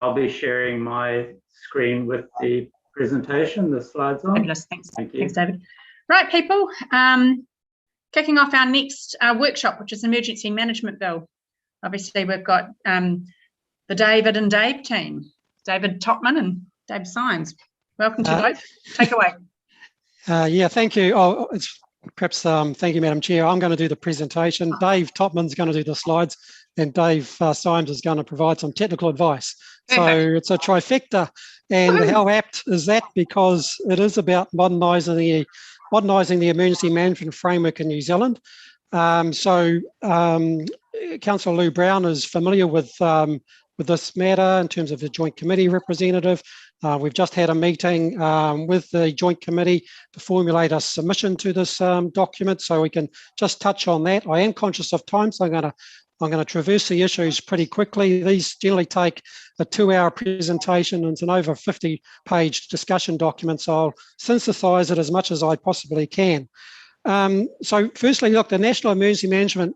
I'll be sharing my screen with the presentation, the slides on. Fabulous. Thanks. Thank you. Thanks, David. Right, people, kicking off our next workshop, which is Emergency Management Bill. Obviously, we've got the David and Dave team, David Topman and Dave Symes. Welcome to both. Take away. Yeah, thank you. Thank you, Madam Chair. I'm going to do the presentation. Dave Topman's going to do the slides, and Dave Symes is going to provide some technical advice. So it's a trifecta, and how apt is that? Because it is about modernising the emergency management framework in New Zealand. Councillor Lou Brown is familiar with this matter in terms of the Joint Committee representative. We've just had a meeting with the Joint Committee to formulate a submission to this document, so we can just touch on that. I am conscious of time, so I'm going to traverse the issues pretty quickly. These generally take a 2-hour presentation, and it's an over 50-page discussion document, so I'll synthesise it as much as I possibly can. So firstly, look, the National Emergency Management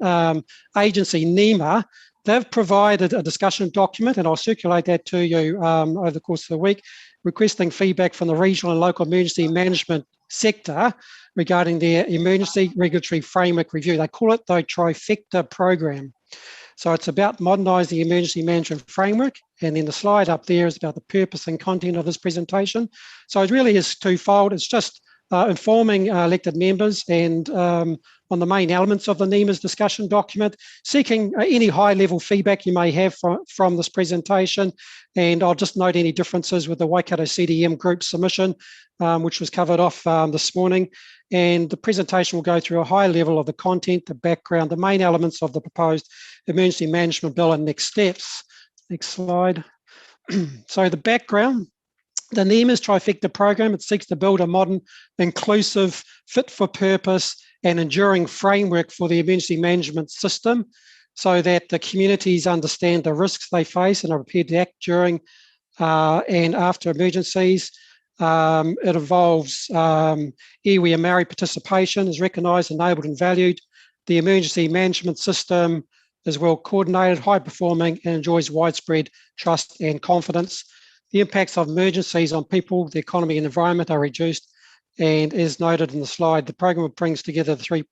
Agency, NEMA, they've provided a discussion document, and I'll circulate that to you over the course of the week, requesting feedback from the regional and local emergency management sector regarding their emergency regulatory framework review. They call it the Trifecta program. So it's about modernising the emergency management framework, and then the slide up there is about the purpose and content of this presentation. So it really is twofold. It's just informing elected members and on the main elements of the NEMA's discussion document, seeking any high-level feedback you may have from this presentation, and I'll just note any differences with the Waikato CDM group submission, which was covered off this morning, and the presentation will go through a high level of the content, the background, the main elements of the proposed emergency management bill and next steps. Next slide. So the background. The NEMA's Trifecta program, it seeks to build a modern, inclusive, fit-for-purpose and enduring framework for the emergency management system so that the communities understand the risks they face and are prepared to act during and after emergencies. It involves iwi and Maori participation is recognised, enabled and valued. The emergency management system is well coordinated, high performing and enjoys widespread trust and confidence. The impacts of emergencies on people, the economy and environment are reduced, and as noted in the slide, the program brings together the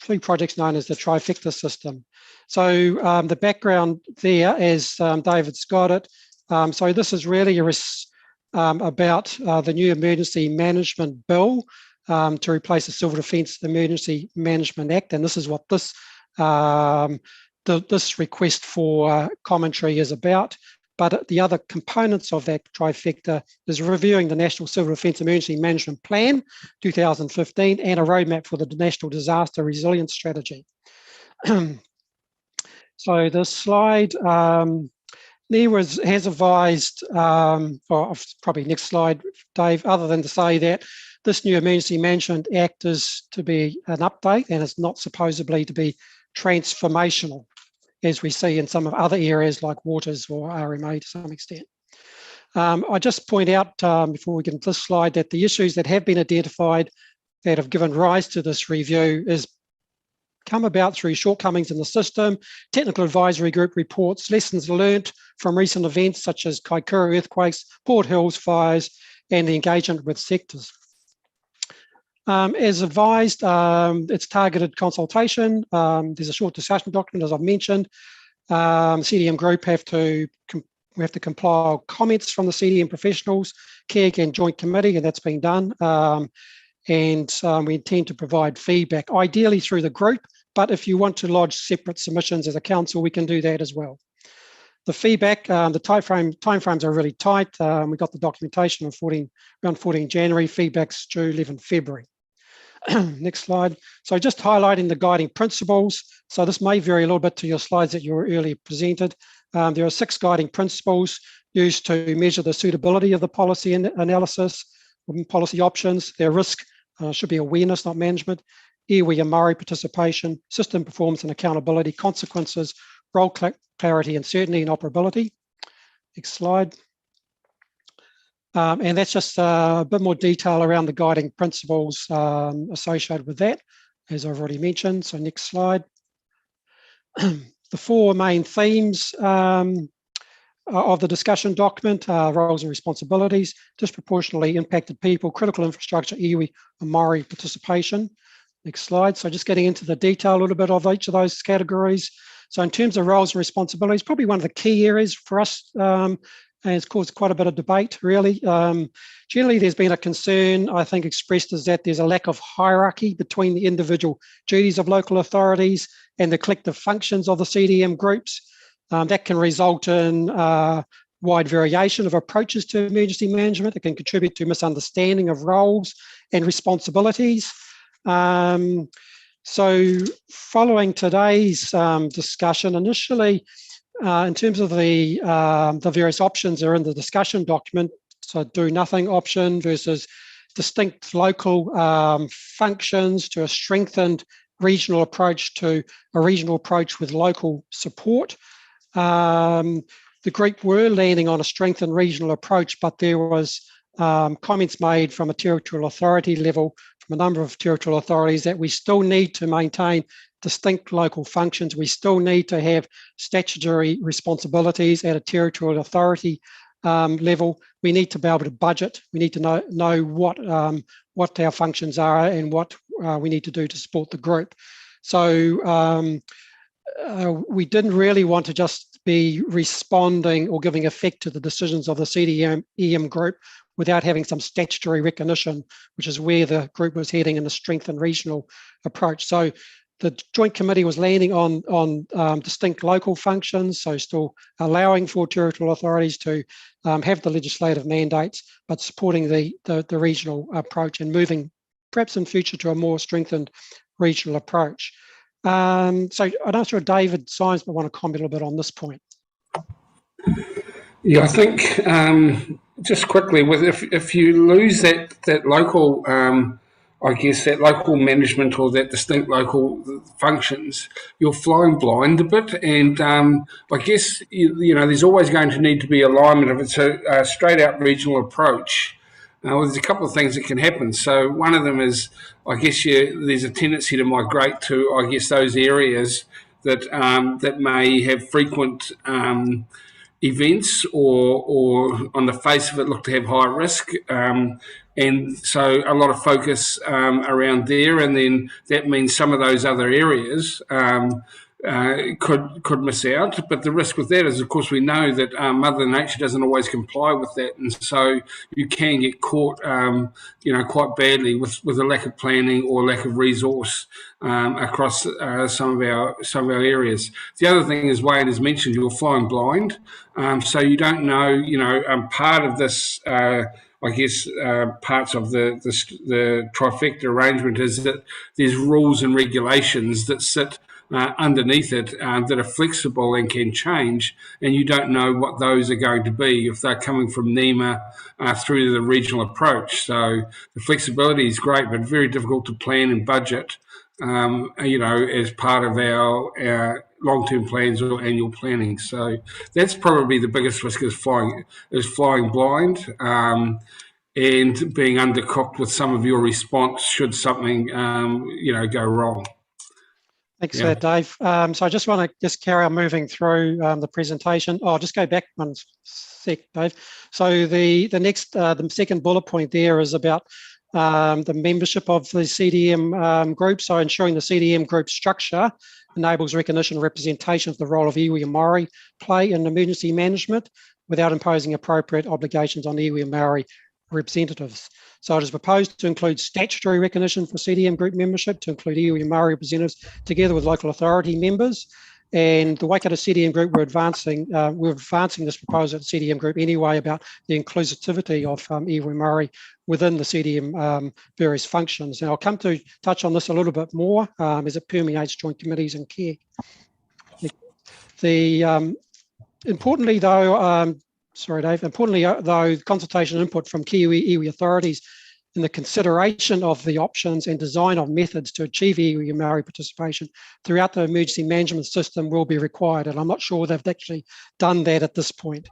three projects known as the Trifecta System. So the background there, as David's got it, so this is really about the new Emergency Management Bill to replace the Civil Defence Emergency Management Act, and this is what this request for commentary is about. But the other components of that trifecta is reviewing the National Civil Defence Emergency Management Plan 2015 and a roadmap for the National Disaster Resilience Strategy. So the slide, NEMA has advised, probably next slide, Dave, other than to say that this new Emergency Management Act is to be an update and it's not supposedly to be transformational, as we see in some of other areas like waters or RMA to some extent. I just point out before we get into this slide that the issues that have been identified that have given rise to this review is come about through shortcomings in the system, technical advisory group reports, lessons learnt from recent events such as Kaikoura earthquakes, Port Hills fires, and the engagement with sectors. As advised, it's targeted consultation. There's a short discussion document, as I've mentioned. CDM group we have to compile comments from the CDM professionals, CAG and Joint Committee, and that's been done. We intend to provide feedback, ideally through the group, but if you want to lodge separate submissions as a council, we can do that as well. The feedback, the timeframes are really tight. We got the documentation on around 14 January, feedback's due 11 February. Next slide. So just highlighting the guiding principles. So this may vary a little bit to your slides that you were earlier presented. There are 6 guiding principles used to measure the suitability of the policy analysis, policy options. Their risk should be awareness, not management. Iwi and Maori participation, system performance and accountability, consequences, role clarity and certainty and operability. Next slide. And that's just a bit more detail around the guiding principles associated with that, as I've already mentioned. So next slide. The 4 main themes of the discussion document, roles and responsibilities, disproportionately impacted people, critical infrastructure, iwi and Māori participation. Next slide. So just getting into the detail a little bit of each of those categories. So in terms of roles and responsibilities, probably one of the key areas for us, and it's caused quite a bit of debate, really. Generally, there's been a concern, I think, expressed is that there's a lack of hierarchy between the individual duties of local authorities and the collective functions of the CDM groups. That can result in wide variation of approaches to emergency management. It can contribute to misunderstanding of roles and responsibilities. So following today's discussion, initially, in terms of the various options that are in the discussion document, so do nothing option versus distinct local functions to a strengthened regional approach to a regional approach with local support. The group were landing on a strengthened regional approach, but there was comments made from a territorial authority level, from a number of territorial authorities, that we still need to maintain distinct local functions. We still need to have statutory responsibilities at a territorial authority level. We need to be able to budget. We need to know what our functions are and what we need to do to support the group. So we didn't really want to just be responding or giving effect to the decisions of the CDM group without having some statutory recognition, which is where the group was heading in a strengthened regional approach. So the Joint Committee was landing on distinct local functions, so still allowing for territorial authorities to have the legislative mandates, but supporting the regional approach and moving perhaps in future to a more strengthened regional approach. So I'm not sure David Symes might want to comment a little bit on this point. Yeah, I think just quickly, if you lose that local, I guess that local management or that distinct local functions, you're flying blind a bit. And I guess you know there's always going to need to be alignment. If it's a straight out regional approach, well, there's a couple of things that can happen. So one of them is, I guess, there's a tendency to migrate to, I guess, those areas that that may have frequent events or on the face of it look to have high risk. And so a lot of focus around there, and then that means some of those other areas could miss out. But the risk with that is, of course, we know that Mother Nature doesn't always comply with that, and so you can get caught, quite badly with a lack of planning or lack of resource across some of our areas. The other thing, as Wayne has mentioned, you're flying blind, so you don't know. Part of this. I guess parts of the trifecta arrangement is that there's rules and regulations that sit underneath it that are flexible and can change, and you don't know what those are going to be if they're coming from NEMA through to the regional approach. So the flexibility is great, but very difficult to plan and budget, as part of our long-term plans or annual planning. So that's probably the biggest risk, is flying blind and being undercooked with some of your response should something go wrong. Thanks for that, Dave. So I just want to carry on moving through the presentation. I'll just go back one sec, Dave. So the second bullet point there is about the membership of the CDM group. So ensuring the CDM group structure enables recognition and representation of the role of iwi and Māori play in emergency management without imposing appropriate obligations on iwi and Māori representatives. So it is proposed to include statutory recognition for CDM group membership, to include iwi and Māori representatives together with local authority members. And the Waikato CDM group were advancing this proposal at the CDM group anyway about the inclusivity of iwi and Māori within the CDM various functions. And I'll come to touch on this a little bit more as it permeates joint committees and care. Importantly, though, consultation and input from key iwi authorities in the consideration of the options and design of methods to achieve iwi and Māori participation throughout the emergency management system will be required. And I'm not sure they've actually done that at this point.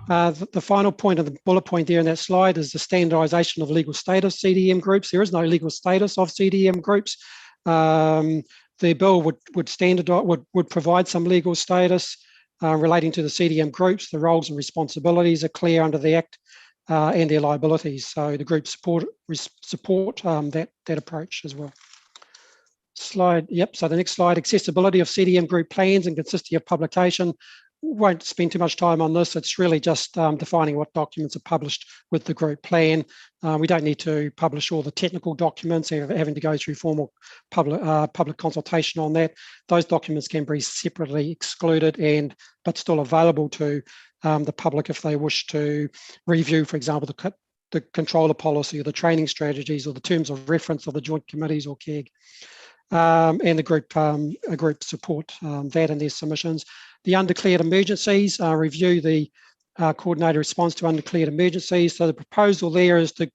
The final point of the bullet point there in that slide is the standardisation of legal status CDM groups. There is no legal status of CDM groups. The bill would provide some legal status. relating to the CDM groups. The roles and responsibilities are clear under the Act and their liabilities. So the group support that approach as well. Slide, yep, so the next slide, accessibility of CDM group plans and consistency of publication. Won't spend too much time on this. It's really just defining what documents are published with the group plan. We don't need to publish all the technical documents, having to go through formal public consultation on that. Those documents can be separately excluded but still available to the public if they wish to review, for example, the controller policy or the training strategies or the terms of reference of the joint committees or KEG. And the group support that in their submissions. The undeclared emergencies, review the coordinated response to undeclared emergencies. So the proposal there is to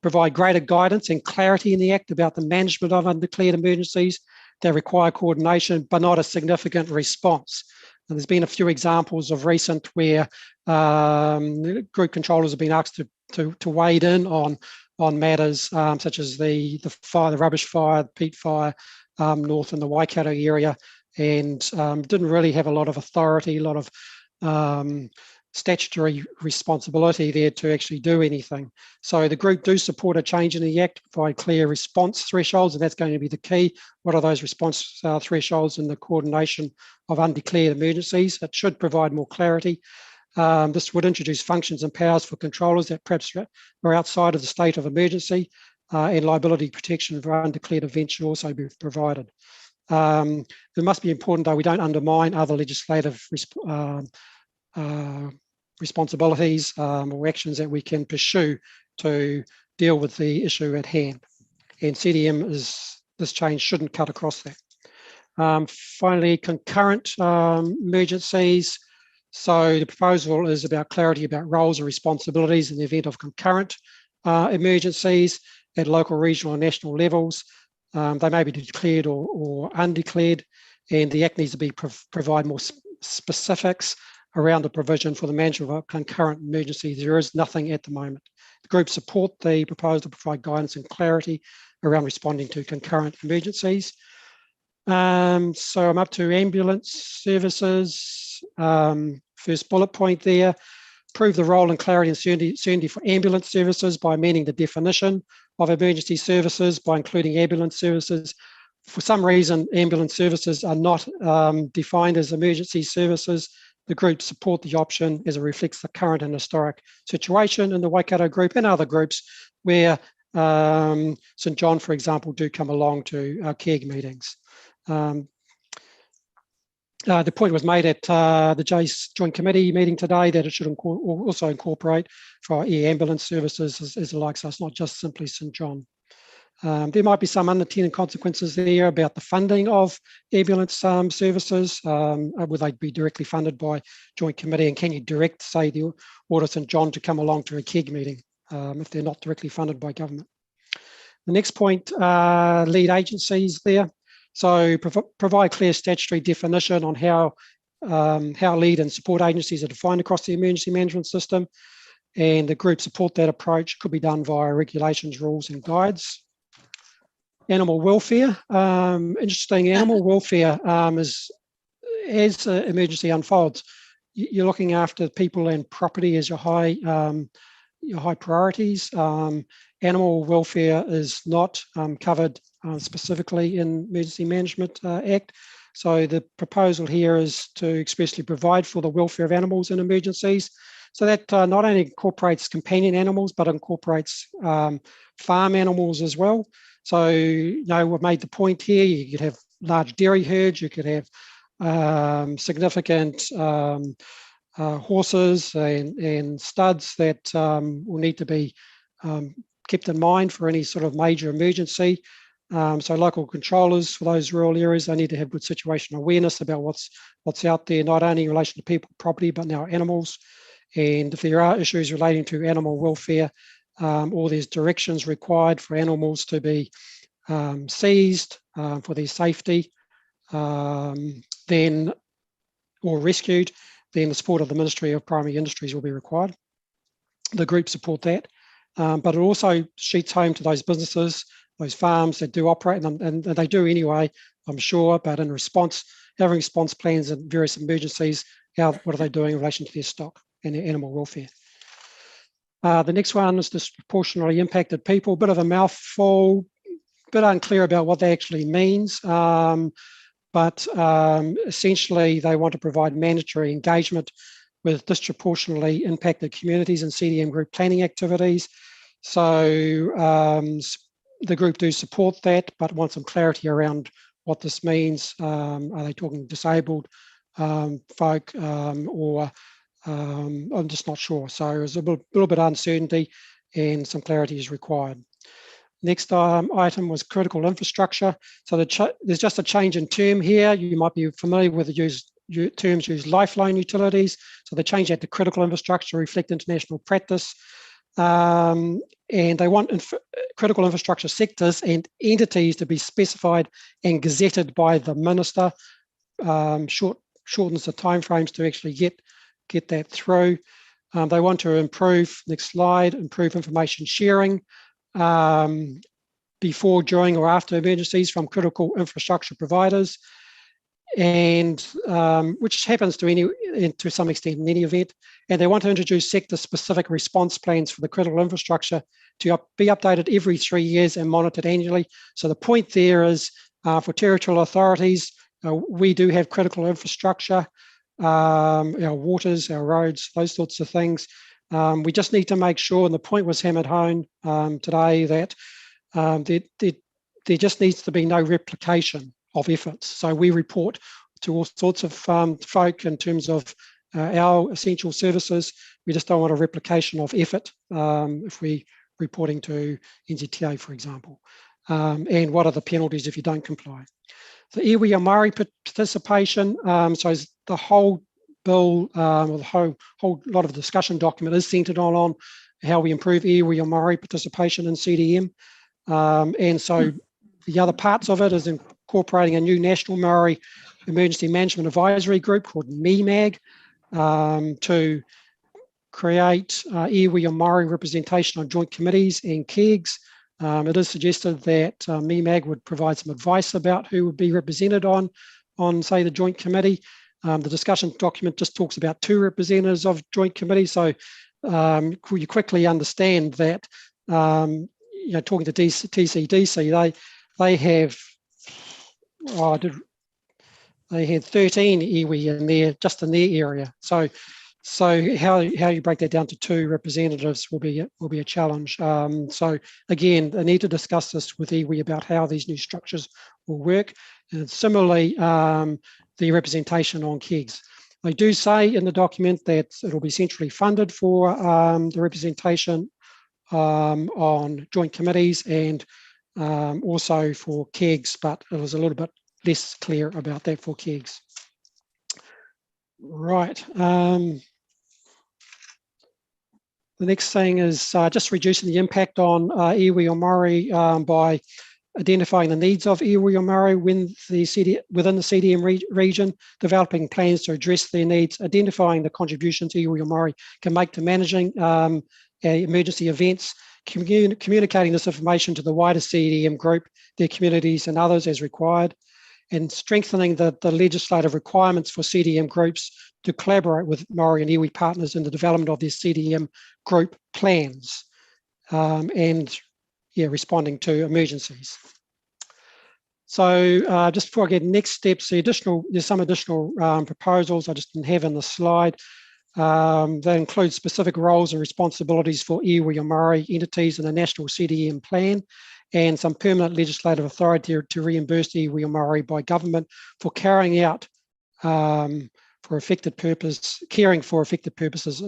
provide greater guidance and clarity in the Act about the management of undeclared emergencies that require coordination, but not a significant response. And there's been a few examples of recent where group controllers have been asked to wade in on matters such as the fire, the rubbish fire, the peat fire north in the Waikato area, and didn't really have a lot of authority, a lot of statutory responsibility there to actually do anything. So the group do support a change in the Act to provide clear response thresholds, and that's going to be the key. What are those response thresholds in the coordination of undeclared emergencies? It should provide more clarity. This would introduce functions and powers for controllers that perhaps are outside of the state of emergency, and liability protection for undeclared events should also be provided. It must be important, though, we don't undermine other legislative responsibilities or actions that we can pursue to deal with the issue at hand. And CDM this change shouldn't cut across that. Finally, concurrent emergencies. So the proposal is about clarity about roles and responsibilities in the event of concurrent emergencies at local, regional and national levels. They may be declared or undeclared, and the Act needs to provide more specifics around the provision for the management of concurrent emergencies. There is nothing at the moment. The group support the proposal to provide guidance and clarity around responding to concurrent emergencies. So I'm up to ambulance services. First bullet point there, improve the role and clarity and certainty for ambulance services by amending the definition of emergency services by including ambulance services. For some reason, ambulance services are not defined as emergency services. The group support the option as it reflects the current and historic situation in the Waikato group and other groups where St John, for example, do come along to our KEG meetings. The point was made at the JACE Joint Committee meeting today that it should also incorporate for ambulance services as the like, so it's not just simply St John. There might be some unintended consequences there about the funding of ambulance services. Would they be directly funded by Joint Committee, and can you direct, say, the Order of St John to come along to a KEG meeting if they're not directly funded by government? The next point, lead agencies there. So provide clear statutory definition on how lead and support agencies are defined across the emergency management system, and the group support that approach. It could be done via regulations, rules and guides. Animal welfare, interesting. Animal welfare is, as emergency unfolds, you're looking after people and property as your high priorities. Animal welfare is not covered specifically in Emergency Management Act. So the proposal here is to expressly provide for the welfare of animals in emergencies. So that not only incorporates companion animals, but incorporates farm animals as well. So, we've made the point here, you could have large dairy herds, you could have significant horses and studs that will need to be kept in mind for any sort of major emergency. So local controllers for those rural areas, they need to have good situational awareness about what's out there, not only in relation to people, property, but now animals. And if there are issues relating to animal welfare, or there's directions required for animals to be seized for their safety, then or rescued, then the support of the Ministry of Primary Industries will be required. The group support that, but it also sheets home to those businesses, those farms that do operate, and they do anyway, I'm sure, but in response, having response plans and various emergencies what are they doing in relation to their stock and their animal welfare. The next one is disproportionately impacted people. Bit of a mouthful, bit unclear about what that actually means, but essentially they want to provide mandatory engagement with disproportionately impacted communities and CDM group planning activities. So the group do support that, but want some clarity around what this means. Are they talking disabled folk, or I'm just not sure. So there's a little bit of uncertainty and some clarity is required. Next item was critical infrastructure. So there's just a change in term here. You might be familiar with the terms used lifeline utilities. So they changed that to critical infrastructure to reflect international practice. And they want critical infrastructure sectors and entities to be specified and gazetted by the minister. Shortens the timeframes to actually get that through. They want to improve, next slide, improve information sharing before, during, or after emergencies from critical infrastructure providers, and which happens to some extent in any event. And they want to introduce sector-specific response plans for the critical infrastructure to be updated every 3 years and monitored annually. So the point there is for territorial authorities, we do have critical infrastructure, our waters, our roads, those sorts of things. We just need to make sure, and the point was hammered home today, that there just needs to be no replication of efforts. So we report to all sorts of folk in terms of our essential services. We just don't want a replication of effort if we're reporting to NZTA, for example. And what are the penalties if you don't comply? The iwi o Māori participation, so the whole bill, or the whole lot of the discussion document is centred on how we improve iwi o Māori participation in CDM. And so the other parts of it is incorporating a new National Māori Emergency Management Advisory Group called MEMAG to create iwi o Māori representation on joint committees and KEGs. It is suggested that MEMAG would provide some advice about who would be represented on say, the joint committee. The discussion document just talks about 2 representatives of joint committee. So you quickly understand that, talking to TCDC, they had 13 iwi in there, just in their area. So how you break that down to 2 representatives will be a challenge. So again, I need to discuss this with iwi about how these new structures will work. And similarly, the representation on KEGs. They do say in the document that it'll be centrally funded for the representation on joint committees and also for KEGs, but it was a little bit less clear about that for KEGs. Right. The next thing is just reducing the impact on iwi o Māori by identifying the needs of iwi o Māori within the CDM region, developing plans to address their needs, identifying the contributions iwi o Māori can make to managing emergency events, communicating this information to the wider CDM group, their communities and others as required, and strengthening the legislative requirements for CDM groups to collaborate with Māori and iwi partners in the development of their CDM group plans, and responding to emergencies. So just before I get next steps, there's some additional proposals I just didn't have in the slide. They include specific roles and responsibilities for iwi o Māori entities in the national CDM plan, and some permanent legislative authority to reimburse iwi o Māori by government for carrying out caring for effective purposes,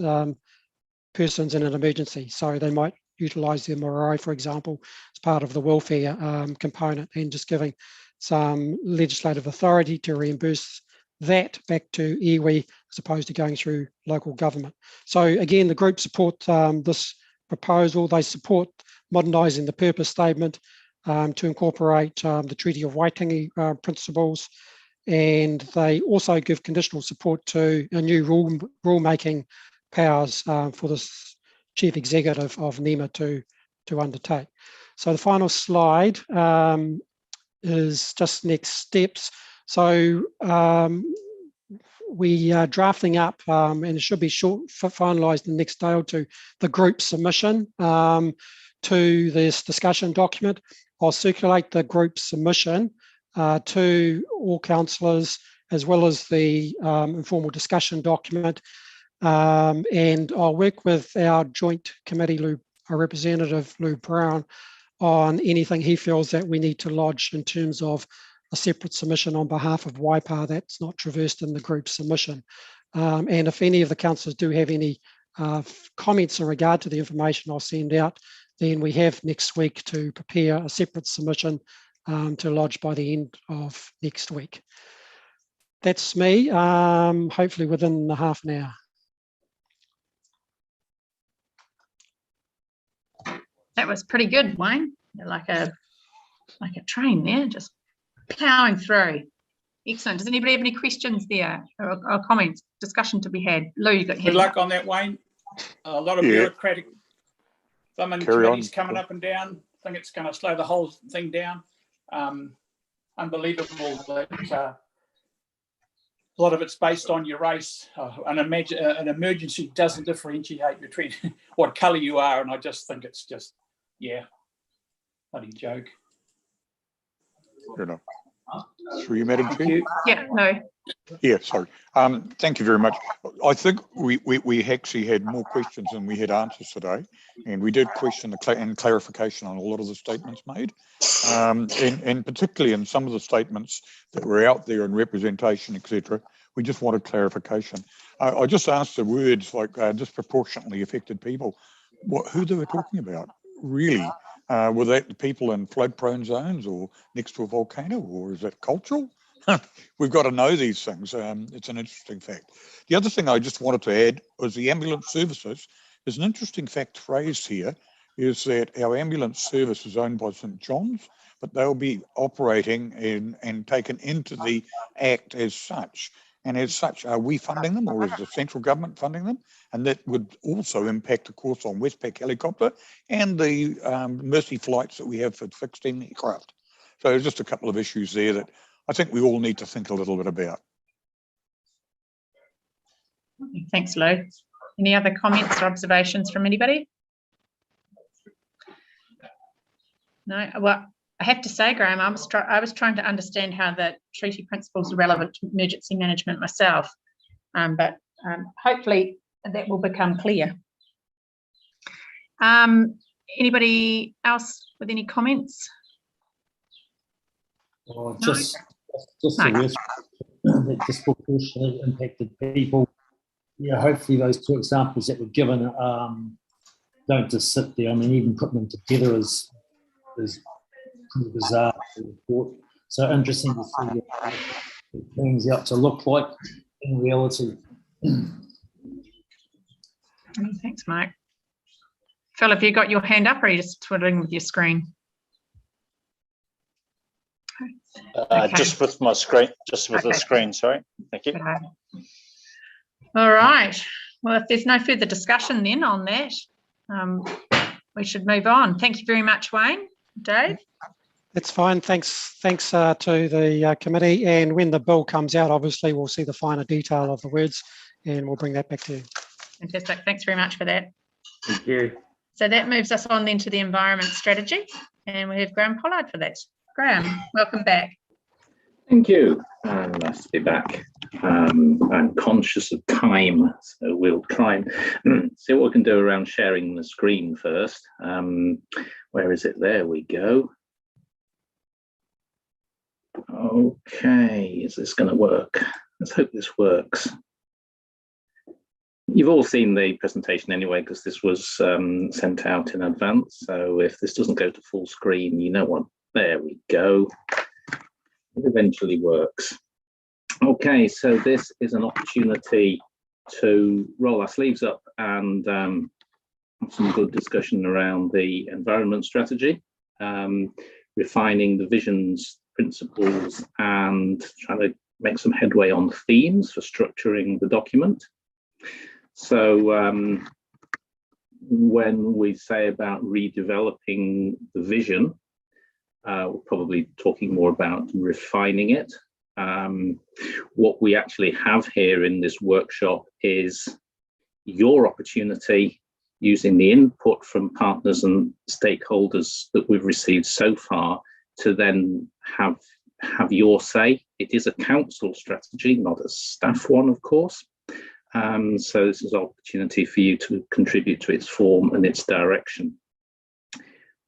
persons in an emergency. So they might utilise their marae, for example, as part of the welfare component, and just giving some legislative authority to reimburse that back to iwi as opposed to going through local government. So again, the group support this proposal. They support modernising the purpose statement to incorporate the Treaty of Waitangi principles, and they also give conditional support to a new rulemaking powers for the Chief Executive of NEMA to undertake. So the final slide is just next steps. So we are drafting up, and it should be finalised in the next day or two, the group submission to this discussion document. I'll circulate the group submission to all councillors, as well as the informal discussion document. And I'll work with our joint committee, our representative, Lou Brown, on anything he feels that we need to lodge in terms of a separate submission on behalf of Waipa that's not traversed in the group submission. And if any of the councillors do have any comments in regard to the information I'll send out, then we have next week to prepare a separate submission to lodge by the end of next week. That's me, hopefully within the half an hour. That was pretty good, Wayne. Like a train there, just plowing through. Excellent. Does anybody have any questions there or comments, discussion to be had? Lou, you got your Good hand luck up. on that, Wayne. A lot of bureaucratic committees coming up and down. I think it's going to slow the whole thing down. Unbelievable that a lot of it's based on your race. An emergency doesn't differentiate between what colour you are, and I just think it's just, yeah, bloody joke. Fair enough. Through you, Madam Chair. Yeah, no. Yeah, sorry. Thank you very much. I think we actually had more questions than we had answers today, and we did question and clarification on a lot of the statements made, and particularly in some of the statements that were out there in representation, etc. We just wanted clarification. I just asked the words like disproportionately affected people, who they were talking about, really. Were that the people in flood-prone zones or next to a volcano, or is that cultural? We've got to know these things. It's an interesting fact. The other thing I just wanted to add was the ambulance services. There's an interesting fact phrased here, is that our ambulance service is owned by St John's, but they'll be operating and taken into the Act as such. And as such, are we funding them, or is the central government funding them? And that would also impact, of course, on Westpac Helicopter and the Mercy flights that we have for fixed wing aircraft. So there's just a couple of issues there that I think we all need to think a little bit about. Thanks, Lou. Any other comments or observations from anybody? No. Well, I have to say, Graham, I was trying to understand how the treaty principles are relevant to emergency management myself, but hopefully that will become clear. Anybody else with any comments? Well, just the risk that disproportionately impacted people. Yeah, hopefully those two examples that were given don't just sit there. I mean, even putting them together is pretty bizarre to report. So interesting to see what it turns out to look like in reality. Thanks, Mike. Phil, have you got your hand up, or are you just twiddling with your screen? Okay. Just with my screen, the screen, sorry. Thank you. Okay. All right. Well, if there's no further discussion then on that, we should move on. Thank you very much, Wayne. Dave? That's fine. Thanks to the committee. And when the bill comes out, obviously, we'll see the finer detail of the words and we'll bring that back to you. Fantastic. Thanks very much for that. Thank you. So that moves us on then to the environment strategy, and we have Graham Pollard for that. Graham, welcome back. Thank you. Nice to be back. I'm conscious of time, so we'll try and see what we can do around sharing the screen first. Where is it? There we go. Okay, is this going to work? Let's hope this works. You've all seen the presentation anyway, because this was sent out in advance. So if this doesn't go to full screen, you know what? There we go. It eventually works. Okay, so this is an opportunity to roll our sleeves up and have some good discussion around the environment strategy, refining the visions, principles, and trying to make some headway on themes for structuring the document. So when we say about redeveloping the vision, we're probably talking more about refining it. What we actually have here in this workshop is your opportunity, using the input from partners and stakeholders that we've received so far, to then have your say. It is a council strategy, not a staff one, of course. So this is an opportunity for you to contribute to its form and its direction.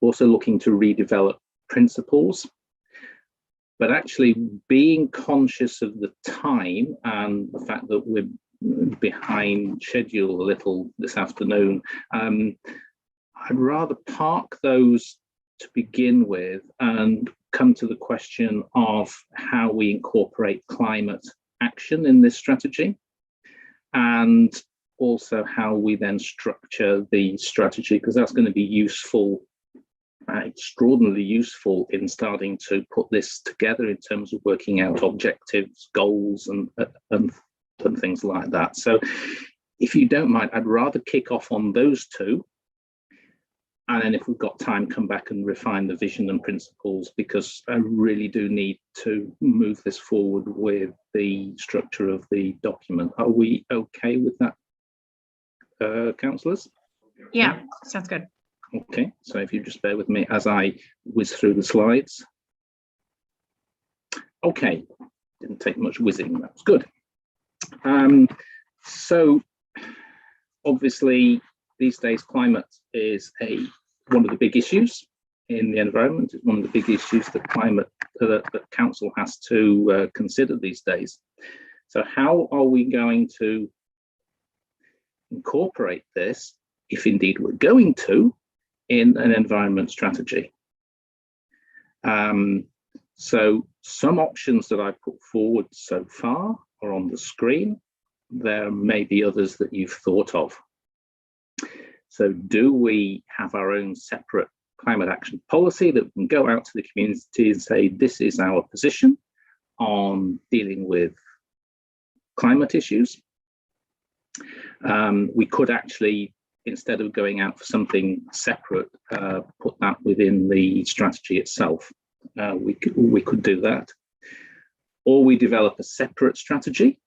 Also looking to redevelop principles, but actually being conscious of the time and the fact that we're behind schedule a little this afternoon. I'd rather park those to begin with and come to the question of how we incorporate climate action in this strategy, and also how we then structure the strategy, because that's going to be useful, extraordinarily useful in starting to put this together in terms of working out objectives, goals, and things like that. So if you don't mind, I'd rather kick off on those two, and then if we've got time, come back and refine the vision and principles, because I really do need to move this forward with the structure of the document. Are we okay with that, councillors? Yeah, sounds good. Okay, so if you just bear with me as I whiz through the slides. Okay, didn't take much whizzing, that was good. So obviously these days climate is one of the big issues in the environment. It's one of the big issues that that council has to consider these days. So how are we going to incorporate this, if indeed we're going to, in an environment strategy? So some options that I've put forward so far are on the screen. There may be others that you've thought of. So do we have our own separate climate action policy that we can go out to the community and say, this is our position on dealing with climate issues? We could actually, instead of going out for something separate, put that within the strategy itself. We could do that. Or we develop a separate strategy.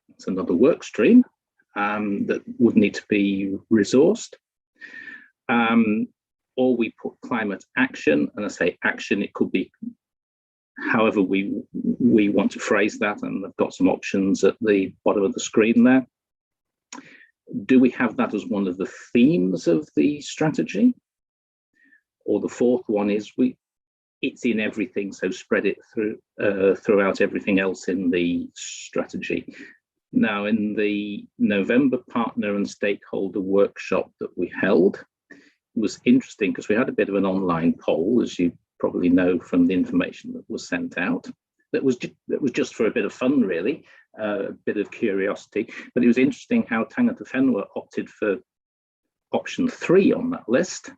It's another work stream that would need to be resourced. Or we put climate action, and I say action, it could be however we want to phrase that, and I've got some options at the bottom of the screen there. Do we have that as one of the themes of the strategy? Or the fourth one is it's in everything, so spread it throughout everything else in the strategy. Now, in the November partner and stakeholder workshop that we held, it was interesting because we had a bit of an online poll, as you probably know from the information that was sent out. That was just for a bit of fun, really, a bit of curiosity. But it was interesting how Tangata Whenua opted for option 3 on that list,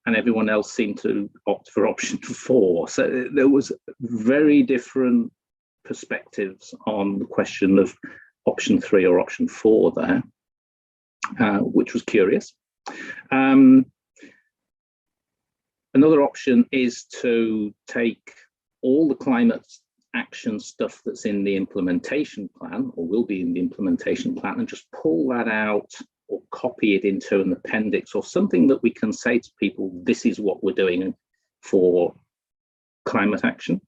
and everyone else seemed to opt for option 4. So there was very different perspectives on the question of option 3 or option 4 there, which was curious. Another option is to take all the climate action stuff that's in the implementation plan, or will be in the implementation plan, and just pull that out or copy it into an appendix or something that we can say to people, this is what we're doing for climate action.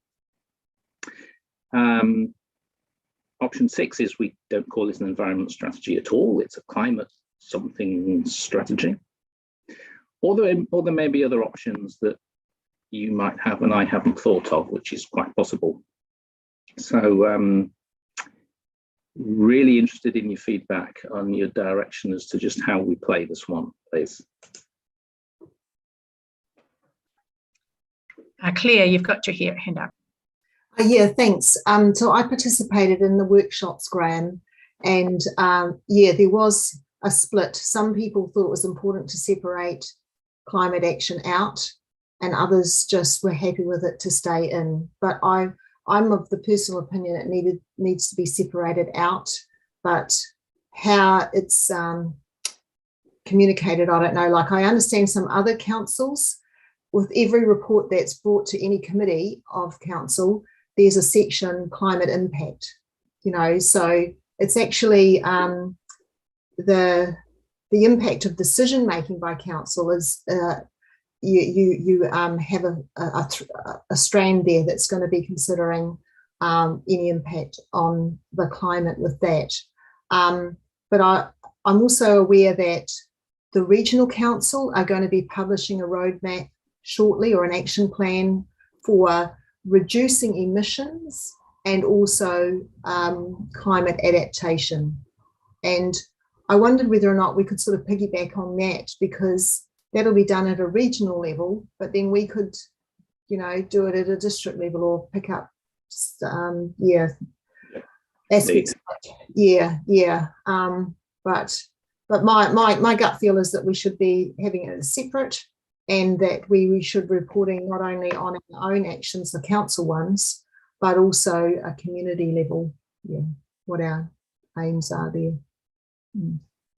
Option 6 is we don't call it an environment strategy at all. It's a climate something strategy. Or there may be other options that you might have and I haven't thought of, which is quite possible. So really interested in your feedback on your direction as to just how we play this one, please. Claire, you've got your hand up. Yeah, thanks. So I participated in the workshops, Graham, and yeah, there was a split. Some people thought it was important to separate climate action out, and others just were happy with it to stay in. But I'm of the personal opinion it needs to be separated out, but how it's communicated, I don't know. Like, I understand some other councils, with every report that's brought to any committee of council, there's a section climate impact, so it's actually the impact of decision making by council is you have a strand there that's going to be considering any impact on the climate with that. But I'm also aware that the regional council are going to be publishing a roadmap shortly, or an action plan for reducing emissions and also climate adaptation. And I wondered whether or not we could sort of piggyback on that, because that'll be done at a regional level, but then we could, do it at a district level, or pick up, aspects. But my gut feel is that we should be having it as separate, and that we should be reporting not only on our own actions, the council ones, but also a community level, what our aims are there.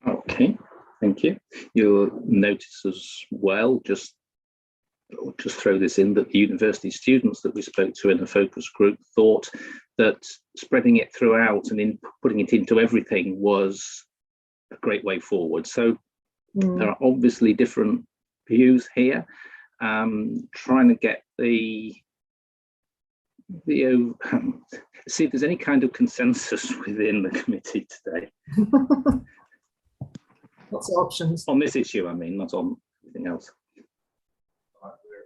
Okay, thank you. You'll notice as well, just throw this in, that the university students that we spoke to in the focus group thought that spreading it throughout and putting it into everything was a great way forward. So there are obviously different views here. Trying to get the see if there's any kind of consensus within the committee today. Lots of options on this issue, I mean, not on anything else.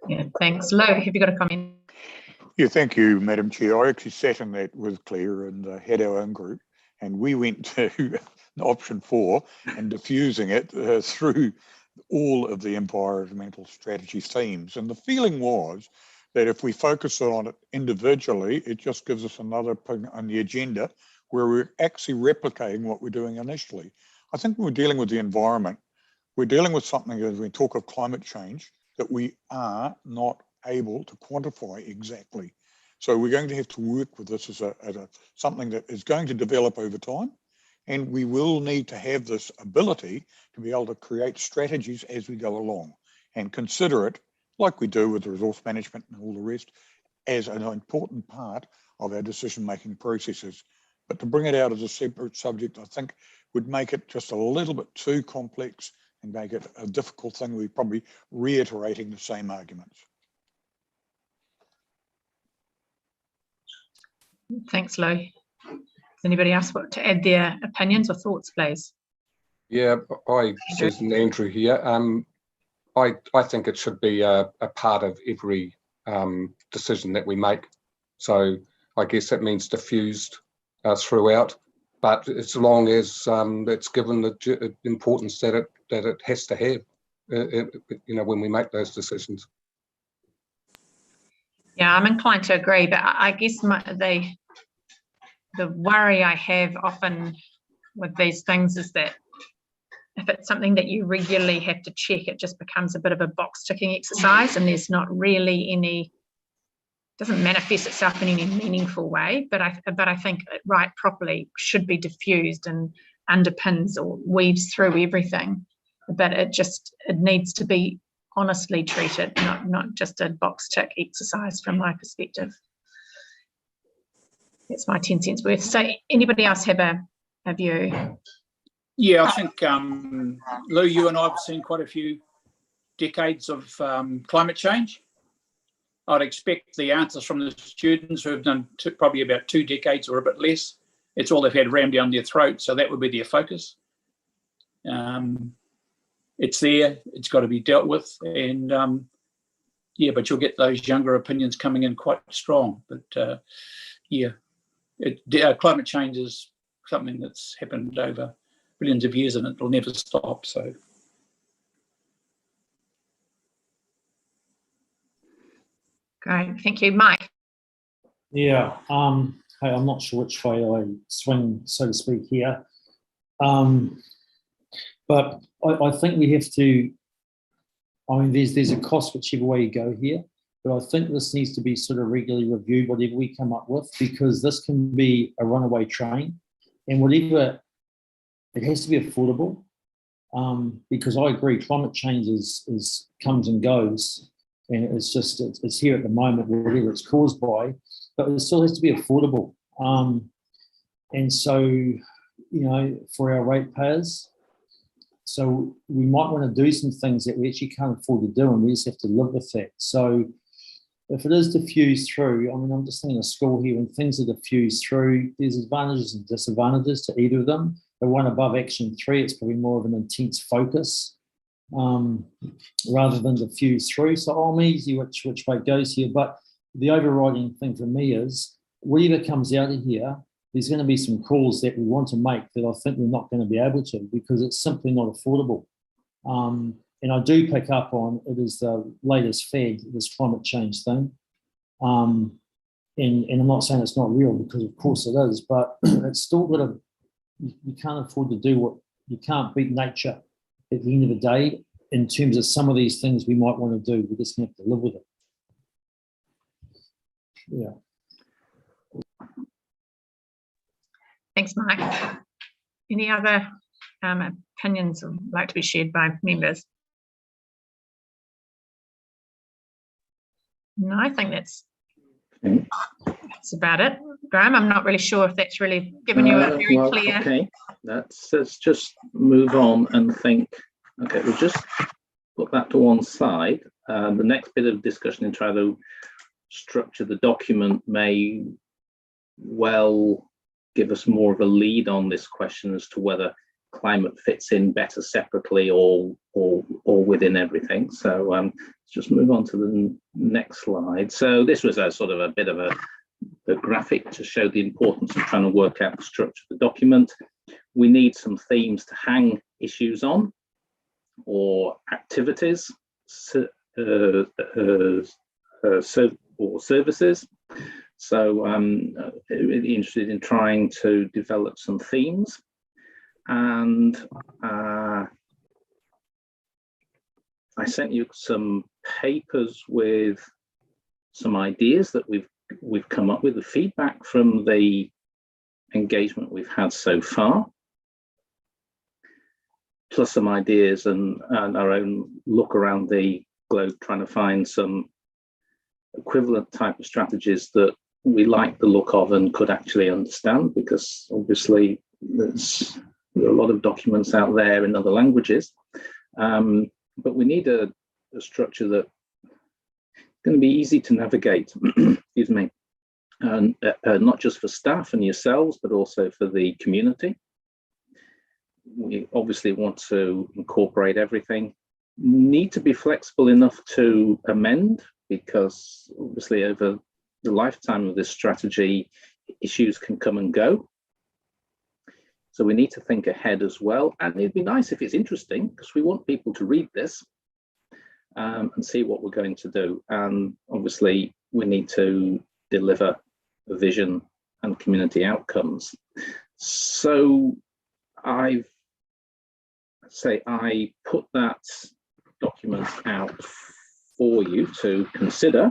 Yeah, thanks. Lo, have you got a comment? Yeah, thank you, Madam Chair. I actually sat in that with Claire and had our own group, and we went to option 4 and diffusing it through all of the environmental strategy themes. And the feeling was that if we focus on it individually, it just gives us another thing on the agenda where we're actually replicating what we're doing initially. I think when we're dealing with the environment, we're dealing with something, as we talk of climate change, that we are not able to quantify exactly. So we're going to have to work with this as something that is going to develop over time. And we will need to have this ability to be able to create strategies as we go along and consider it, like we do with the resource management and all the rest, as an important part of our decision-making processes. But to bring it out as a separate subject, I think would make it just a little bit too complex and make it a difficult thing. We're probably reiterating the same arguments. Thanks, Lo. Does anybody else want to add their opinions or thoughts, please? Yeah, Susan Andrew here. I think it should be a part of every decision that we make. So I guess that means diffused throughout, but as long as it's given the importance that it has to have, when we make those decisions. Yeah, I'm inclined to agree, but I guess the worry I have often with these things is that if it's something that you regularly have to check, it just becomes a bit of a box ticking exercise, and there's not really doesn't manifest itself in any meaningful way. But I think it right properly should be diffused and underpins or weaves through everything. But it needs to be honestly treated, not just a box tick exercise from my perspective. That's my 10 cents worth. So anybody else have a view? Yeah, I think, Lou, you and I have seen quite a few decades of climate change. I'd expect the answers from the students who have done probably about 2 decades or a bit less. It's all they've had rammed down their throat, so that would be their focus. It's there, it's got to be dealt with, and but you'll get those younger opinions coming in quite strong. But climate change is something that's happened over billions of years, and it'll never stop. So, great, thank you, Mike. Yeah, hey, I'm not sure which way I swing, so to speak, here, but I think we have to. I mean, there's a cost whichever way you go here, but I think this needs to be sort of regularly reviewed, whatever we come up with, because this can be a runaway train, and whatever, it has to be affordable, because I agree, climate change is comes and goes, and it's here at the moment, whatever it's caused by, but it still has to be affordable. And so, you know, for our ratepayers, so we might want to do some things that we actually can't afford to do, and we just have to live with that. So if it is diffused through, I mean, I'm just thinking of school here, when things are diffused through, there's advantages and disadvantages to either of them. The one above action 3, it's probably more of an intense focus rather than diffuse through. So I'm easy which way it goes here, but the overriding thing for me is whatever comes out of here, there's going to be some calls that we want to make that I think we're not going to be able to because it's simply not affordable. And I do pick up on it is the latest fad, this climate change thing. And I'm not saying it's not real because of course it is, but it's still got to, you can't afford to do what, you can't beat nature at the end of the day in terms of some of these things we might want to do. We just have to live with it. Yeah. Thanks, Mike. Any other opinions would like to be shared by members? No, I think that's about it. Graham, I'm not really sure if that's really given you a very clear... Okay, let's just move on and think. Okay, we'll just put that to one side. The next bit of discussion in trying to structure the document may well give us more of a lead on this question as to whether climate fits in better separately or within everything. So let's just move on to the next slide. So this was a sort of a bit of a graphic to show the importance of trying to work out the structure of the document. We need some themes to hang issues on or activities or services. So I'm really interested in trying to develop some themes. And I sent you some papers with some ideas that we've come up with, the feedback from the engagement we've had so far, plus some ideas and our own look around the globe, trying to find some equivalent type of strategies that we like the look of and could actually understand, because obviously there's a lot of documents out there in other languages, but we need a structure that's going to be easy to navigate, excuse me, and not just for staff and yourselves, but also for the community. We obviously want to incorporate everything, need to be flexible enough to amend, because obviously over the lifetime of this strategy, issues can come and go. So we need to think ahead as well. And it'd be nice if it's interesting, because we want people to read this and see what we're going to do. And obviously we need to deliver a vision and community outcomes. So I put that document out for you to consider.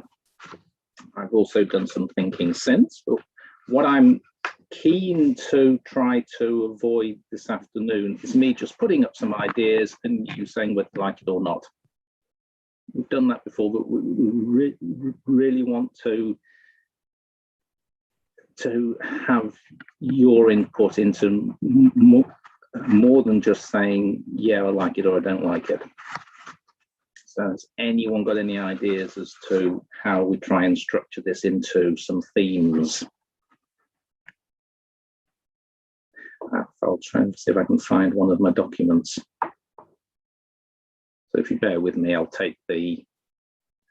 I've also done some thinking since, but what I'm keen to try to avoid this afternoon is me just putting up some ideas and you saying whether you like it or not. We've done that before, but we really want to have your input into more than just saying, yeah, I like it or I don't like it. So has anyone got any ideas as to how we try and structure this into some themes? I'll try and see if I can find one of my documents. So if you bear with me, I'll take the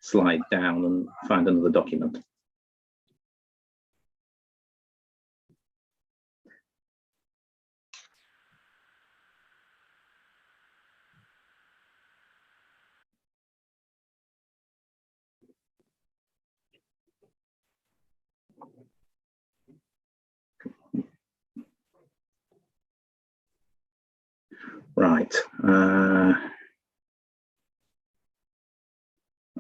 slide down and find another document. Right.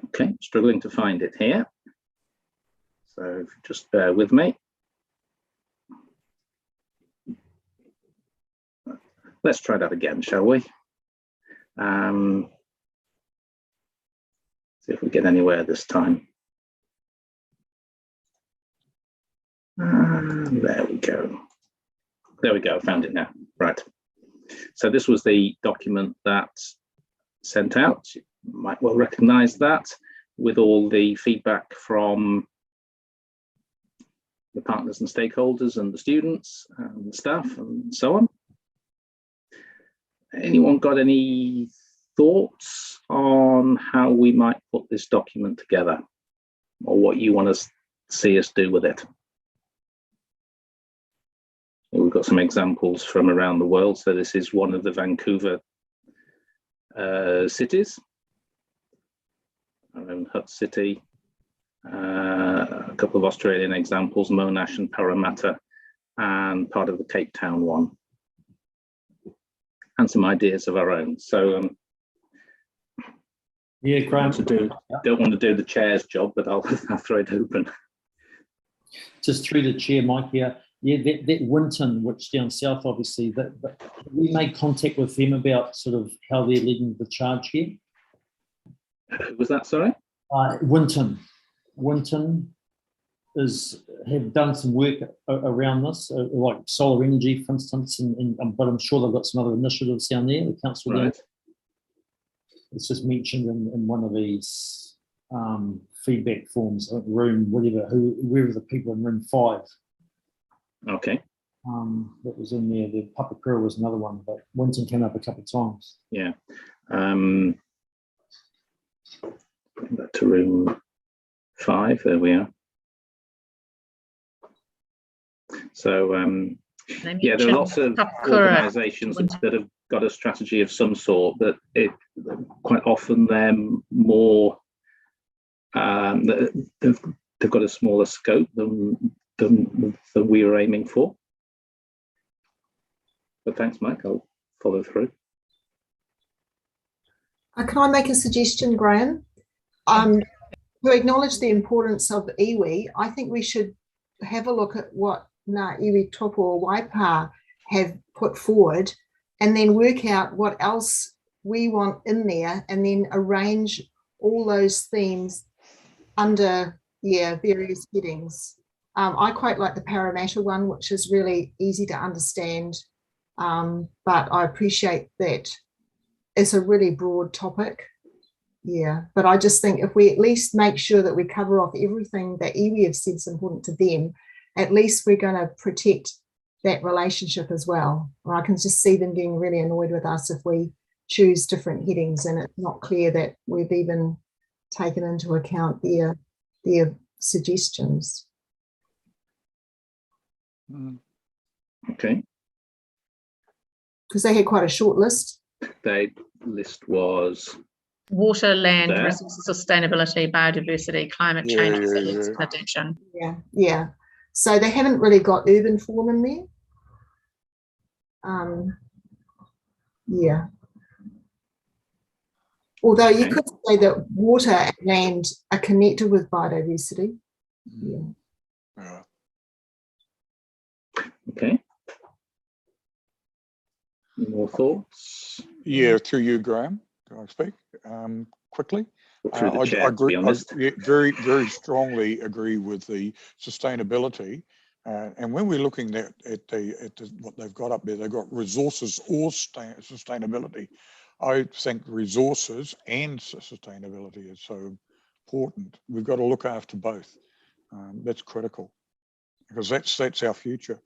Okay, struggling to find it here. So just bear with me. Let's try that again, shall we? See if we get anywhere this time. There we go. There we go. Found it now. Right. So this was the document that sent out. You might well recognise that, with all the feedback from the partners and stakeholders and the students and the staff and so on. Anyone got any thoughts on how we might put this document together, or what you want to see us do with it? We've got some examples from around the world. So this is one of the Vancouver cities, our own Hutt City, a couple of Australian examples, Monash and Parramatta, and part of the Cape Town one, and some ideas of our own. So yeah, Graham. Don't want to do the chair's job, but I'll throw it open. Just through the chair, Mike here. Yeah, that Winton, which down south, obviously, that we made contact with them about sort of how they're leading the charge here. Was that, sorry? Winton have done some work around this, like solar energy, for instance, but I'm sure they've got some other initiatives down there. The council, right. It's just mentioned in one of these feedback forms, room, whoever the people in room 5. Okay. That was in there. The Papakura was another one, but Winton came up a couple of times. Yeah. Bring that to room 5. There we are. So yeah, there are lots of organisations that have got a strategy of some sort, but quite often they're more they've got a smaller scope than we were aiming for. But thanks, Mike. I'll follow through. Can I make a suggestion, Graham? To acknowledge the importance of iwi, I think we should have a look at what Ngā Iwi Topo or Waipa have put forward, and then work out what else we want in there, and then arrange all those themes under various headings. I quite like the Parramatta one, which is really easy to understand, but I appreciate that it's a really broad topic. Yeah, but I just think if we at least make sure that we cover off everything that iwi have said is important to them, at least we're going to protect that relationship as well. Or I can just see them getting really annoyed with us if we choose different headings and it's not clear that we've even taken into account their suggestions. Okay. Because they had quite a short list. Their list was water, land, resources, sustainability, biodiversity, climate change, resilience, and adaptation. Yeah. So they haven't really got urban form in there. Yeah. Although you could say that water and land are connected with biodiversity. Yeah. Okay. Any more thoughts? Yeah, through you, Graham. Can I speak quickly? Through the chair, I agree. I very, very strongly agree with the sustainability. And when we're looking at what they've got up there, they've got resources or sustainability. I think resources and sustainability is so important. We've got to look after both. That's critical, because that's our future.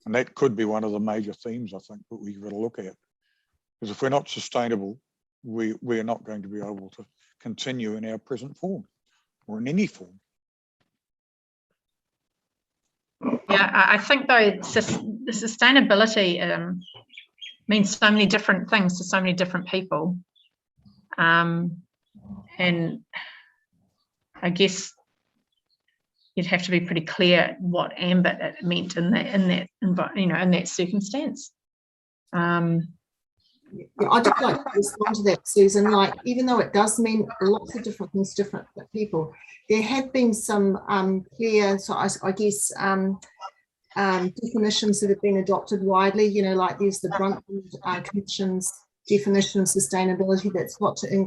And that could be one of the major themes, I think, that we've got to look at. Because if we're not sustainable, we're not going to be able to continue in our present form or in any form. Yeah, I think though the sustainability means so many different things to so many different people, and I guess you'd have to be pretty clear what ambit it meant in that circumstance. Yeah, I'd just like to respond to that, Susan. Like, even though it does mean lots of different things to different people, there have been some clear, so I guess, definitions that have been adopted widely. You know, like there's the Brundtland Commission's definition of sustainability that's got to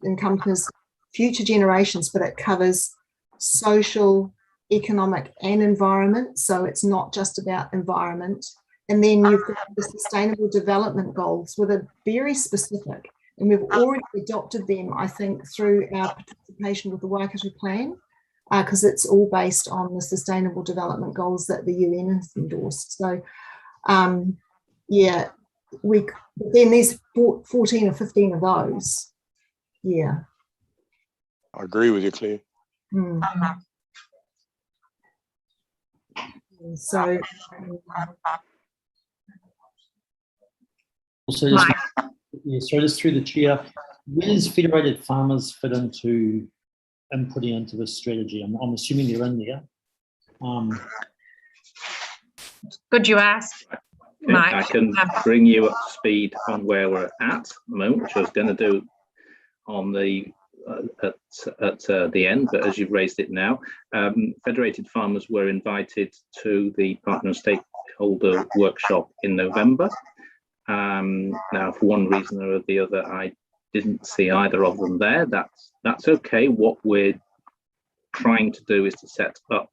encompass future generations, but it covers social, economic and environment, so it's not just about environment. And then you've got the sustainable development goals, which are very specific, and we've already adopted them, I think, through our participation with the Waikato Plan, because it's all based on the sustainable development goals that the UN has endorsed. So yeah, then there's 14 or 15 of those. Yeah. I agree with you, Claire. So also, just through the chair, where does Federated Farmers fit into inputting into this strategy? I'm assuming they're in there. Good you asked, Mike. I can bring you up to speed on where we're at the moment, which I was going to do on the at the end, but as you've raised it now, Federated Farmers were invited to the Partner and Stakeholder workshop in November. Now, for one reason or the other, I didn't see either of them there. That's okay. What we're trying to do is to set up.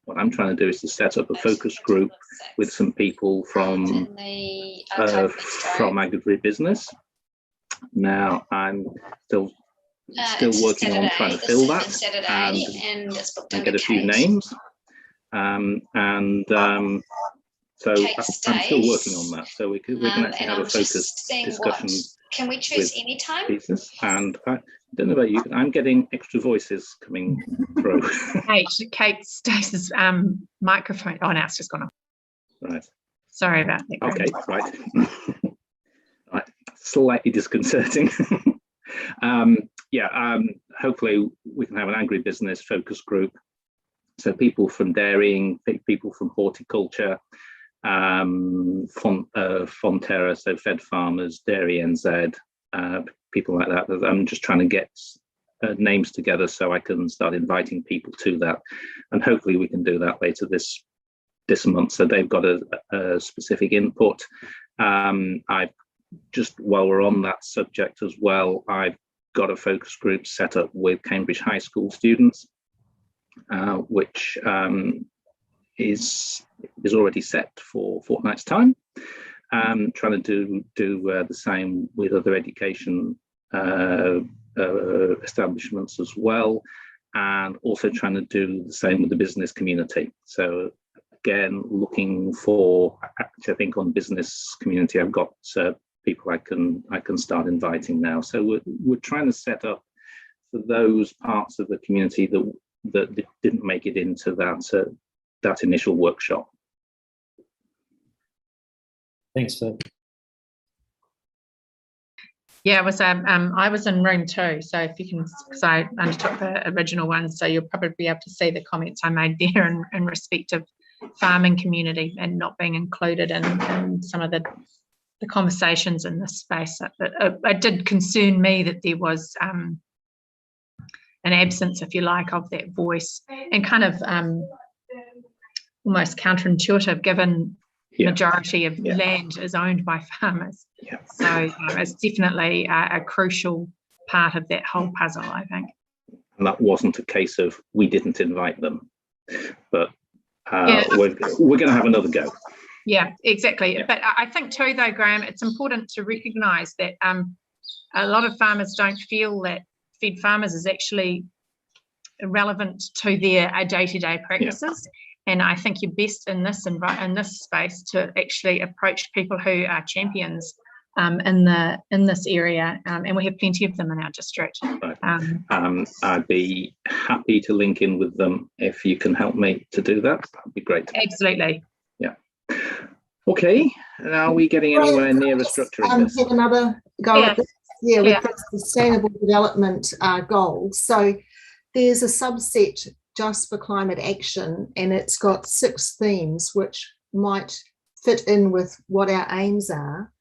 What I'm trying to do is to set up a focus group with some people from agribusiness. Now, I'm still working on trying to fill that and get a few names. So I'm still working on that. So we can actually have a focused discussion. Can we choose any time? Business. And I don't know about you, but I'm getting extra voices coming through. Kate Stace's microphone. Oh, now it's just gone off. Right. Sorry about that. Okay, right. Right. Slightly disconcerting. Hopefully we can have an agribusiness focus group. So people from dairying, people from horticulture, Fonterra, so Fed Farmers, Dairy NZ, people like that. I'm just trying to get names together so I can start inviting people to that, and hopefully we can do that later this month. So they've got a specific input. I've just, while we're on that subject as well, I've got a focus group set up with Cambridge High School students, which is already set for a fortnight's time. Trying to do the same with other education establishments as well, and also trying to do the same with the business community. So again, looking for, I think on business community, I've got people I can start inviting now. So we're trying to set up for those parts of the community that didn't make it into that initial workshop. Thanks, Phil. Yeah, it was. I was in room 2, so if you can, because I undertook the original one, so you'll probably be able to see the comments I made there in respect of farming community and not being included in some of the conversations in this space. It did concern me that there was an absence, if you like, of that voice, and kind of almost counterintuitive, given the majority of land is owned by farmers. So it's definitely a crucial part of that whole puzzle, I think. And that wasn't a case of we didn't invite them, but we're going to have another go. Yeah, exactly. But I think too, though, Graham, it's important to recognise that a lot of farmers don't feel that Fed Farmers is actually relevant to their day-to-day practices. And I think you're best in this space to actually approach people who are champions in this area, and we have plenty of them in our district. I'd be happy to link in with them if you can help me to do that. That'd be great. Absolutely. Yeah. Okay. And are we getting anywhere near restructuring this? Have another go at this. Yeah, with the sustainable development goals. So there's a subset just for climate action, and it's got 6 themes which might fit in with what our aims are,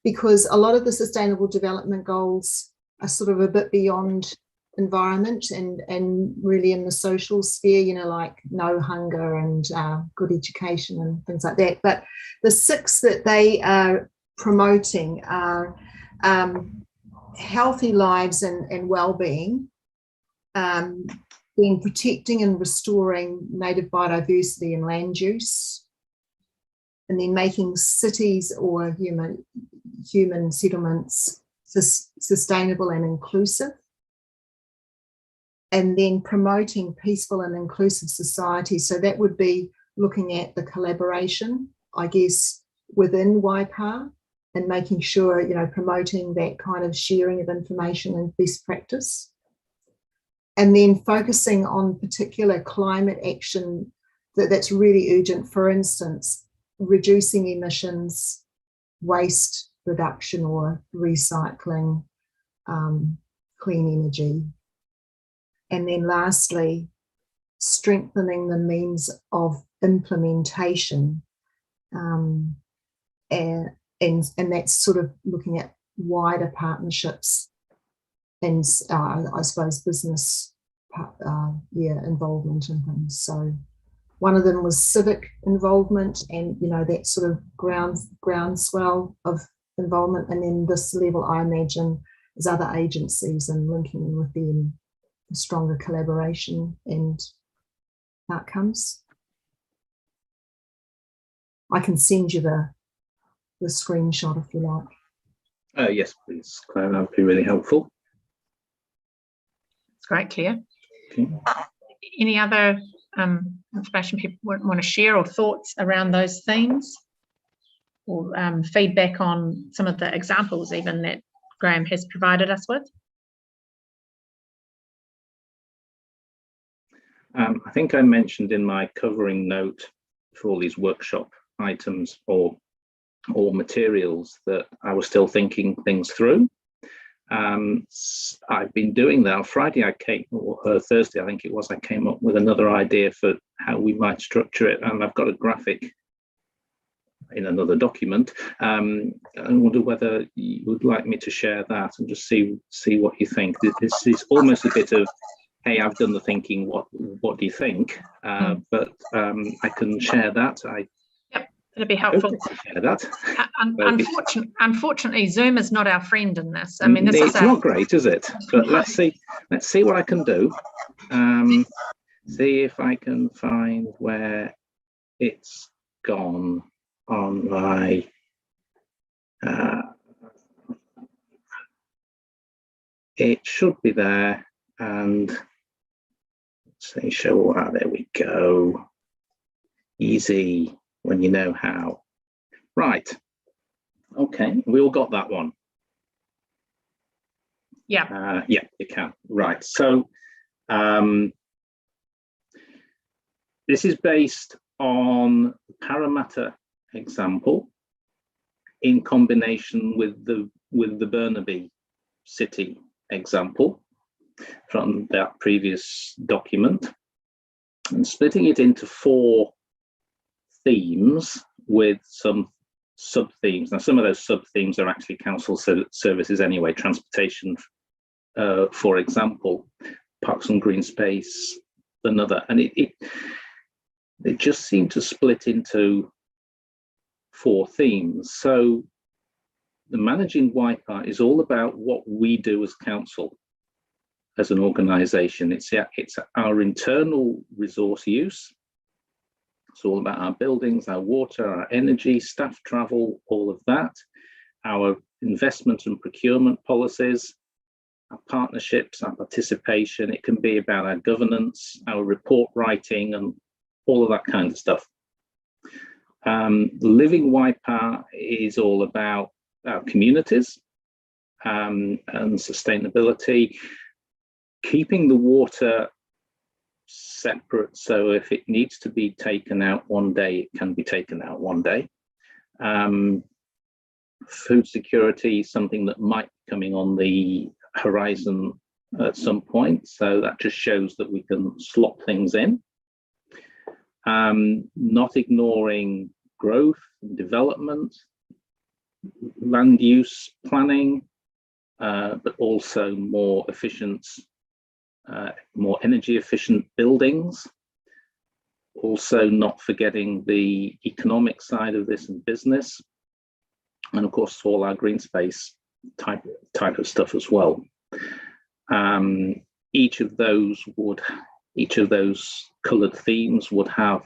because a lot of the sustainable development goals are sort of a bit beyond environment and really in the social sphere, you know, like no hunger and good education and things like that. But the 6 that they are promoting are healthy lives and well-being, then protecting and restoring native biodiversity and land use, and then making cities or human settlements sustainable and inclusive, and then promoting peaceful and inclusive society. So that would be looking at the collaboration, I guess, within Waipa, and making sure, promoting that kind of sharing of information and best practice. And then focusing on particular climate action that's really urgent. For instance, reducing emissions, waste reduction or recycling, clean energy. And then lastly, strengthening the means of implementation. And that's sort of looking at wider partnerships and I suppose business involvement and things. So one of them was civic involvement and that sort of groundswell of involvement, and then this level I imagine is other agencies and linking in with them, stronger collaboration and outcomes. I can send you the screenshot if you like. Yes, please, Claire, that would be really helpful. It's great, Claire. Okay. Any other information people want to share or thoughts around those themes, or feedback on some of the examples even that Graham has provided us with? I think I mentioned in my covering note for all these workshop items or materials that I was still thinking things through. I've been doing that. On Friday, or Thursday, I think it was, I came up with another idea for how we might structure it, and I've got a graphic in another document. I wonder whether you would like me to share that and just see what you think. This is almost a bit of, hey, I've done the thinking, what do you think? But I can share that. It'd be helpful. Share that. Unfortunately, Zoom is not our friend in this. I mean, it's not great, is it? But let's see what I can do. See if I can find where it's gone on my. It should be there, and say show. There we go. Easy. When you know how. Right. Okay, we all got that one. Yeah. Yeah, you can. Right. So this is based on the Parramatta example in combination with the Burnaby City example from that previous document, and splitting it into 4 themes with some sub-themes. Now, some of those sub-themes are actually council services anyway, transportation, for example, parks and green space, another. And it just seemed to split into 4 themes. So the Managing Waipa is all about what we do as council, as an organisation. It's our internal resource use. It's all about our buildings, our water, our energy, staff travel, all of that, our investment and procurement policies, our partnerships, our participation. It can be about our governance, our report writing, and all of that kind of stuff. Living Waipa is all about our communities and sustainability, keeping the water separate, so if it needs to be taken out one day, it can be taken out one day. Food security, something that might be coming on the horizon at some point, so that just shows that we can slot things in. Not ignoring growth and development, land use planning, but also more efficient, more energy efficient buildings. Also not forgetting the economic side of this and business, and of course all our green space type of stuff as well. Each of those would each of those coloured themes would have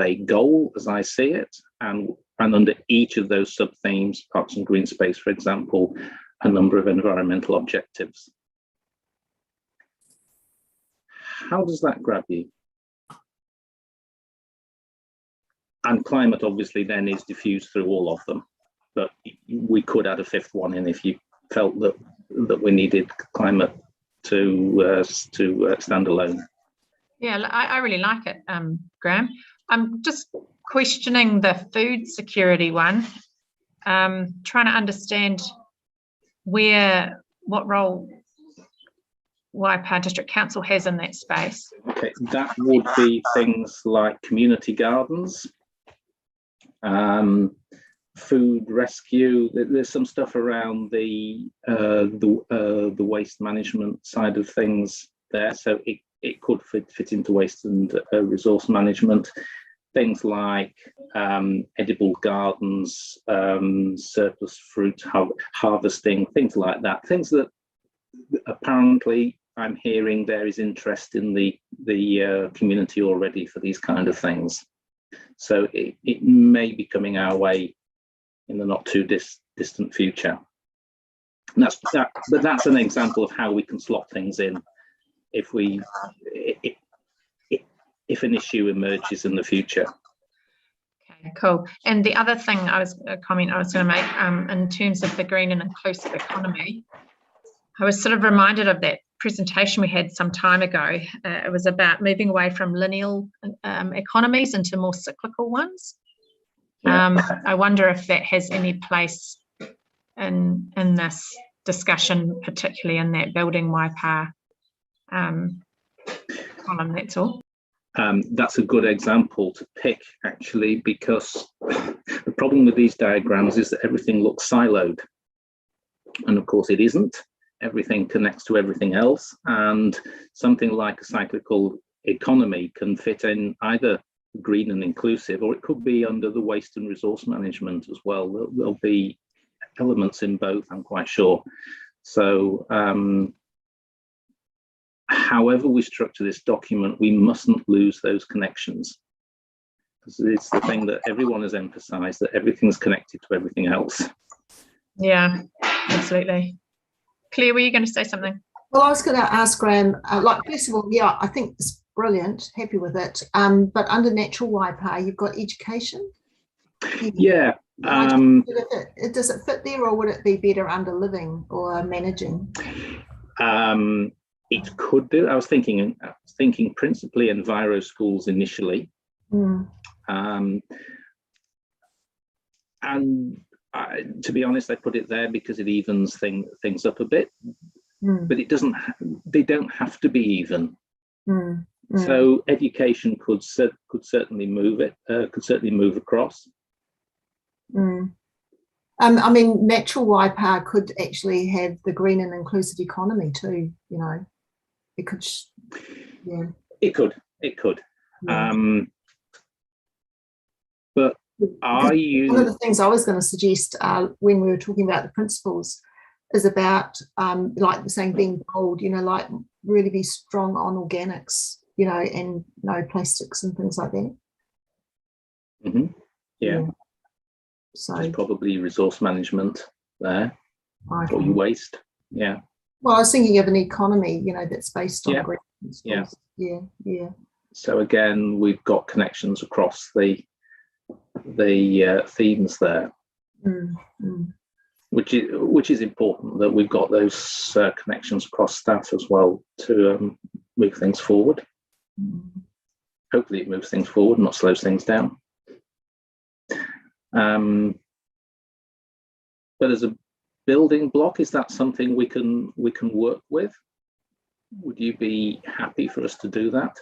a goal, as I see it, and under each of those sub-themes, parks and green space, for example, a number of environmental objectives. How does that grab you? And climate obviously then is diffused through all of them, but we could add a fifth one in if you felt that we needed climate to stand alone. Yeah, I really like it, Graham. I'm just questioning the food security one, trying to understand what role Waipa District Council has in that space. Okay, that would be things like community gardens, food rescue. There's some stuff around the waste management side of things there, so it could fit into waste and resource management. Things like edible gardens, surplus fruit harvesting, things like that. Things that apparently I'm hearing there is interest in the community already for these kind of things. So it may be coming our way in the not too distant future. And but that's an example of how we can slot things in if an issue emerges in the future. Okay, cool. And the other thing I was going to make in terms of the green and inclusive economy, I was sort of reminded of that presentation we had some time ago. It was about moving away from lineal economies into more cyclical ones. Yeah. I wonder if that has any place in this discussion, particularly in that building Waipa column. That's all. That's a good example to pick, actually, because the problem with these diagrams is that everything looks siloed, and of course it isn't. Everything connects to everything else, and something like a cyclical economy can fit in either green and inclusive, or it could be under the waste and resource management as well. There'll be elements in both, I'm quite sure. So however we structure this document, we mustn't lose those connections, because it's the thing that everyone has emphasized, that everything's connected to everything else. Yeah, absolutely. Claire, were you going to say something? Well, I was going to ask Graham, first of all, yeah, I think it's brilliant, happy with it. But under natural Waipa, you've got education. Yeah. Does it fit there, or would it be better under living or managing? It could do. I was thinking principally enviro schools initially. And to be honest, I put it there because it evens things up a bit, but it doesn't. They don't have to be even. So education could certainly move it. Could certainly move across. I mean, natural Waipa could actually have the green and inclusive economy too. You know, it could. Yeah. It could. Yeah. But are you? One of the things I was going to suggest when we were talking about the principles is about like saying being bold, you know, like really be strong on organics, you know, and no plastics and things like that. Yeah. So there's probably resource management there, or your waste. Yeah. Well, I was thinking of an economy, you know, that's based on green. Yeah. So again, we've got connections across the themes there, which is important that we've got those connections across that as well to move things forward. Hopefully, it moves things forward, not slows things down. But as a building block, is that something we can work with? Would you be happy for us to do that?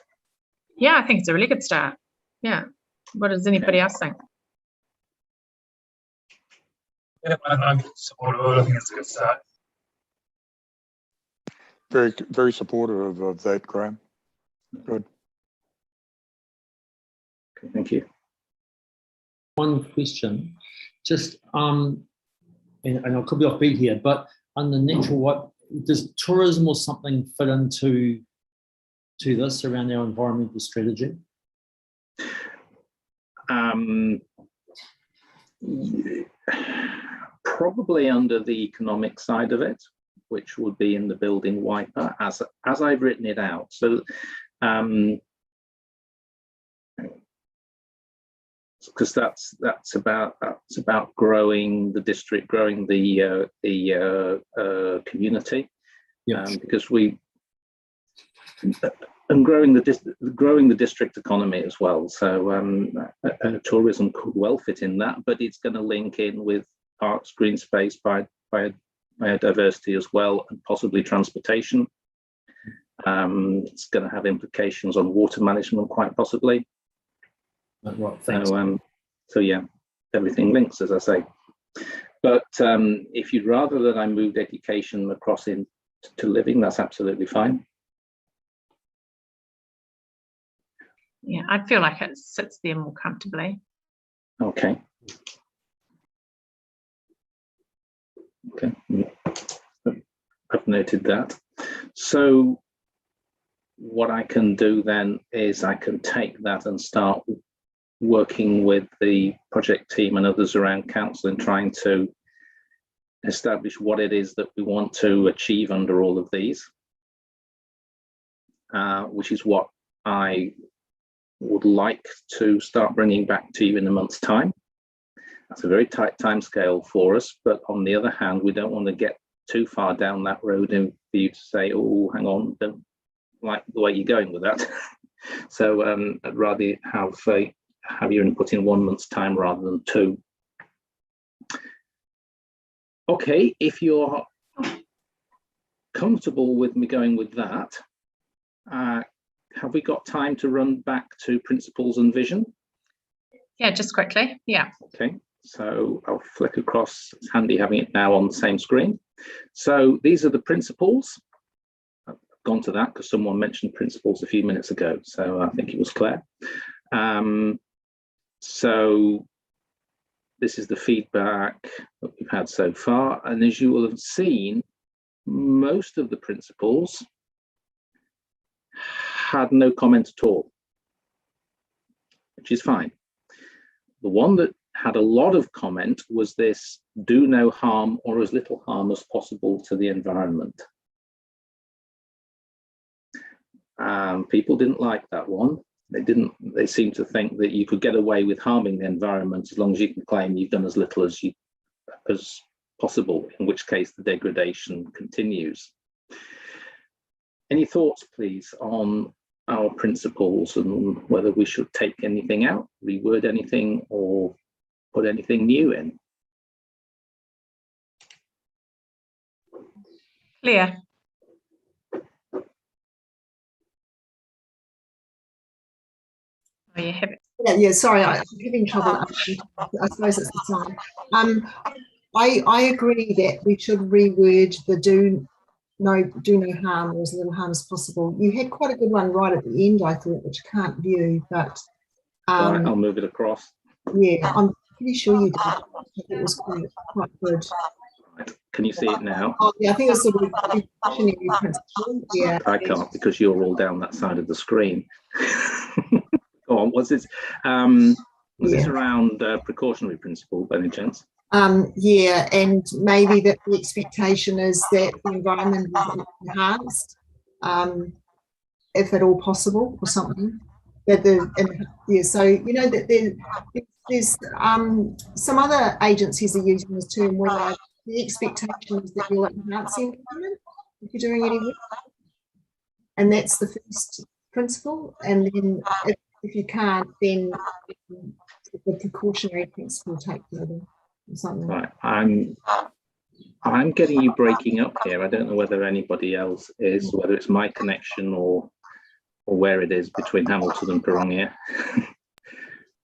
Yeah, I think it's a really good start. Yeah. What does anybody else think? Yeah, I'm supportive of it. I think it's a good start. Very, very supportive of that, Graham. Good. Okay, thank you. One question, just and I could be off beat here, but on the natural, what does tourism or something fit into to this around our environmental strategy? Probably under the economic side of it, which would be in the building wiper as I've written it out. So because that's about growing the district, growing the community, because and growing the district economy as well. So tourism could well fit in that, but it's going to link in with parks, green space, biodiversity as well, and possibly transportation. It's going to have implications on water management, quite possibly. Right, thanks. So yeah, everything links, as I say. But if you'd rather that I moved education across into living, that's absolutely fine. Yeah, I feel like it sits there more comfortably. Okay. Okay, I've noted that. So what I can do then is I can take that and start working with the project team and others around council and trying to establish what it is that we want to achieve under all of these, which is what I would like to start bringing back to you in a month's time. That's a very tight time scale for us, but on the other hand, we don't want to get too far down that road and for you to say, oh, hang on, don't like the way you're going with that. So I'd rather have your input in 1 month's time rather than 2. Okay, if you're comfortable with me going with that, have we got time to run back to principles and vision? Yeah, just quickly. Yeah. Okay, so I'll flick across. It's handy having it now on the same screen. So these are the principles. I've gone to that because someone mentioned principles a few minutes ago, so I think it was Claire. So this is the feedback that we've had so far, and as you will have seen, most of the principles had no comment at all, which is fine. The one that had a lot of comment was this: do no harm or as little harm as possible to the environment. People didn't like that one. They seemed to think that you could get away with harming the environment as long as you can claim you've done as little as possible, in which case the degradation continues. Any thoughts, please, on our principles and whether we should take anything out, reword anything, or put anything new in? Clear. Oh, you have it. Yeah, sorry, I'm having trouble. I suppose it's the time. I agree that we should reword the do no harm or as little harm as possible. You had quite a good one right at the end, I thought, which I can't view, but Right, I'll move it across. Yeah, I'm pretty sure you did. It was quite good. Right. Can you see it now? Oh, yeah, I think it's sort of precautionary principle. Yeah, I can't because you're all down that side of the screen. Go on, what's this? Was this around precautionary principle by any chance? Yeah, and maybe that the expectation is that the environment is enhanced, if at all possible, or something. So you know that there's some other agencies are using this term where the expectation is that you'll enhance the environment if you're doing any work, and that's the first principle. And then if you can't, then the precautionary principle takes over. Something. Right, I'm getting you breaking up here. I don't know whether anybody else is, whether it's my connection or where it is between Hamilton and Pirongia.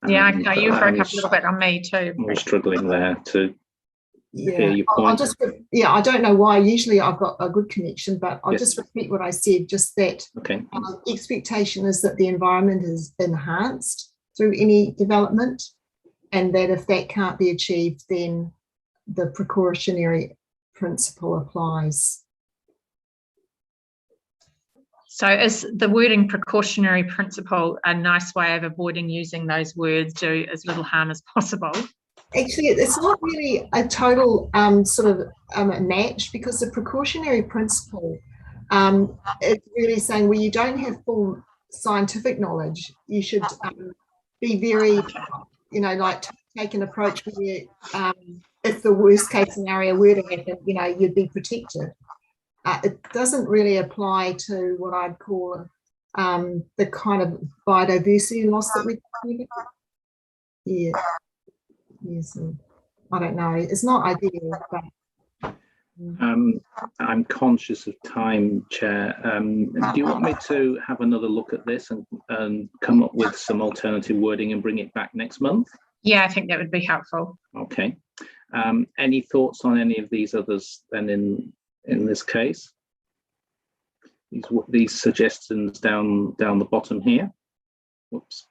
Yeah, okay, you broke up a little bit on me too. I'm struggling there to hear your point. I don't know why. Usually I've got a good connection, but I'll just repeat what I said. Just that expectation is that the environment is enhanced through any development, and that if that can't be achieved, then the precautionary principle applies. So is the wording precautionary principle a nice way of avoiding using those words, do as little harm as possible? Actually, it's not really a total match, because the precautionary principle is really saying where you don't have full scientific knowledge, you should be very, like take an approach where if the worst case scenario were to happen, you'd be protected. It doesn't really apply to what I'd call the kind of biodiversity loss that we're talking about. Yeah. Yes, I don't know. It's not ideal, but I'm conscious of time, Chair. Do you want me to have another look at this and come up with some alternative wording and bring it back next month? Yeah, I think that would be helpful. Okay. Any thoughts on any of these others then in this case? These suggestions down the bottom here. Whoops.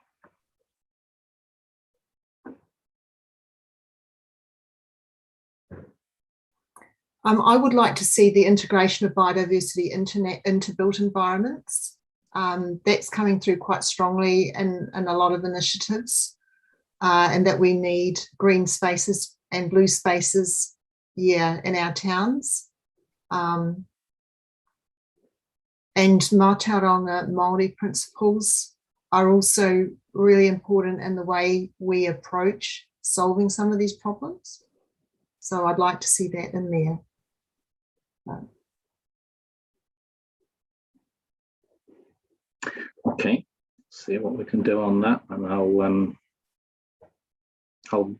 I would like to see the integration of biodiversity into built environments. That's coming through quite strongly in a lot of initiatives, and that we need green spaces and blue spaces, in our towns. And Mā Tauranga Māori principles are also really important in the way we approach solving some of these problems. So I'd like to see that in there. Okay, see what we can do on that, and I'll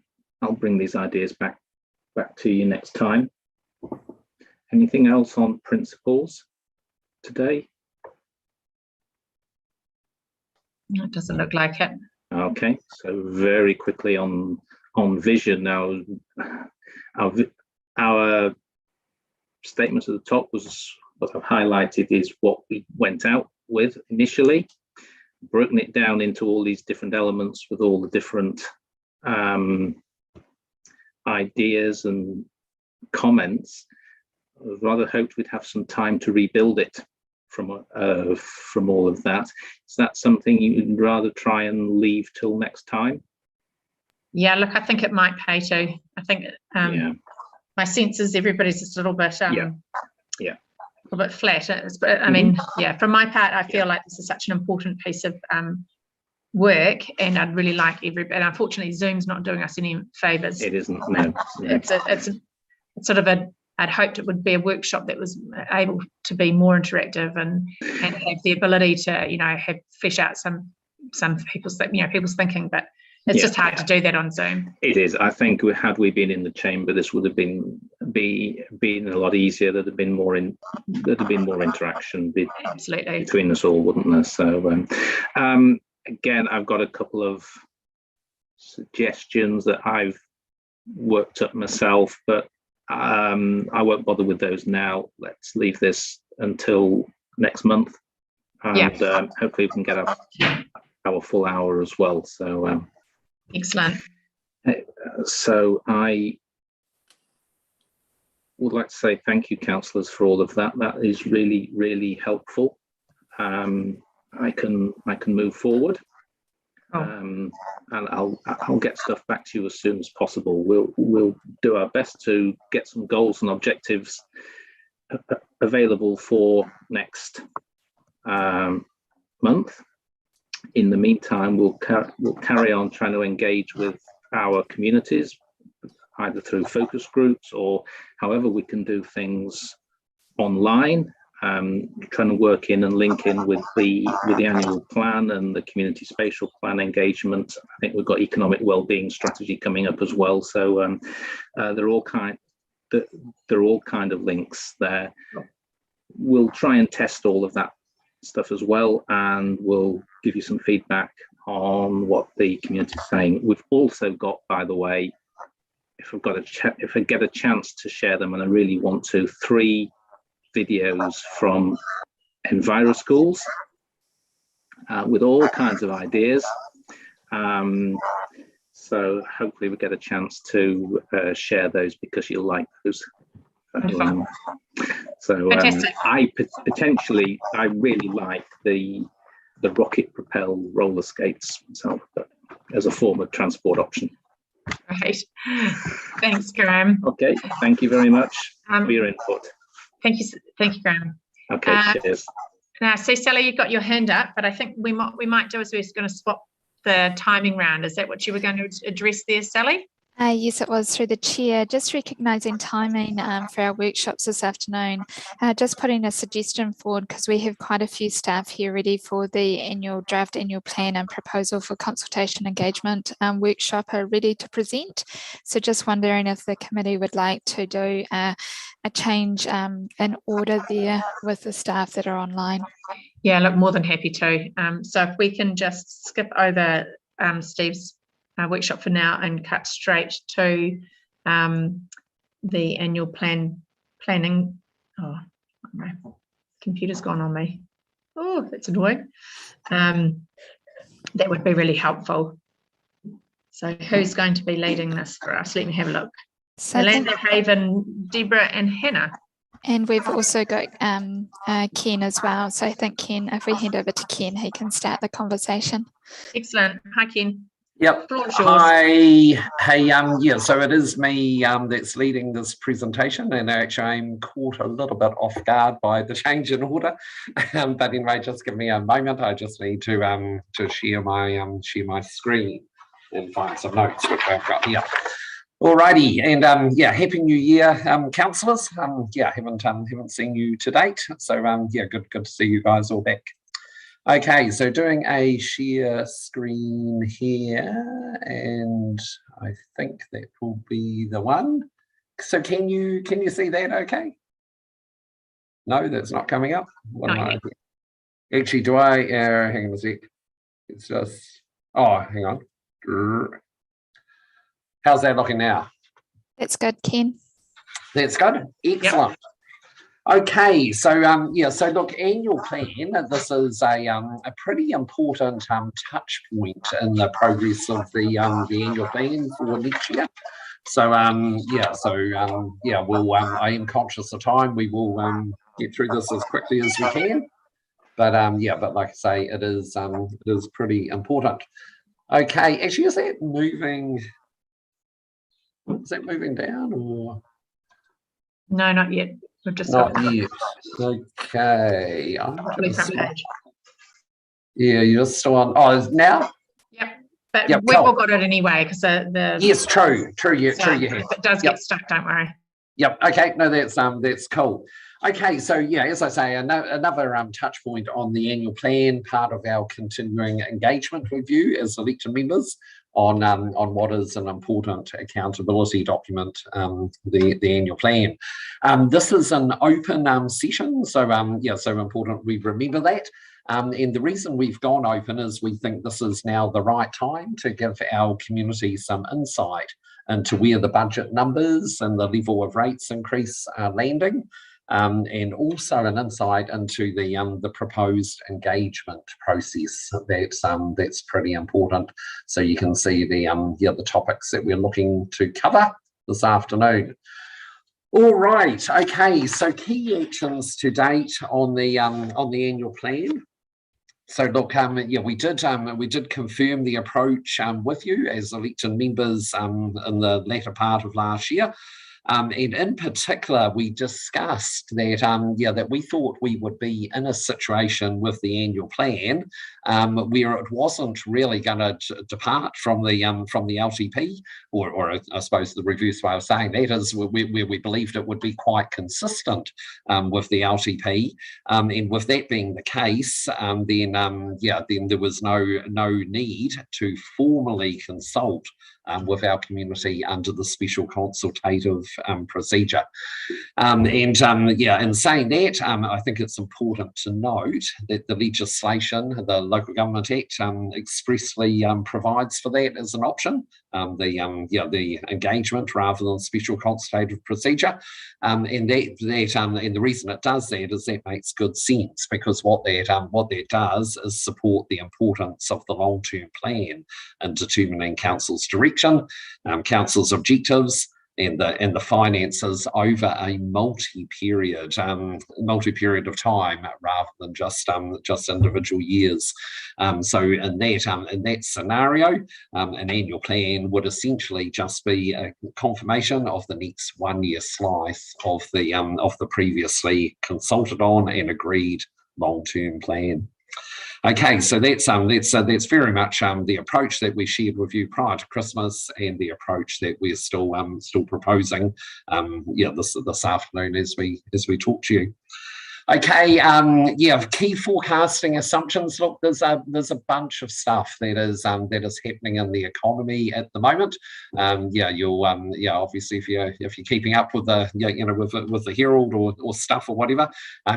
bring these ideas back to you next time. Anything else on principles today? It doesn't look like it. Okay, so very quickly on vision now. Our statement at the top was what I've highlighted is what we went out with initially, broken it down into all these different elements with all the different ideas and comments. I rather hoped we'd have some time to rebuild it from all of that. Is that something you'd rather try and leave till next time? Yeah, look, I think it might pay to. I think my sense is everybody's just a little bit a little bit flat. But I mean, from my part, I feel like this is such an important piece of work, and I'd really like everybody. And unfortunately, Zoom's not doing us any favors. It isn't. No. It's sort of I'd hoped it would be a workshop that was able to be more interactive and have the ability to have flesh out some people's thinking, but it's just hard to do that on Zoom. It is. I think had we been in the chamber, this would have been a lot easier. There'd have been more interaction Absolutely between us all, wouldn't there? So again, I've got a couple of suggestions that I've worked up myself, but I won't bother with those now. Let's leave this until next month, and hopefully we can get our full hour as well. So excellent. So I would like to say thank you, councillors, for all of that. That is really, really helpful. I can move forward, and I'll get stuff back to you as soon as possible. We'll do our best to get some goals and objectives available for next month. In the meantime, we'll carry on trying to engage with our communities, either through focus groups or however we can do things online. Trying to work in and link in with the annual plan and the community spatial plan engagement. I think we've got economic wellbeing strategy coming up as well. So they're all kind of links there. We'll try and test all of that stuff as well, and we'll give you some feedback on what the community is saying. We've also got, by the way, if I get a chance to share them, and I really want to, 3 videos from Enviro schools with all kinds of ideas. So hopefully we get a chance to share those, because you'll like those. So Fantastic. I really like the rocket propelled roller skates myself, but as a form of transport option. Right. Thanks, Graham. Okay, thank you very much for your input. Thank you, Graham. Okay, cheers. Now, so Sally, you've got your hand up, but I think we might do is we're going to swap the timing round. Is that what you were going to address there, Sally? Yes, it was through the chair. Just recognising timing for our workshops this afternoon. Just putting a suggestion forward because we have quite a few staff here ready for the draft annual plan and proposal for consultation engagement workshop are ready to present. So just wondering if the committee would like to do a change in order there with the staff that are online. Yeah, look, more than happy to. So if we can just skip over Steve's workshop for now and cut straight to the annual planning. Oh, my computer's gone on me. Oh, that's annoying. That would be really helpful. So who's going to be leading this for us? Let me have a look. So Yolanda, Haven, Deborah and Hannah. And we've also got Ken as well. So I think Ken, if we hand over to Ken, he can start the conversation. Excellent. Hi, Ken. Yep. Hi. Hey, yeah, so it is me that's leading this presentation, and actually I'm caught a little bit off guard by the change in order. But anyway, just give me a moment. I just need to share my screen and find some notes which I've got here. Alrighty, and yeah, happy New Year, councillors. Yeah, haven't seen you to date, so yeah, good to see you guys all back. Okay, so doing a share screen here, and I think that will be the one. So can you see that okay? No, that's not coming up. What am I? Actually, do I? Hang on a sec. It's just. Oh, hang on. How's that looking now? That's good, Ken. That's good. Excellent. Yep. Okay, so yeah, so look, annual plan. This is a pretty important touch point in the progress of the annual plan for next year. So yeah, we'll. I am conscious of time. We will get through this as quickly as we can. But yeah, but like I say, it is pretty important. Okay, actually, is that moving? Is that moving down or? No, not yet. We've just not yet. Okay. Yeah, you're still on. Oh, now? Yep. But yep, we've all got it anyway because the. Yes, true. You if it does get stuck, don't worry. Yep. Okay. No, that's cool. Okay, so yeah, as I say, another touch point on the annual plan, part of our continuing engagement with you as elected members on what is an important accountability document, the annual plan. This is an open session, so yeah, so important we remember that. And the reason we've gone open is we think this is now the right time to give our community some insight into where the budget numbers and the level of rates increase are landing. And also an insight into the proposed engagement process. That's pretty important. So you can see the topics that we're looking to cover this afternoon. All right. Okay. So key actions to date on the annual plan. So look, yeah, we did confirm the approach with you as elected members in the latter part of last year. And in particular, we discussed that, yeah, that we thought we would be in a situation with the annual plan where it wasn't really going to depart from the LTP, or I suppose the reverse way of saying that is where we believed it would be quite consistent with the LTP. And with that being the case, then there was no need to formally consult with our community under the special consultative procedure. Yeah, in saying that, I think it's important to note that the legislation, the Local Government Act, expressly provides for that as an option, the engagement rather than special consultative procedure. And the reason it does that is that makes good sense, because what that does is support the importance of the long-term plan in determining council's direction, council's objectives, and the finances over a multi-period of time rather than just individual years. So in that scenario, an annual plan would essentially just be a confirmation of the next 1 year slice of the previously consulted on and agreed long-term plan. Okay, so that's very much the approach that we shared with you prior to Christmas, and the approach that we're still proposing, this afternoon as we talk to you. Okay, key forecasting assumptions. Look, there's a bunch of stuff that is happening in the economy at the moment. Obviously if you're keeping up with the with the Herald or stuff or whatever,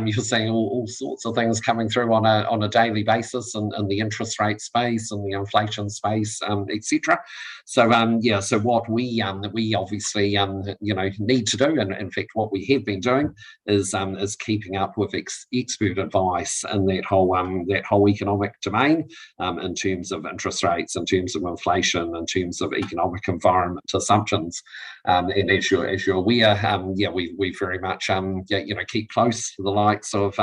you're seeing all sorts of things coming through on a daily basis, and the interest rate space and the inflation space, etc. So so what we obviously need to do, and in fact what we have been doing, is keeping up with expert advice in that whole economic domain, in terms of interest rates, in terms of inflation, in terms of economic environment assumptions. And as you're aware, we very much keep close to the likes of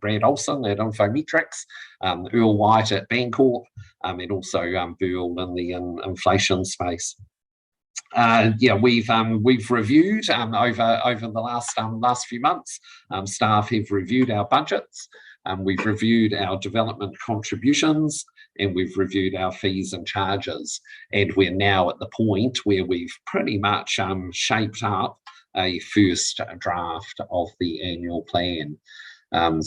Brad Olson at Infometrics, Earl White at Bancorp, and also Burl in the inflation space. We've reviewed over the last few months. Staff have reviewed our budgets, we've reviewed our development contributions, and we've reviewed our fees and charges. And we're now at the point where we've pretty much shaped up a first draft of the annual plan. A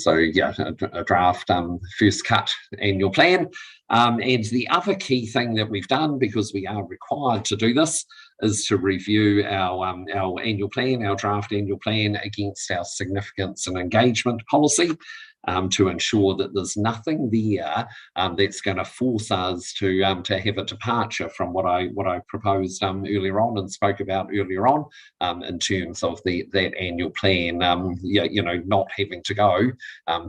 draft first cut annual plan. And the other key thing that we've done, because we are required to do this, is to review our annual plan, our draft annual plan, against our significance and engagement policy, to ensure that there's nothing there that's going to force us to have a departure from what I proposed earlier on and spoke about earlier on, in terms of that annual plan, not having to go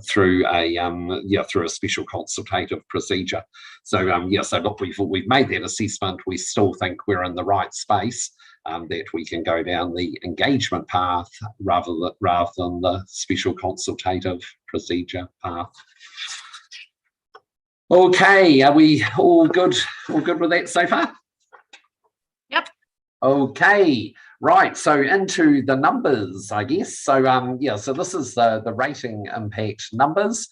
through a special consultative procedure. So look, we've made that assessment. We still think we're in the right space, that we can go down the engagement path rather than the special consultative procedure path. Okay, are we all good? All good with that so far? Yep. Okay, right. So into the numbers, I guess. So so this is the rating impact numbers,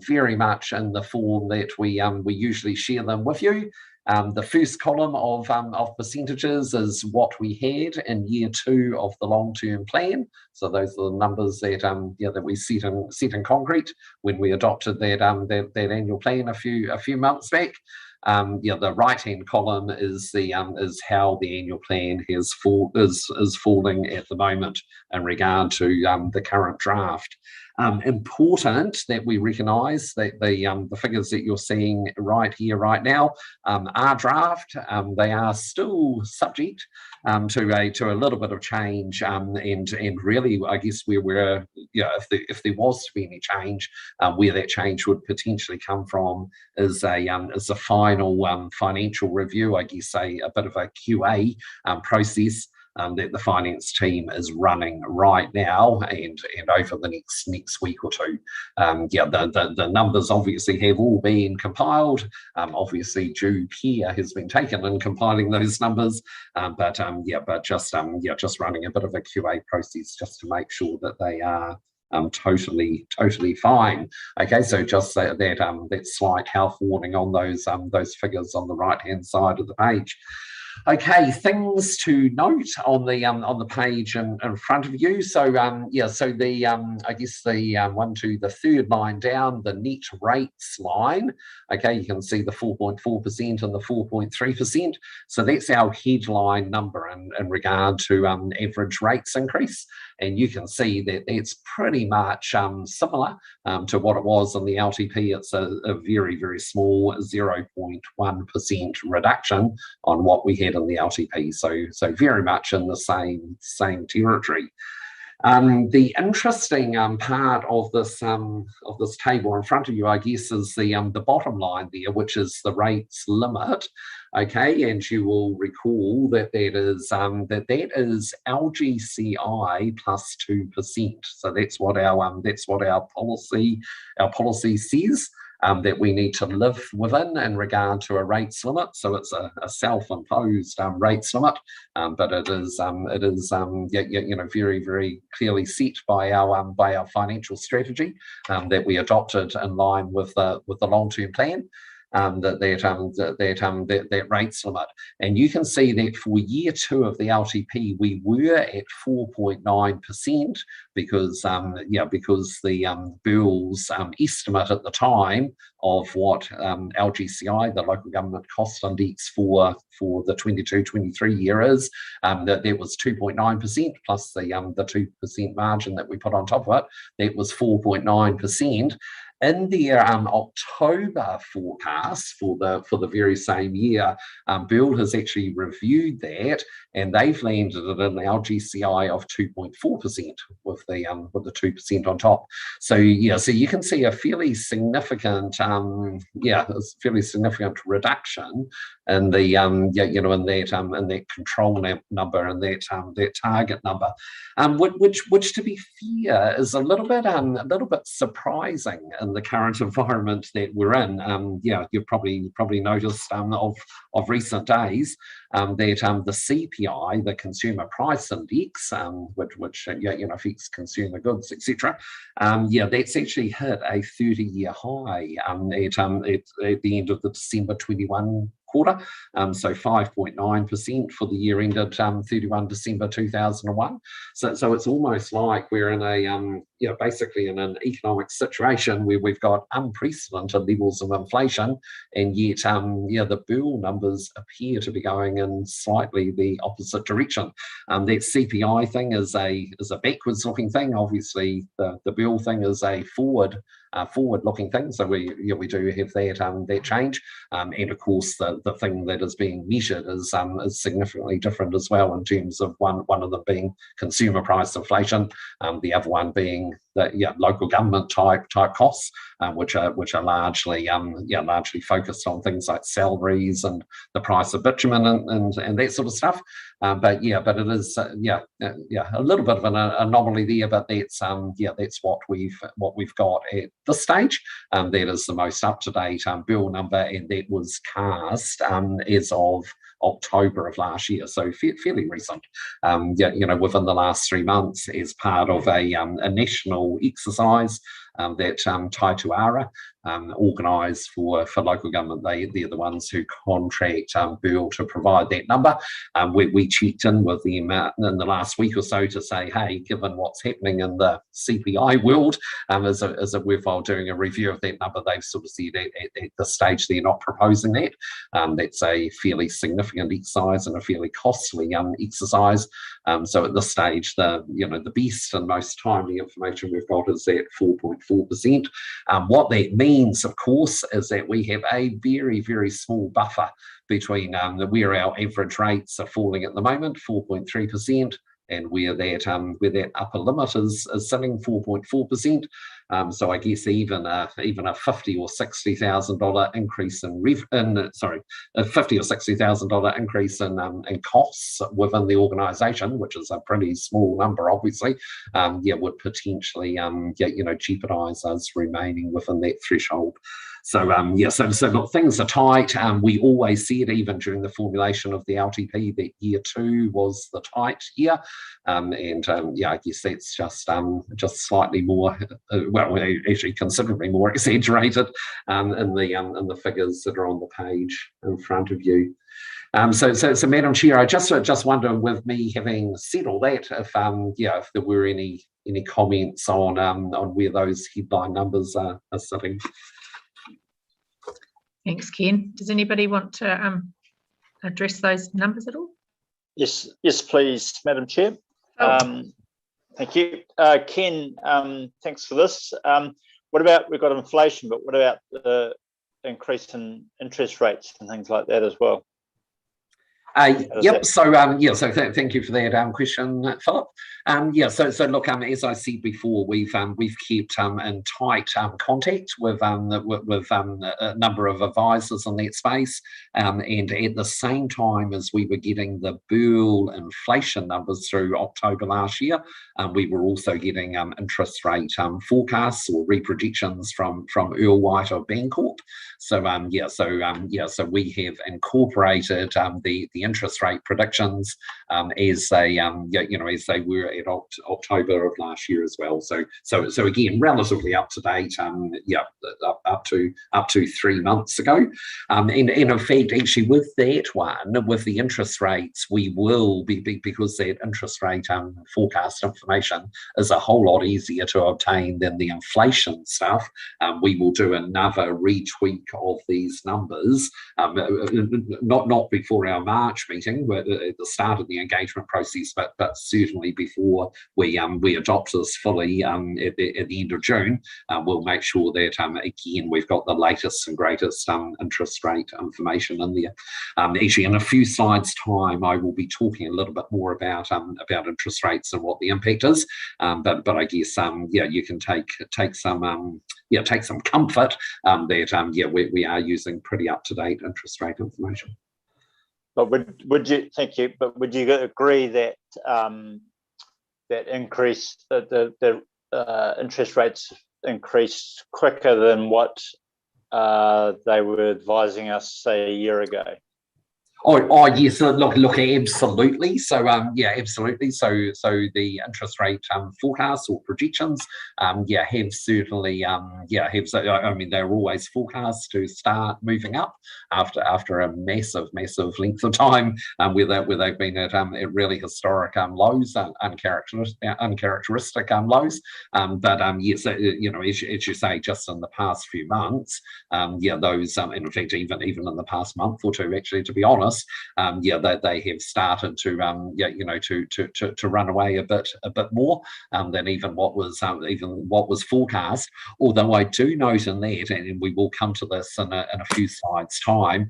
very much in the form that we usually share them with you. The first column of percentages is what we had in year 2 of the long-term plan. So those are the numbers that that we set in concrete when we adopted that annual plan a few months back. The right-hand column is how the annual plan is falling at the moment in regard to the current draft. Important that we recognise that the figures that you're seeing right here, right now, are draft. They are still subject to a little bit of change, and really, I guess where we're, if there was to be any change, where that change would potentially come from is a final financial review. I guess a bit of a QA process that the finance team is running right now, and over the next week or two. The numbers obviously have all been compiled. Obviously due care has been taken in compiling those numbers, but just running a bit of a QA process just to make sure that they are totally fine. Okay, so just that slight health warning on those figures on the right hand side of the page. Okay, things to note on the page in front of you. So so the I guess the third line down, the net rates line. Okay, you can see the 4.4% and the 4.3%. So that's our headline number in regard to average rates increase. And you can see that it's pretty much similar to what it was in the LTP. It's a very, very small 0.1% reduction on what we had in the LTP. So very much in the same territory. The interesting part of this table in front of you, I guess, is the bottom line there, which is the rates limit. Okay, and you will recall that that is LGCI plus 2%. So that's what our policy says. That we need to live within in regard to a rates limit. So it's a self-imposed rates limit, but it is very, very clearly set by our financial strategy that we adopted in line with the long-term plan. That rates limit, and you can see that for year 2 of the LTP we were at 4.9% because the Bull's estimate at the time of what LGCI, the local government cost index for the 22-23 year is, that was 2.9% plus the 2% margin that we put on top of it. That was 4.9%. In their October forecast for the very same year, Build has actually reviewed that, and they've landed at an LGCI of 2.4% with the 2% on top. So yeah, so you can see a fairly significant reduction in the in that control number and that target number, which to be fair is a little bit surprising in the current environment that we're in. You've probably noticed of recent days that the CPI, the Consumer Price Index, which affects consumer goods, etc. That's actually hit a 30-year high at the end of the December 21 quarter, so 5.9% for the year ended 31 December 2001. So it's almost like we're in a basically in an economic situation where we've got unprecedented levels of inflation, and yet the Bull numbers appear to be going in slightly the opposite direction. That CPI thing is a backwards looking thing. Obviously the Bull thing is a forward-looking thing, so we do have that change, and of course the thing that is being measured is significantly different as well, in terms of one of them being consumer price inflation, the other one being the local government type costs, which are largely focused on things like salaries and the price of bitumen and that sort of stuff. But it is a little bit of an anomaly there, but that's what we've got at this stage. That is the most up-to-date Bull number, and that was cast as of October of last year, so fairly recent. Within the last 3 months, as part of a national exercise that Taituara organised for local government. They're the ones who contract Bull to provide that number. We checked in with them in the last week or so to say, hey, given what's happening in the CPI world, is it worthwhile doing a review of that number? They've sort of said at this stage they're not proposing that. That's a fairly significant exercise and a fairly costly exercise. So at this stage, the best and most timely information we've got is at 4.4%. What that means, of course, is that we have a very, very small buffer between where our average rates are falling at the moment, 4.3%, and where that upper limit is sitting, 4.4%. So I guess even a $50,000 or $60,000 increase in $50,000 or $60,000 increase in costs within the organisation, which is a pretty small number, obviously, would potentially jeopardise us remaining within that threshold. So look, things are tight. We always said, even during the formulation of the LTP, that year 2 was the tight year, I guess that's just slightly more, actually considerably more exaggerated in the figures that are on the page in front of you. So Madam Chair, I just wonder, with me having said all that, if there were any comments on where those headline numbers are sitting. Thanks, Ken. Does anybody want to address those numbers at all? Yes, please, Madam Chair. Thank you. Ken, thanks for this. What about, we've got inflation, but what about the increase in interest rates and things like that as well? Yep. So so thank you for that question, Philip. So look, as I said before, we've kept in tight contact with a number of advisors in that space, and at the same time as we were getting the Bull inflation numbers through October last year, we were also getting interest rate forecasts or reprojections from Earl White of Bancorp. So so we have incorporated the interest rate predictions as they as they were at October of last year as well. So again, relatively up to date. Up to 3 months ago. And in fact, actually, with that one, with the interest rates, we will be because that interest rate forecast information is a whole lot easier to obtain than the inflation stuff. We will do another retweak of these numbers, not before our March meeting, but at the start of the engagement process, but certainly before we adopt this fully at the end of June. We'll make sure that again we've got the latest and greatest interest rate information in there. Actually, in a few slides' time, I will be talking a little bit more about interest rates and what the impact is. But I guess you can take some comfort that we are using pretty up-to-date interest rate information. But would you? Thank you. But would you agree that that increase the interest rates increased quicker than what they were advising us, say, a year ago? Oh yes, look, absolutely. So absolutely. So the interest rate forecasts or projections, have certainly, I mean, they're always forecast to start moving up after a massive length of time where they've been at really historic lows, uncharacteristic lows. But yes, as you say, just in the past few months, those, in fact, even in the past month or two, actually, to be honest. They have started to to run away a bit more than even what was forecast. Although I do note in that, and we will come to this in a few slides' time,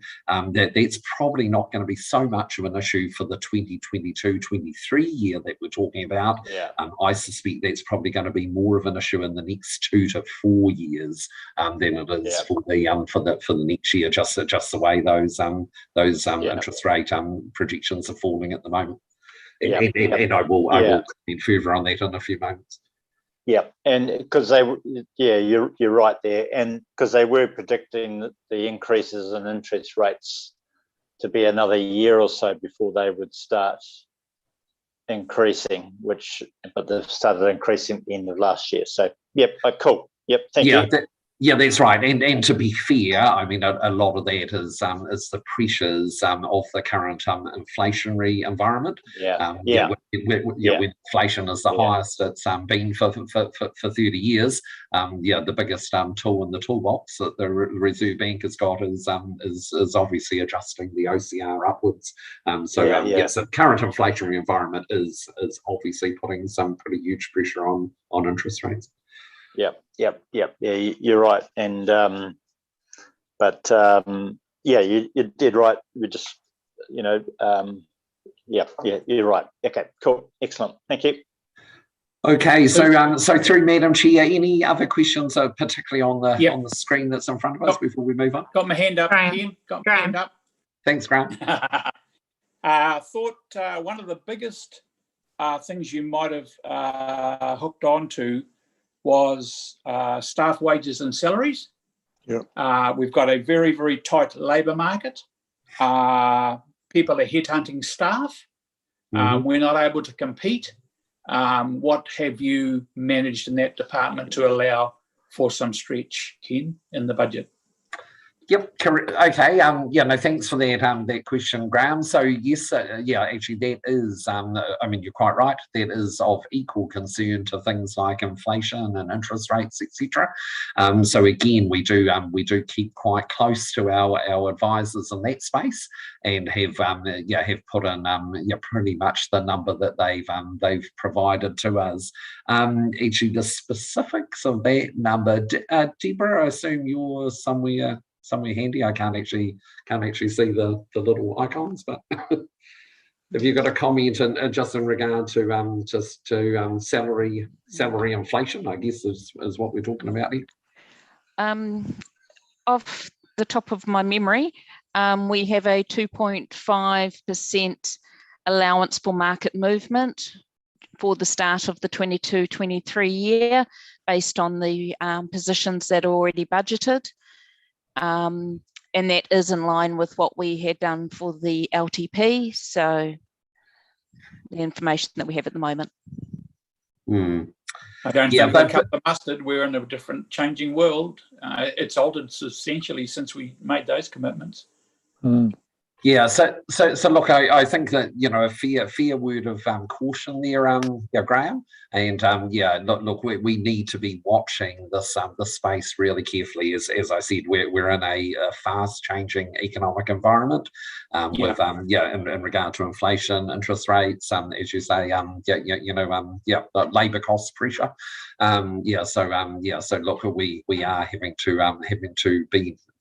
that's probably not going to be so much of an issue for the 2022-23 year that we're talking about. I suspect that's probably going to be more of an issue in the next 2 to 4 years than it is for the next year. Just the way those interest rate projections are falling at the moment. And I will comment further on that in a few moments. Yeah, and because you're right there, and because they were predicting the increases in interest rates to be another year or so before they would start increasing, but they've started increasing at the end of last year. So cool. Thank you. Yeah, that's right. And to be fair, I mean, a lot of that is the pressures of the current inflationary environment. When inflation is the highest it's been for 30 years. The biggest tool in the toolbox that the Reserve Bank has got is obviously adjusting the OCR upwards. The current inflationary environment is obviously putting some pretty huge pressure on interest rates. Yeah, you're right. And you did right. We just, you're right. Okay, cool, excellent. Thank you. Okay, so through Madam Chair, any other questions, particularly on the screen that's in front of us before we move on? Got my hand up, Ken. Got my hand up. Thanks, Grant. I thought one of the biggest things you might have hooked on to was staff wages and salaries. We've got a very, very tight labour market. People are headhunting staff. We're not able to compete. What have you managed in that department to allow for some stretch, Ken, in the budget? Yep, correct. Okay. Thanks for that question, Graham. So yes, actually that is, I mean, you're quite right. That is of equal concern to things like inflation and interest rates, etc. So again, we do keep quite close to our advisors in that space, and have put in pretty much the number that they've provided to us. Actually, the specifics of that number, Deborah, I assume you're somewhere handy. I can't actually see the little icons, but Have you got a comment just in regard to salary inflation? I guess is what we're talking about here. Off the top of my memory, we have a 2.5% allowance for market movement for the start of the 22-23 year, based on the positions that are already budgeted. And that is in line with what we had done for the LTP. So the information that we have at the moment. I don't think they cut the mustard. We're in a different changing world. It's altered substantially since we made those commitments. Yeah, so look, I think that, you know, a fair word of caution there, Graham, and look, we need to be watching this space really carefully. As I said, we're in a fast changing economic environment with in regard to inflation, interest rates, as you say, labour cost pressure. So look, we are having to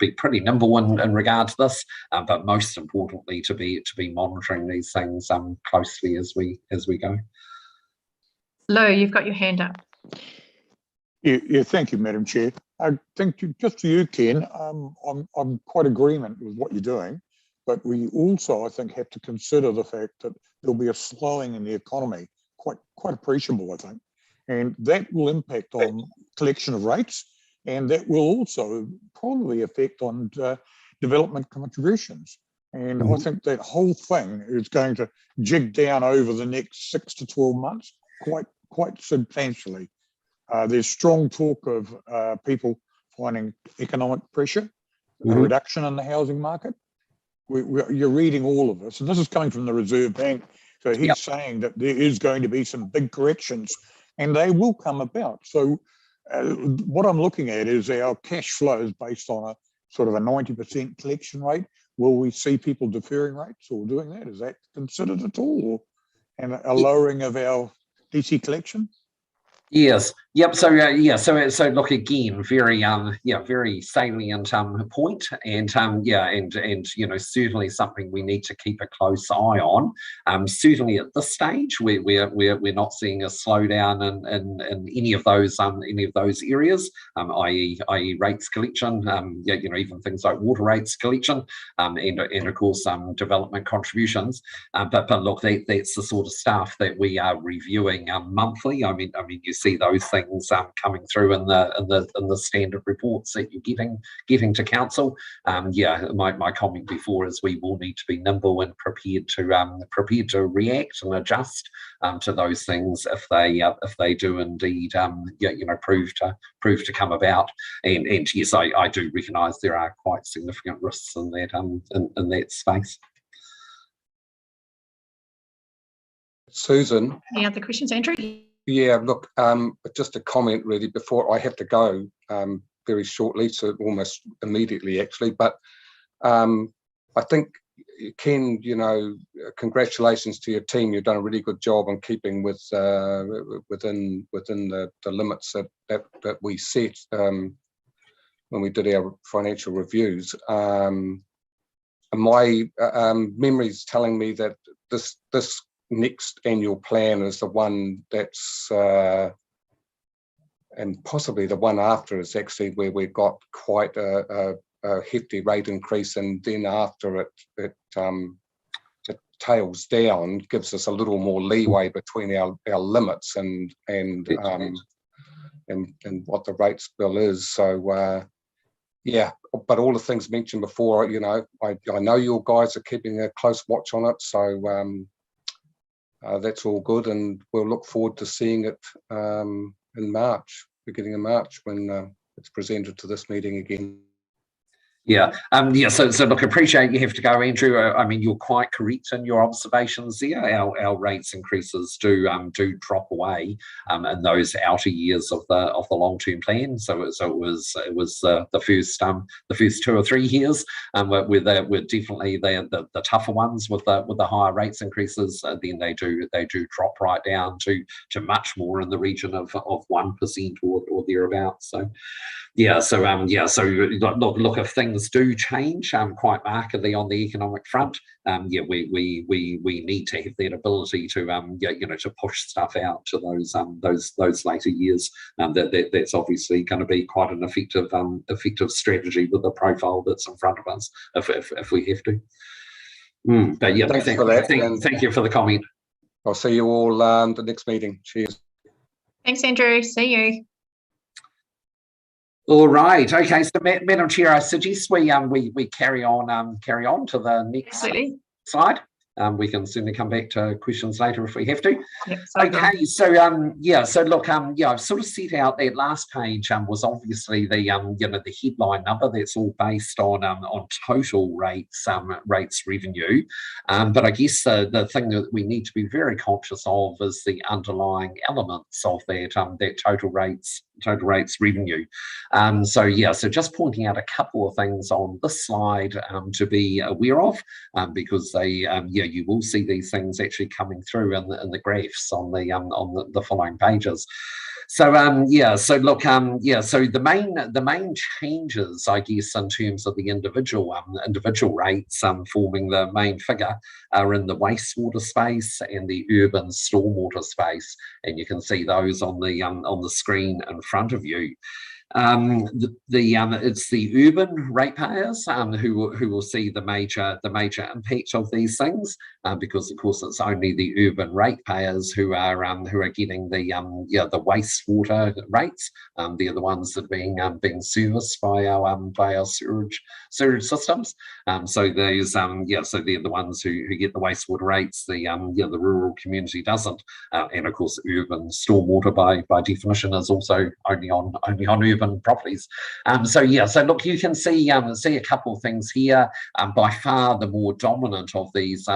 be pretty nimble in regard to this, but most importantly to be monitoring these things closely as we go. Lou, you've got your hand up. Yeah, thank you, Madam Chair. I think just to you, Ken, I'm quite agreement with what you're doing, but we also, I think, have to consider the fact that there'll be a slowing in the economy, quite appreciable, I think, and that will impact on collection of rates, and that will also probably affect on development contributions. And I think that whole thing is going to jig down over the next 6 to 12 months quite substantially. There's strong talk of people finding economic pressure, a reduction in the housing market. You're reading all of this, and this is coming from the Reserve Bank. So he's saying that there is going to be some big corrections, and they will come about. So what I'm looking at is our cash flows based on a sort of a 90% collection rate. Will we see people deferring rates or doing that? Is that considered at all? And a lowering of our DC collection? Yes. Yep. So so look, again, very very salient point, and you know, certainly something we need to keep a close eye on. Certainly at this stage, we're not seeing a slowdown in any of those areas, i.e. rates collection, you know, even things like water rates collection, and of course development contributions. But look, that's the sort of stuff that we are reviewing monthly. I mean, you see those things coming through in the standard reports that you're getting to council. My comment before is we will need to be nimble and prepared to react and adjust to those things if they do indeed prove to come about. And yes, I do recognise there are quite significant risks in that in that space. Susan. Any other questions, Andrew? Yeah, look, just a comment really before I have to go very shortly, so almost immediately actually. But I think, Ken, you know, congratulations to your team. You've done a really good job on keeping within the limits that we set when we did our financial reviews. My memory is telling me that this next annual plan is the one that's and possibly the one after is actually where we've got quite a hefty rate increase, and then after it tails down, gives us a little more leeway between our limits and what the rates bill is. So yeah, but all the things mentioned before, you know, I know your guys are keeping a close watch on it, so that's all good, and we'll look forward to seeing it in March, beginning of March, when it's presented to this meeting again. So look, appreciate you have to go, Andrew. I mean, you're quite correct in your observations there. Our rates increases do drop away in those outer years of the long-term plan. So it was the first 2 or 3 years were definitely the tougher ones with the higher rates increases. Then they do drop right down to much more in the region of 1% or thereabouts. So look, if things things do change quite markedly on the economic front, we need to have that ability to to push stuff out to those later years. That's obviously going to be quite an effective strategy with the profile that's in front of us if we have to. But yeah, Thanks for that. Thank you for the comment. I'll see you all the next meeting. Cheers. Thanks, Andrew. See you. All right. Okay. So, Madam Chair, I suggest we carry on to the next slide. We can certainly come back to questions later if we have to. Yep, okay, so look, I've sort of set out that last page was obviously the the headline number. That's all based on total rates revenue, but I guess the thing that we need to be very conscious of is the underlying elements of that that total rates revenue. So just pointing out a couple of things on this slide to be aware of, because they you will see these things actually coming through in the graphs on the following pages. So so look, so the main changes, I guess, in terms of the individual rates forming the main figure are in the wastewater space and the urban stormwater space, and you can see those on the screen in front of you. It's the urban ratepayers who will see the major impact of these things, because of course it's only the urban ratepayers who are getting the wastewater rates. They're the ones that are being serviced by our sewage systems. So those so they're the ones who get the wastewater rates. The rural community doesn't, and of course urban stormwater by definition is also only on urban properties. So look, you can see a couple of things here. By far the more dominant of these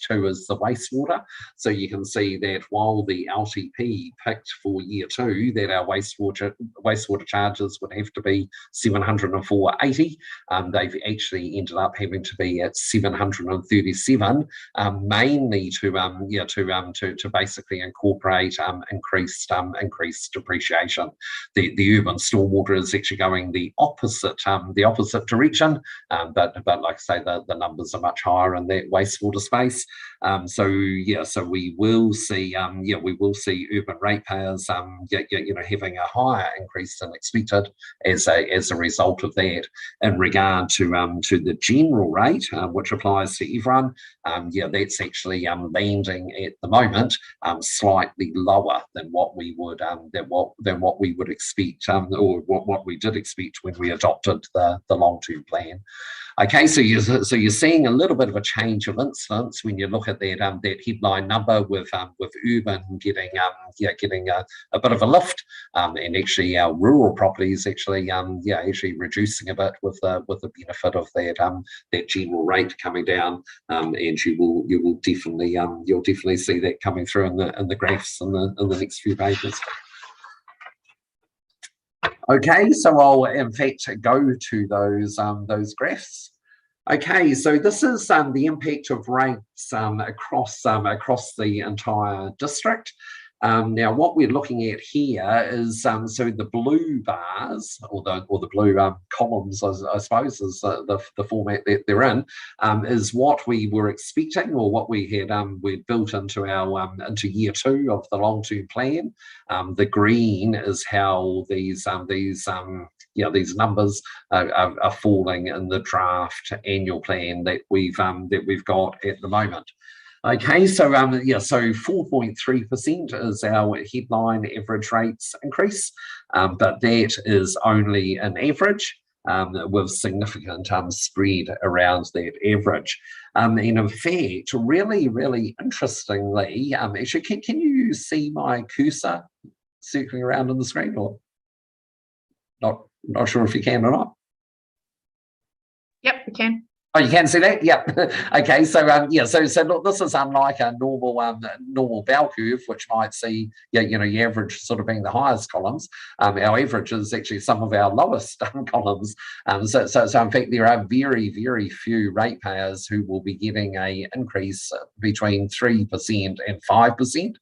two is the wastewater. So you can see that while the LTP picked for year 2 that our wastewater charges would have to be 704.80, they've actually ended up having to be at 737, mainly to basically incorporate increased depreciation. The urban stormwater is actually going the opposite direction, but like I say, the numbers are much higher in that wastewater space. So we will see urban ratepayers having a higher increase than expected as a result of that. In regard to the general rate, which applies to everyone, that's actually landing at the moment slightly lower than what we would expect, or what we did expect when we adopted the long-term plan. Okay, so you're seeing a little bit of a change of incidence when you look at that headline number with urban getting a bit of a lift, and actually our rural properties actually reducing a bit with the benefit of that general rate coming down, and you will definitely see that coming through in the graphs in the next few pages. Okay, so I'll in fact go to those graphs. Okay, so this is the impact of rates across the entire district. Now, what we're looking at here is so the blue bars, or the blue columns, I suppose, is the format that they're in, is what we were expecting, or what we had we'd built into our into year 2 of the long-term plan. The green is how these numbers are falling in the draft annual plan that we've got at the moment. Okay, so so 4.3% is our headline average rates increase, but that is only an average, with significant spread around that average. And in fact, really interestingly, actually, can you see my cursor circling around on the screen, or not sure if you can or not? Yep, we can. Oh, you can see that? Yep. Okay, so so look, this is unlike a normal bell curve, which might see your average sort of being the highest columns. Our average is actually some of our lowest columns. So in fact, there are very few ratepayers who will be getting a increase between 3% and 5%.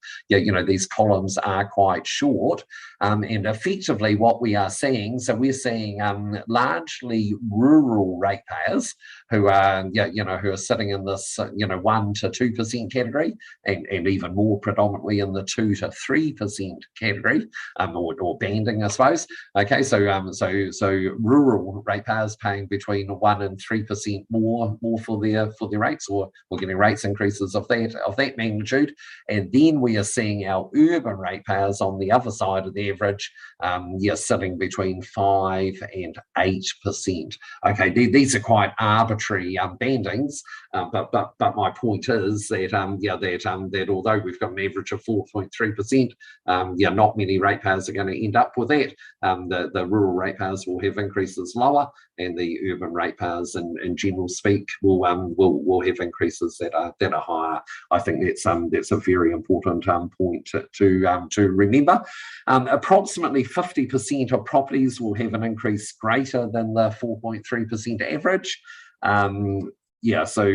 These columns are quite short. And effectively what we are seeing, so we're seeing largely rural ratepayers who are, who are sitting in this, 1 to 2% category, and even more predominantly in the 2 to 3% category, or banding, I suppose. Okay, so rural ratepayers paying between 1 and 3% more for their rates, or getting rates increases of that magnitude. And then we are seeing our urban ratepayers on the other side of the average, sitting between 5 and 8%. Okay, these are quite arbitrary bandings, but my point is that that although we've got an average of 4.3%, not many ratepayers are going to end up with that. The rural ratepayers will have increases lower, and the urban ratepayers, in general speak, will have increases that are higher. I think that's a very important point to remember. Approximately 50% of properties will have an increase greater than the 4.3% average. So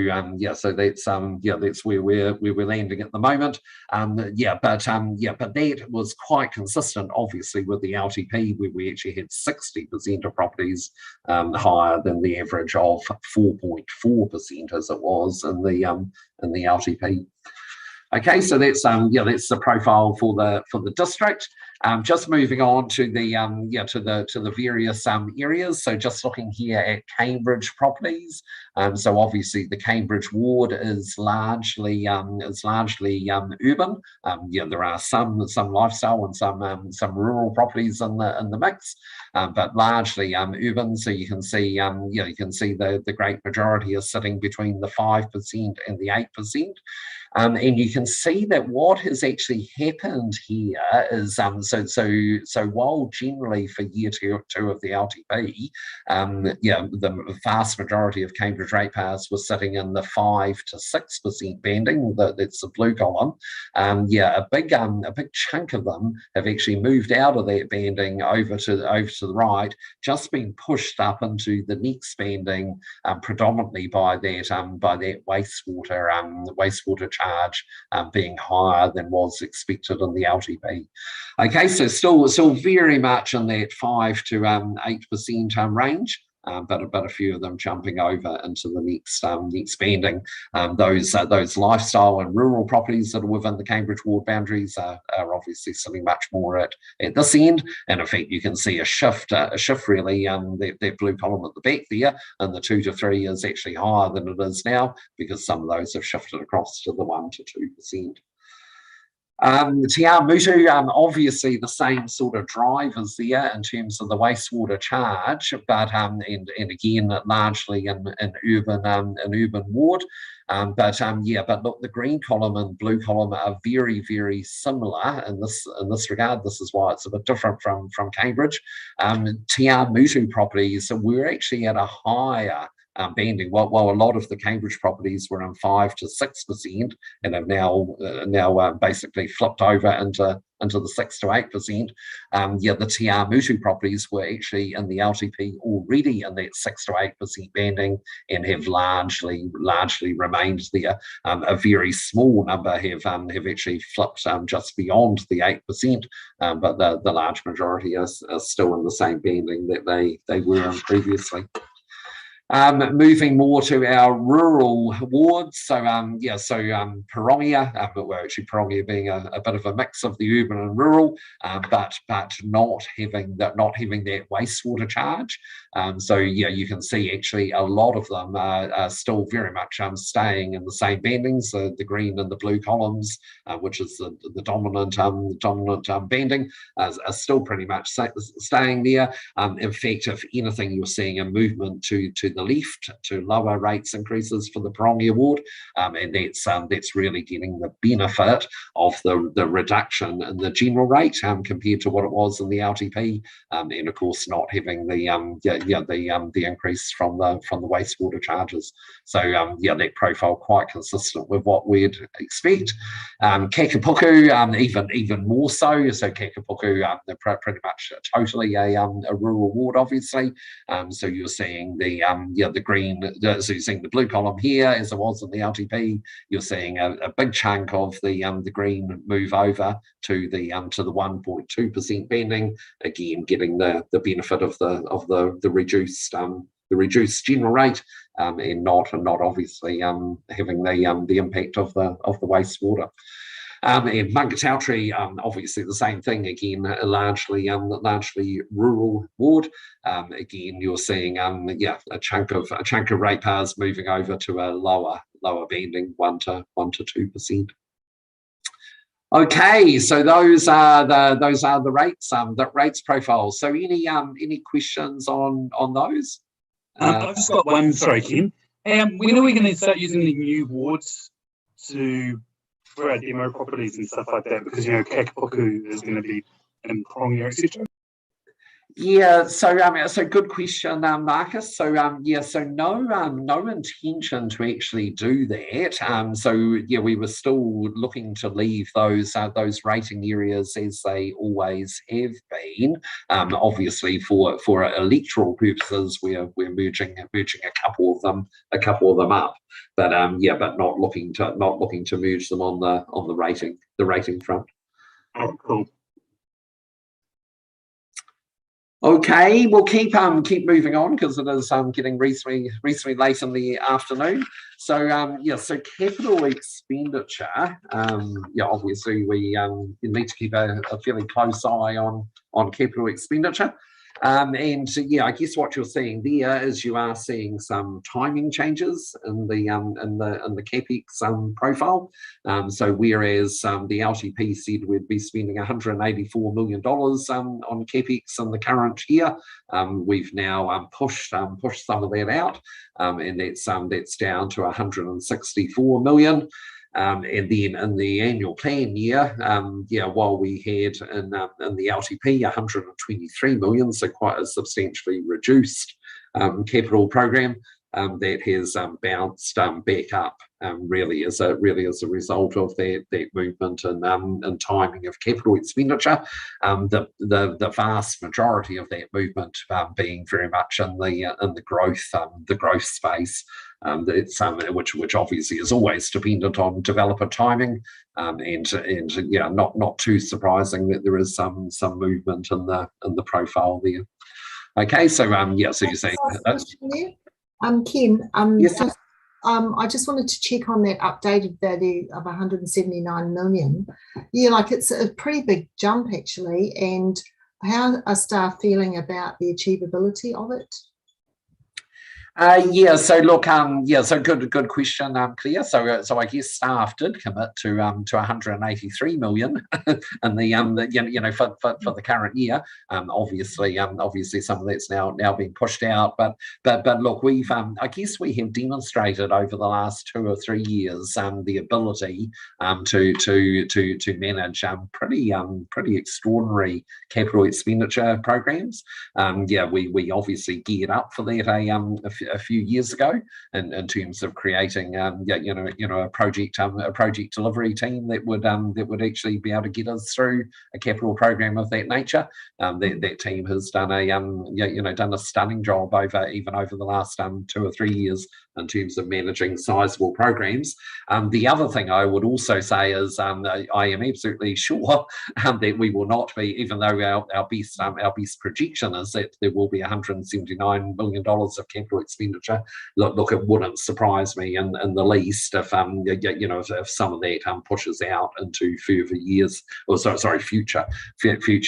that's where we're landing at the moment. But that was quite consistent, obviously, with the LTP, where we actually had 60% of properties higher than the average of 4.4% as it was in the LTP. Okay, so that's the profile for the district. Just moving on to the various areas. So just looking here at Cambridge properties. So obviously the Cambridge ward is largely urban. There are some lifestyle and some rural properties in the mix, but largely urban. So you can see the great majority is sitting between the 5% and the 8%. And you can see that what has actually happened here is, so while generally for year two of the LTP, the vast majority of Cambridge ratepayers were sitting in the 5 to 6% banding, that's the blue column. A big chunk of them have actually moved out of that banding over to the right, just been pushed up into the next banding, predominantly by that wastewater charge being higher than was expected in the LTP. Okay, so still very much in that 5 to 8% range. But a few of them jumping over into the next banding. Those lifestyle and rural properties that are within the Cambridge ward boundaries are obviously sitting much more at this end. And in fact, you can see a shift really, that blue column at the back there, and the 2 to 3 is actually higher than it is now, because some of those have shifted across to the 1 to 2%. Te Mutu, obviously the same sort of drivers there in terms of the wastewater charge, but and again largely in urban ward. But look, the green column and blue column are very, very similar in this regard. This is why it's a bit different from Cambridge. Te Mutu properties, we're actually at a higher banding, while a lot of the Cambridge properties were in 5 to 6% and have now basically flipped over into the 6 to 8%. The Te Mutu properties were actually in the LTP already in that 6 to 8% banding and have largely remained there. A very small number have actually flipped just beyond the 8%, but the large majority are still in the same banding that they were in previously. Moving more to our rural wards, so Parongia, well actually Parongia being a bit of a mix of the urban and rural, but not having that wastewater charge. You can see actually a lot of them are still very much staying in the same bandings, the green and the blue columns, which is the dominant banding, are still pretty much staying there. In fact, if anything, you're seeing a movement to the left to lower rates increases for the Parongia ward, and that's really getting the benefit of the reduction in the general rate compared to what it was in the LTP, and of course not having the increase from the wastewater charges. So that profile quite consistent with what we'd expect. Kakapuku, even more so. So Kakapuku, they're pretty much totally a rural ward, obviously. So you're seeing the the green, so you're seeing the blue column here as it was in the LTP. You're seeing a big chunk of the green move over to the 1.2% banding, again getting the benefit of the reduced general rate, and not obviously having the impact of the wastewater. And Mungataltree, obviously the same thing again, largely rural ward. Again, you're seeing a chunk of ratepayers moving over to a lower banding, 1 to 2%. Okay, so those are the rates, the rates profiles. So any questions on those? I've just got one. Sorry, Ken. When are we going to start using the new wards for our demo properties and stuff like that? Because Kakapuku is going to be in Prongia, etc. Yeah, so good question, Marcus. So so no intention to actually do that. So we were still looking to leave those rating areas as they always have been. Obviously for electoral purposes, we're merging a couple of them up. But but not looking to merge them on the rating front. Oh, cool. Okay, we'll keep moving on because it is getting reasonably late in the afternoon. So so capital expenditure. Obviously we need to keep a fairly close eye on capital expenditure. And I guess what you're seeing there is you are seeing some timing changes in the capex profile. So whereas the LTP said we'd be spending $184 million on capex in the current year, we've now pushed some of that out, and that's down to $164 million. And then in the annual plan year, while we had in the LTP 123 million, so quite a substantially reduced capital program, that has bounced back up, really as a result of that movement and timing of capital expenditure. The vast majority of that movement being very much in the growth space. Which obviously is always dependent on developer timing, and not too surprising that there is some movement in the profile there. Okay, so so you're saying Ken, yes. I just wanted to check on that updated value of 179 million. Yeah, it's a pretty big jump actually. And how are staff feeling about the achievability of it? So look, so good question, Claire. So I guess staff did commit to 183 million in the for the current year. Obviously some of that's now being pushed out, but look, we've I guess we have demonstrated over the last 2 or 3 years the ability to manage pretty extraordinary capital expenditure programs. We obviously geared up for that a few years ago in terms of creating a project delivery team that would actually be able to get us through a capital program of that nature. That team has done a stunning job over the last 2 or 3 years in terms of managing sizable programs. The other thing I would also say is I am absolutely sure that we will not be, even though our best projection is that there will be $179 million of capital expenditure. Look, it wouldn't surprise me in the least if if some of that pushes out into further years, or future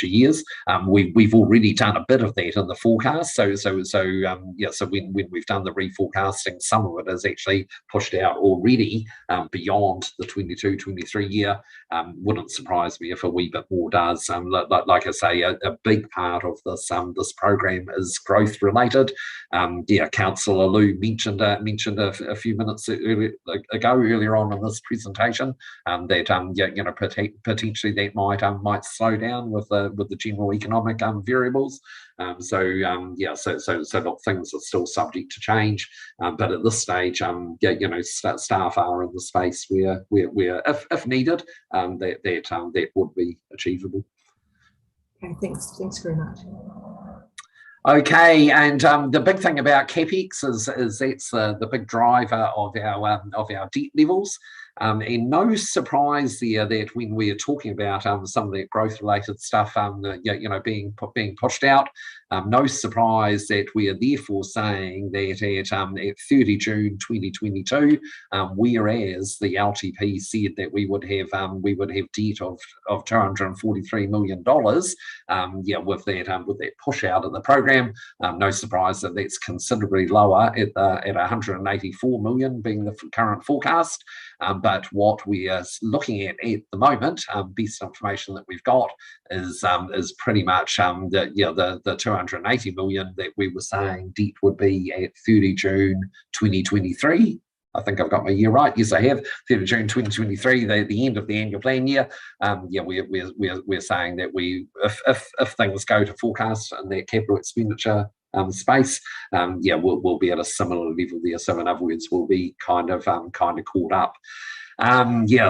years. We've already done a bit of that in the forecast. So when we've done the reforecasting, some of it is actually pushed out already beyond the 22-23 year. Wouldn't surprise me if a wee bit more does. Like I say, a big part of this program is growth related. Councillor Lou mentioned a few minutes earlier on in this presentation that potentially that might slow down with the general economic variables. So look, things are still subject to change, but at this stage, staff are in the space where if needed, that would be achievable. Okay, thanks very much. Okay, and the big thing about CapEx is that's the big driver of our debt levels. And no surprise there that when we're talking about some of that growth-related stuff, being pushed out, no surprise that we are therefore saying that at 30 June 2022, whereas the LTP said that we would have debt of $243 million, with that push out of the program, no surprise that that's considerably lower at 184 million being the current forecast. But what we are looking at the moment, best information that we've got, is pretty much the 280 million that we were saying debt would be at 30 June 2023. I think I've got my year right. Yes, I have. 30 June 2023, the end of the annual plan year. We're saying that if things go to forecast in that capital expenditure space, we'll be at a similar level there. So in other words, we'll be kind of caught up.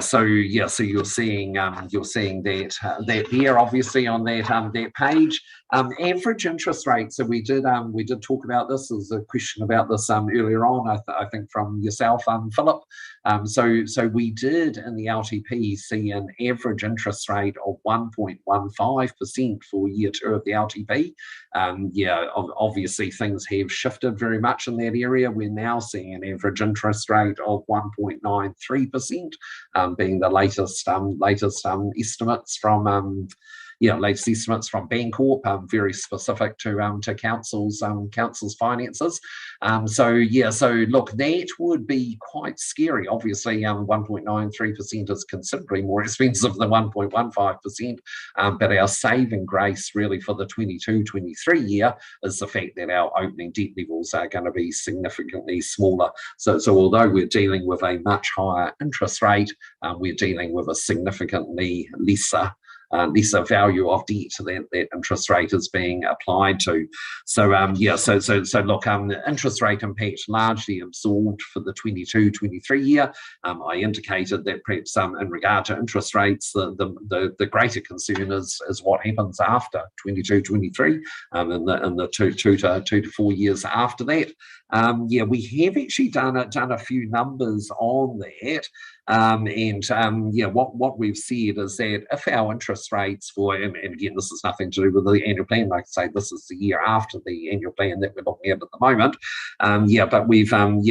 So you're seeing that here obviously on that page. Average interest rate. So we did talk about this. There was a question about this earlier on, I think from yourself, Philip. So we did in the LTP see an average interest rate of 1.15% for year 2 of the LTP. Obviously things have shifted very much in that area. We're now seeing an average interest rate of 1.93%, being the latest estimates from latest estimates from Bancorp, very specific to council's finances. So look, that would be quite scary. Obviously, 1.93% is considerably more expensive than 1.15%, but our saving grace really for the 22-23 year is the fact that our opening debt levels are going to be significantly smaller. So although we're dealing with a much higher interest rate, we're dealing with a significantly lesser value of debt that interest rate is being applied to. So look, interest rate impact largely absorbed for the 22-23 year. I indicated that perhaps in regard to interest rates, the greater concern is what happens after 22-23, in the two to 4 years after that. We have actually done a few numbers on that. What we've said is that if our interest rates and again, this is nothing to do with the annual plan, like I say, this is the year after the annual plan that we're looking at the moment. But we've done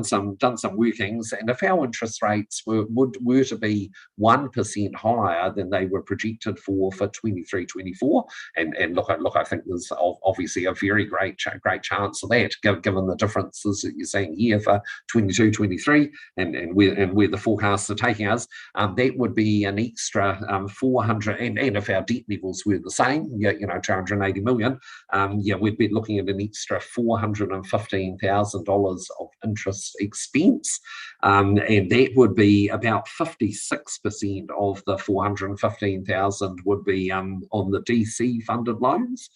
some workings, and if our interest rates were to be 1% higher than they were projected for 23-24, and look, I think there's obviously a very great chance of that, given the differences that you're seeing here for 22-23 and where the forecasts are taking us, that would be an extra 400, and if our debt levels were the same, 280 million, we'd be looking at an extra $415,000 of interest expense, and that would be about 56% of the 415,000 would be on the DC funded loans,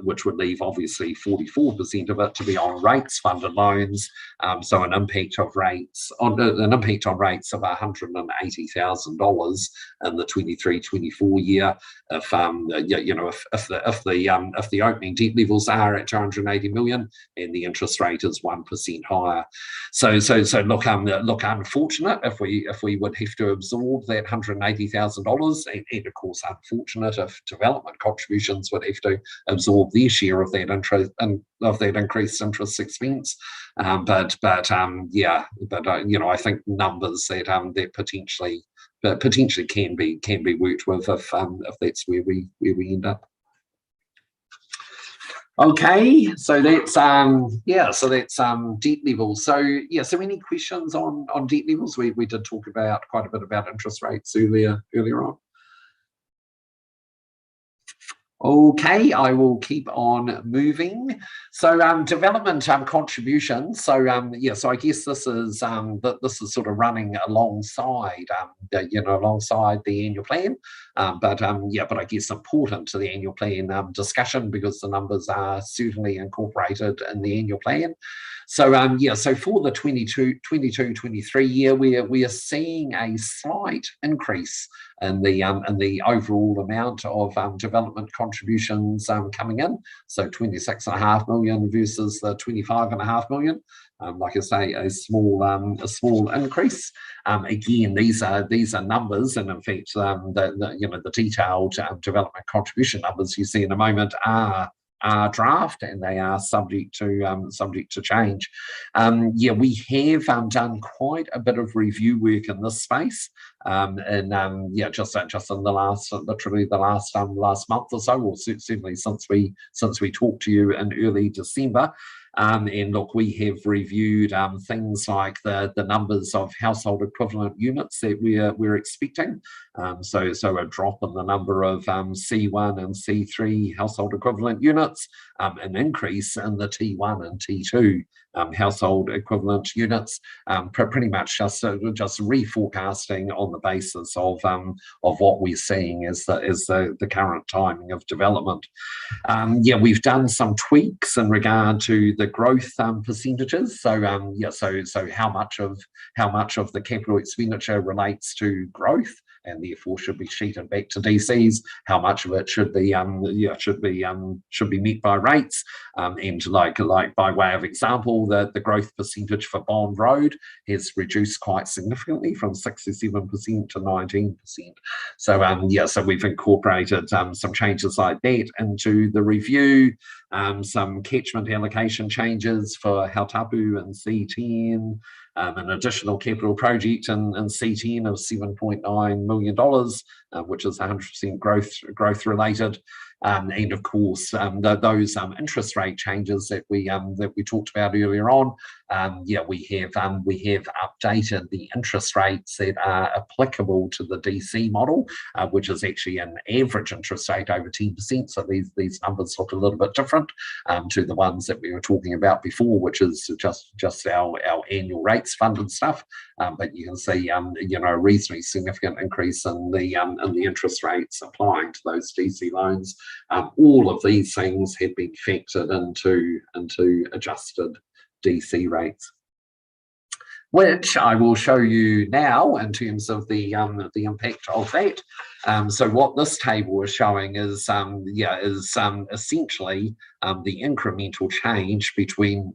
which would leave obviously 44% of it to be on rates funded loans. So an impact on rates of $180,000 in the 23-24 year. If the opening debt levels are at 280 million and the interest rate is 1% higher. So look, unfortunate if we would have to absorb that $180,000, and of course unfortunate if development contributions would have to absorb their share of that interest and of that increased interest expense. But I think numbers that potentially can be worked with if that's where we end up. Okay, so that's debt levels. So any questions on debt levels? We did talk about quite a bit about interest rates earlier on. Okay, I will keep on moving. So development contributions. So so I guess this is sort of running alongside alongside the annual plan, but I guess important to the annual plan discussion, because the numbers are certainly incorporated in the annual plan. So so for the 22-23 year, we are seeing a slight increase in the overall amount of development contributions contributions coming in. So 26.5 million versus the 25.5 million. Like I say, a small increase. Again, these are numbers, and in fact, the detailed development contribution numbers you see in a moment are draft, and they are subject to change. We have done quite a bit of review work in this space, and just in the last month or so, or certainly since we talked to you in early December. And look, we have reviewed things like the numbers of household equivalent units that we're expecting. So a drop in the number of C1 and C3 household equivalent units, an increase in the T1 and T2 household equivalent units, pretty much just reforecasting on the basis of what we're seeing as the current timing of development. We've done some tweaks in regard to the growth percentages. So how much of the capital expenditure relates to growth, and therefore should be sheeted back to DCs. How much of it should be met by rates, and like by way of example, the growth percentage for Bond Road has reduced quite significantly from 67% to 19%. So we've incorporated some changes like that into the review. Some catchment allocation changes for Hautapu and C10. An additional capital project in C10 of $7.9 million, which is 100% growth related. And of course, those interest rate changes that we talked about earlier on. We have updated the interest rates that are applicable to the DC model, which is actually an average interest rate over 10%. So these numbers look a little bit different to the ones that we were talking about before, which is just our annual rates funded stuff. But you can see a reasonably significant increase in the interest rates applying to those DC loans. All of these things have been factored into adjusted DC rates, which I will show you now in terms of the impact of that. So what this table is showing is essentially the incremental change between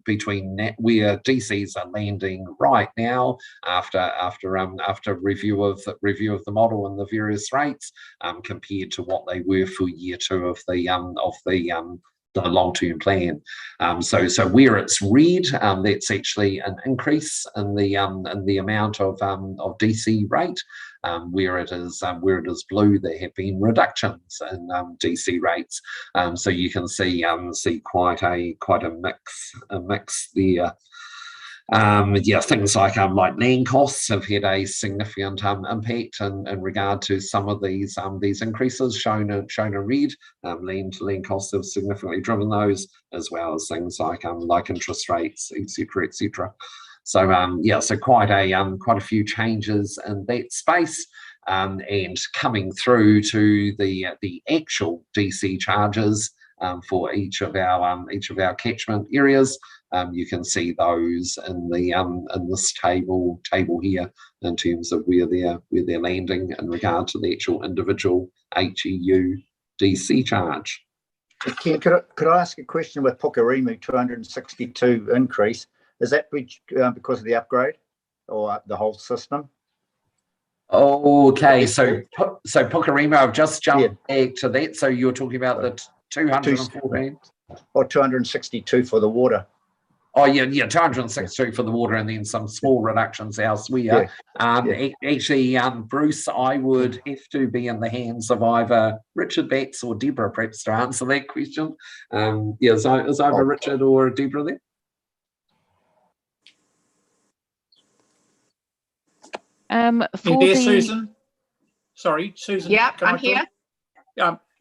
where DCs are landing right now after review of the model and the various rates, compared to what they were for year 2 of the long-term plan. So where it's red, that's actually an increase in the amount of DC rate. Where it is blue, there have been reductions in DC rates. So you can see quite a mix there. Things like land costs have had a significant impact in regard to some of these increases shown in red. Land costs have significantly driven those, as well as things like interest rates, etc., etc. So quite a few changes in that space. And coming through to the actual DC charges for each of our catchment areas. You can see those in this table here in terms of where they're landing in regard to the actual individual HEU DC charge. Ken, could I ask a question with Pukeremu 262 increase? Is that because of the upgrade or the whole system? Okay, so Pukeremu, I've just jumped back to that. So you're talking about the 214? Or 262 for the water. Oh, yeah, 262 for the water, and then some small reductions elsewhere. Actually, Bruce, I would have to be in the hands of either Richard Batts or Deborah, perhaps, to answer that question. Is either Richard or Deborah there? Susan? Sorry, Susan. Yeah, I'm here.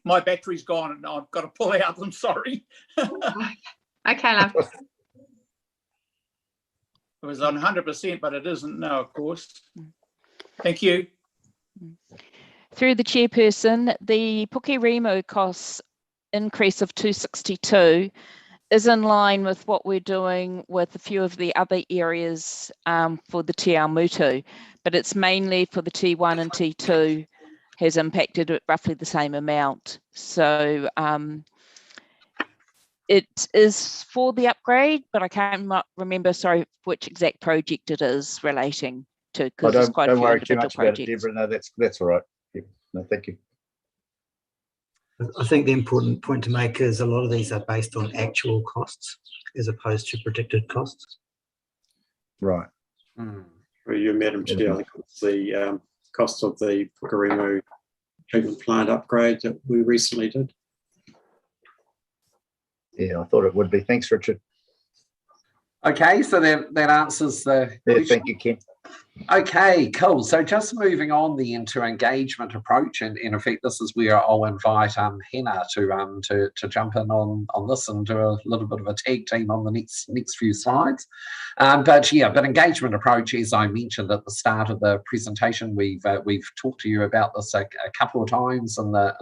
My battery's gone and I've got to pull out. I'm sorry. Okay, love. It was on 100%, but it isn't now, of course. Thank you. Through the chairperson, the Pukeremu costs increase of 262 is in line with what we're doing with a few of the other areas for the Te Ao Mutu, but it's mainly for the T1 and T2 has impacted at roughly the same amount. So it is for the upgrade, but I can't remember, sorry, which exact project it is relating to, because there's quite a few individual projects. Deborah. No, that's all right. Yeah. No, thank you. I think the important point to make is a lot of these are based on actual costs as opposed to predicted costs. Right. For you, Madam Chair, I think it's the cost of the Pukeremu treatment plant upgrade that we recently did. Yeah, I thought it would be. Thanks, Richard. Okay, so that answers the question. Thank you, Ken. Okay, cool. So just moving on the into engagement approach, and in effect, this is where I'll invite Hannah to jump in on this and do a little bit of a tag team on the next few slides. But engagement approach, as I mentioned at the start of the presentation, we've talked to you about this a couple of times in the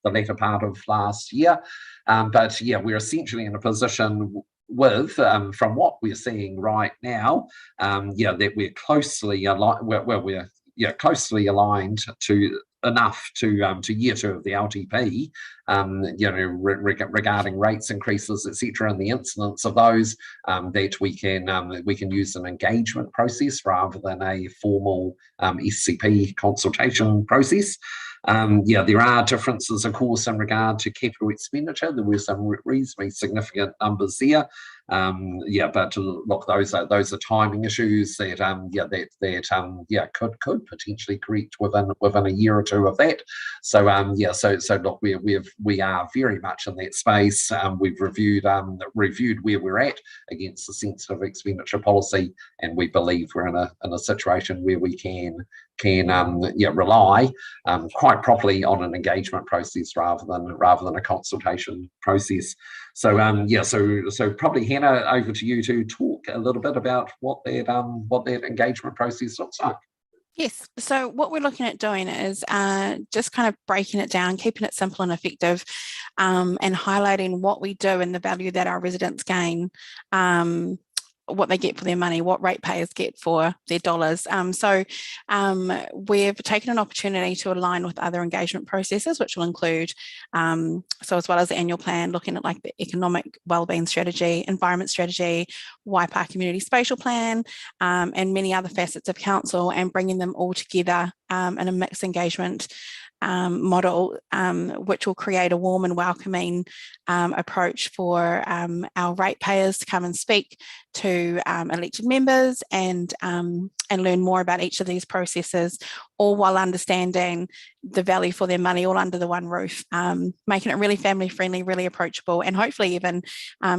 later part of last year. But we're essentially in a position with, from what we're seeing right now, that we're closely aligned. We're closely aligned to enough to year two of the LTP, regarding rates increases, etc., and the incidence of those, that we can use an engagement process rather than a formal SCP consultation process. There are differences, of course, in regard to capital expenditure. There were some reasonably significant numbers there. But look, those are timing issues that could potentially correct within a year or two of that. So look, we are very much in that space. We've reviewed where we're at against the sensitive expenditure policy, and we believe we're in a situation where we can rely quite properly on an engagement process rather than a consultation process. So so probably Hannah, over to you to talk a little bit about what that engagement process looks like. Yes, so what we're looking at doing is just kind of breaking it down, keeping it simple and effective, and highlighting what we do and the value that our residents gain, what they get for their money, what ratepayers get for their dollars. We've taken an opportunity to align with other engagement processes, which will include, so as well as the annual plan, looking at like the economic wellbeing strategy, environment strategy, Waipa community spatial plan, and many other facets of council, and bringing them all together in a mixed engagement model, which will create a warm and welcoming approach for our ratepayers to come and speak to elected members and learn more about each of these processes, all while understanding the value for their money, all under the one roof, making it really family friendly, really approachable, and hopefully even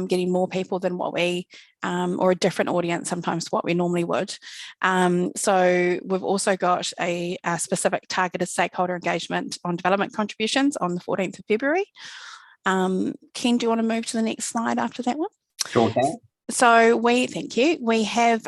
getting more people than what we or a different audience sometimes to what we normally would. So we've also got a specific targeted stakeholder engagement on development contributions on the 14th of February. Ken, do you want to move to the next slide after that one? Sure can. So thank you. We have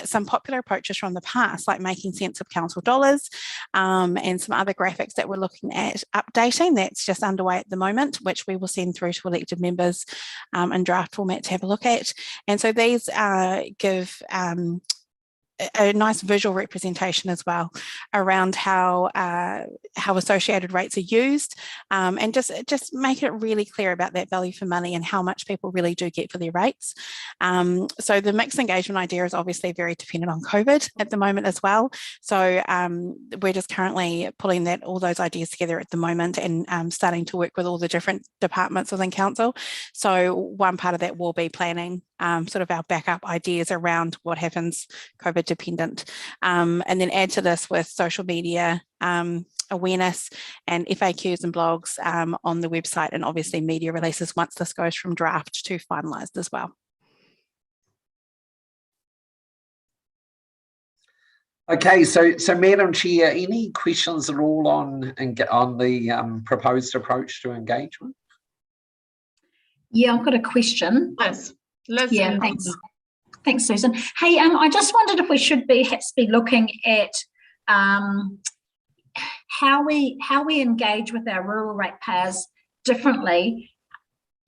some popular approaches from the past, like making sense of council dollars, and some other graphics that we're looking at updating. That's just underway at the moment, which we will send through to elected members in draft format to have a look at. And so these give a nice visual representation as well around how associated rates are used, and just make it really clear about that value for money and how much people really do get for their rates. So the mixed engagement idea is obviously very dependent on COVID at the moment as well. So we're just currently pulling all those ideas together at the moment, and starting to work with all the different departments within council. So one part of that will be planning sort of our backup ideas around what happens COVID dependent, and then add to this with social media awareness and FAQs and blogs on the website, and obviously media releases once this goes from draft to finalised as well. Okay, so Madam Chair, any questions at all on the proposed approach to engagement? Yeah, I've got a question. Liz, yeah, thanks. Thanks, Susan. Hey, I just wondered if we should perhaps be looking at how we engage with our rural ratepayers differently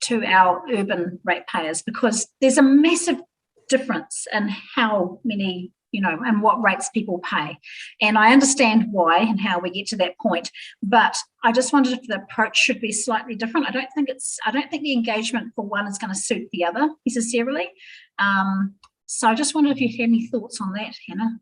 to our urban ratepayers, because there's a massive difference in how many you know, and what rates people pay. And I understand why and how we get to that point, but I just wondered if the approach should be slightly different. I don't think the engagement for one is going to suit the other necessarily. So I just wondered if you had any thoughts on that, Hannah.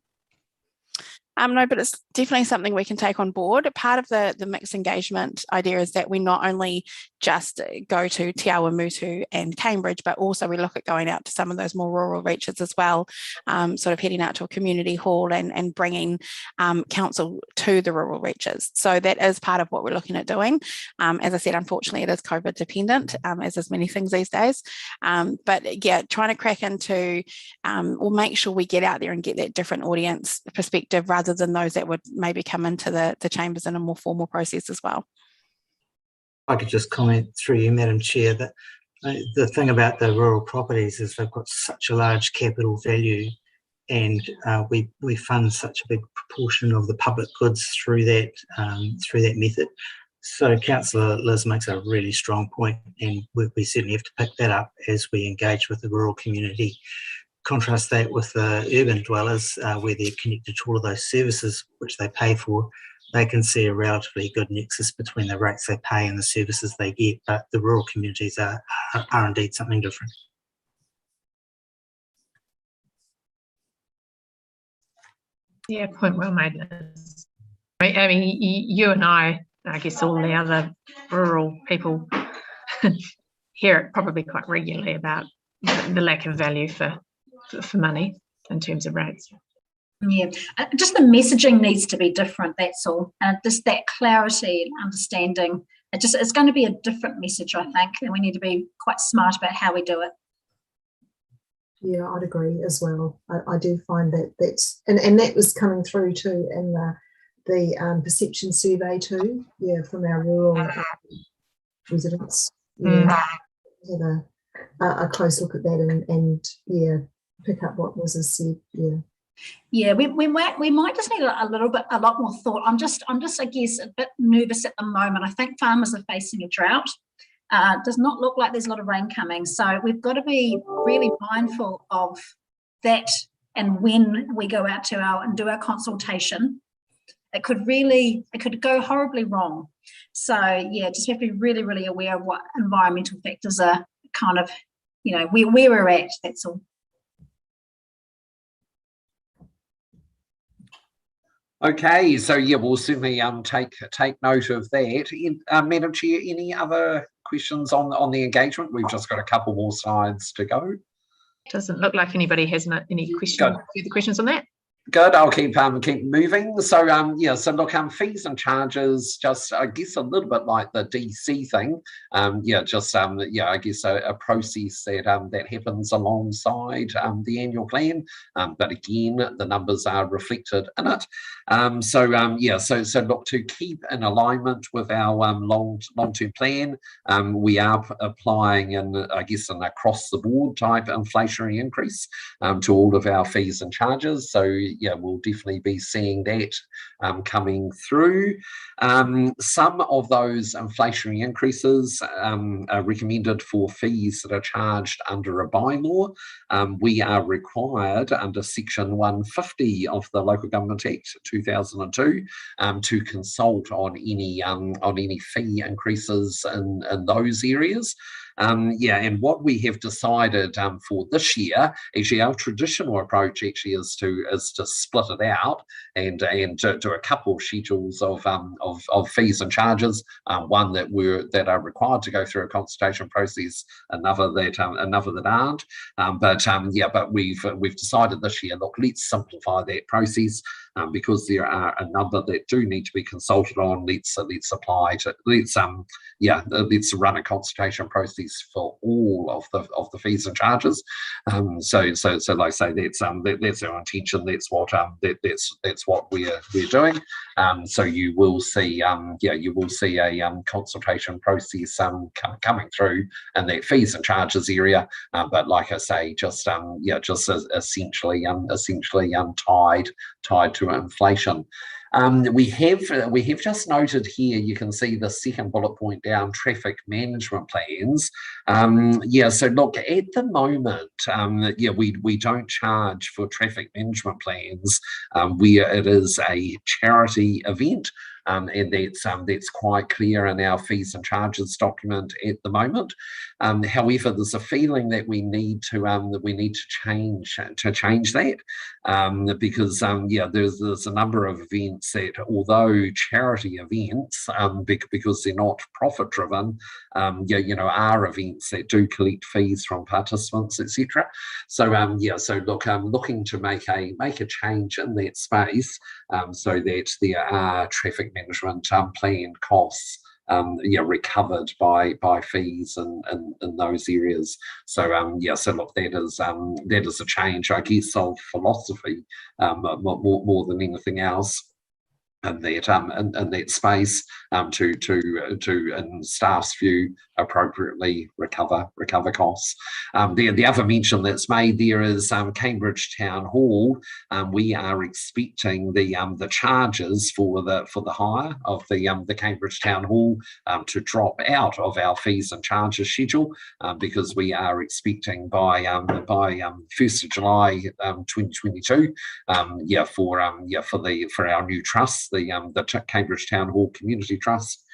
No, but it's definitely something we can take on board. Part of the mixed engagement idea is that we not only just go to Te Awa, Mutu and Cambridge, but also we look at going out to some of those more rural reaches as well, sort of heading out to a community hall and bringing council to the rural reaches. So that is part of what we're looking at doing. As I said, unfortunately, it is COVID dependent, as is many things these days. But yeah, trying to crack into or make sure we get out there and get that different audience perspective rather than those that would maybe come into the chambers in a more formal process as well. I could just comment through you, Madam Chair, that the thing about the rural properties is they've got such a large capital value, and we fund such a big proportion of the public goods through that method. So Councillor Liz makes a really strong point, and we certainly have to pick that up as we engage with the rural community. Contrast that with the urban dwellers, where they're connected to all of those services which they pay for. They can see a relatively good nexus between the rates they pay and the services they get, but the rural communities are indeed something different. Yeah, point well made. I mean, you and I guess all the other rural people hear it probably quite regularly about the lack of value for money in terms of rates. Yeah, just the messaging needs to be different, that's all. Just that clarity and understanding. It's going to be a different message, I think, and we need to be quite smart about how we do it. Yeah, I'd agree as well. I do find that's and that was coming through too in the perception survey too. Yeah, from our rural residents. Yeah, have a close look at that and yeah, pick up what was said. Yeah. Yeah, we might just need a lot more thought. I'm just I guess a bit nervous at the moment. I think farmers are facing a drought. It does not look like there's a lot of rain coming, so we've got to be really mindful of that. And when we go out and do our consultation, it could go horribly wrong. So yeah, just have to be really, really aware of what environmental factors are kind of, you know, where we're at. That's all. Okay, so yeah, we'll certainly take note of that. Madam Chair, any other questions on the engagement? We've just got a couple more slides to go. Doesn't look like anybody has any further questions on that. Good. I'll keep moving. So yeah. So look, fees and charges, just I guess a little bit like the DC thing. Yeah, just yeah, I guess a process that happens alongside the annual plan. But again, the numbers are reflected in it. So yeah. So look, to keep in alignment with our long-term plan, we are applying I guess an across the board type inflationary increase to all of our fees and charges. So yeah, we'll definitely be seeing that coming through. Some of those inflationary increases are recommended for fees that are charged under a bylaw. We are required under Section 150 of the Local Government Act 2002 to consult on any fee increases in those areas. Yeah, and what we have decided for this year, actually, our traditional approach actually is to split it out and to do a couple of schedules of fees and charges. One that are required to go through a consultation process, another that aren't. But we've decided this year, look, let's simplify that process. Because there are a number that do need to be consulted on, let's run a consultation process for all of the fees and charges. So like I say, that's our intention. That's what we're doing. So you will see a consultation process coming through in that fees and charges area. But like I say, just essentially tied to inflation. We have just noted here, you can see the second bullet point down, traffic management plans. Yeah, so look, at the moment, yeah, we don't charge for traffic management plans where it is a charity event. And that's quite clear in our fees and charges document at the moment. However, there's a feeling that we need to change that because yeah, there's a number of events that, although charity events, because they're not profit driven, yeah, you know, are events that do collect fees from participants, etc. So yeah, so look, I'm looking to make a change in that space so that there are traffic management plan costs yeah, recovered by fees in those areas. So yeah, so look, that is a change, I guess, of philosophy more than anything else. In that space to in staff's view appropriately recover costs. The other mention that's made there is Cambridge Town Hall. We are expecting the charges for the hire of the Cambridge Town Hall to drop out of our fees and charges schedule because we are expecting by 1st of July 2022 yeah, for our new trust, the Cambridge Town Hall Community Trust,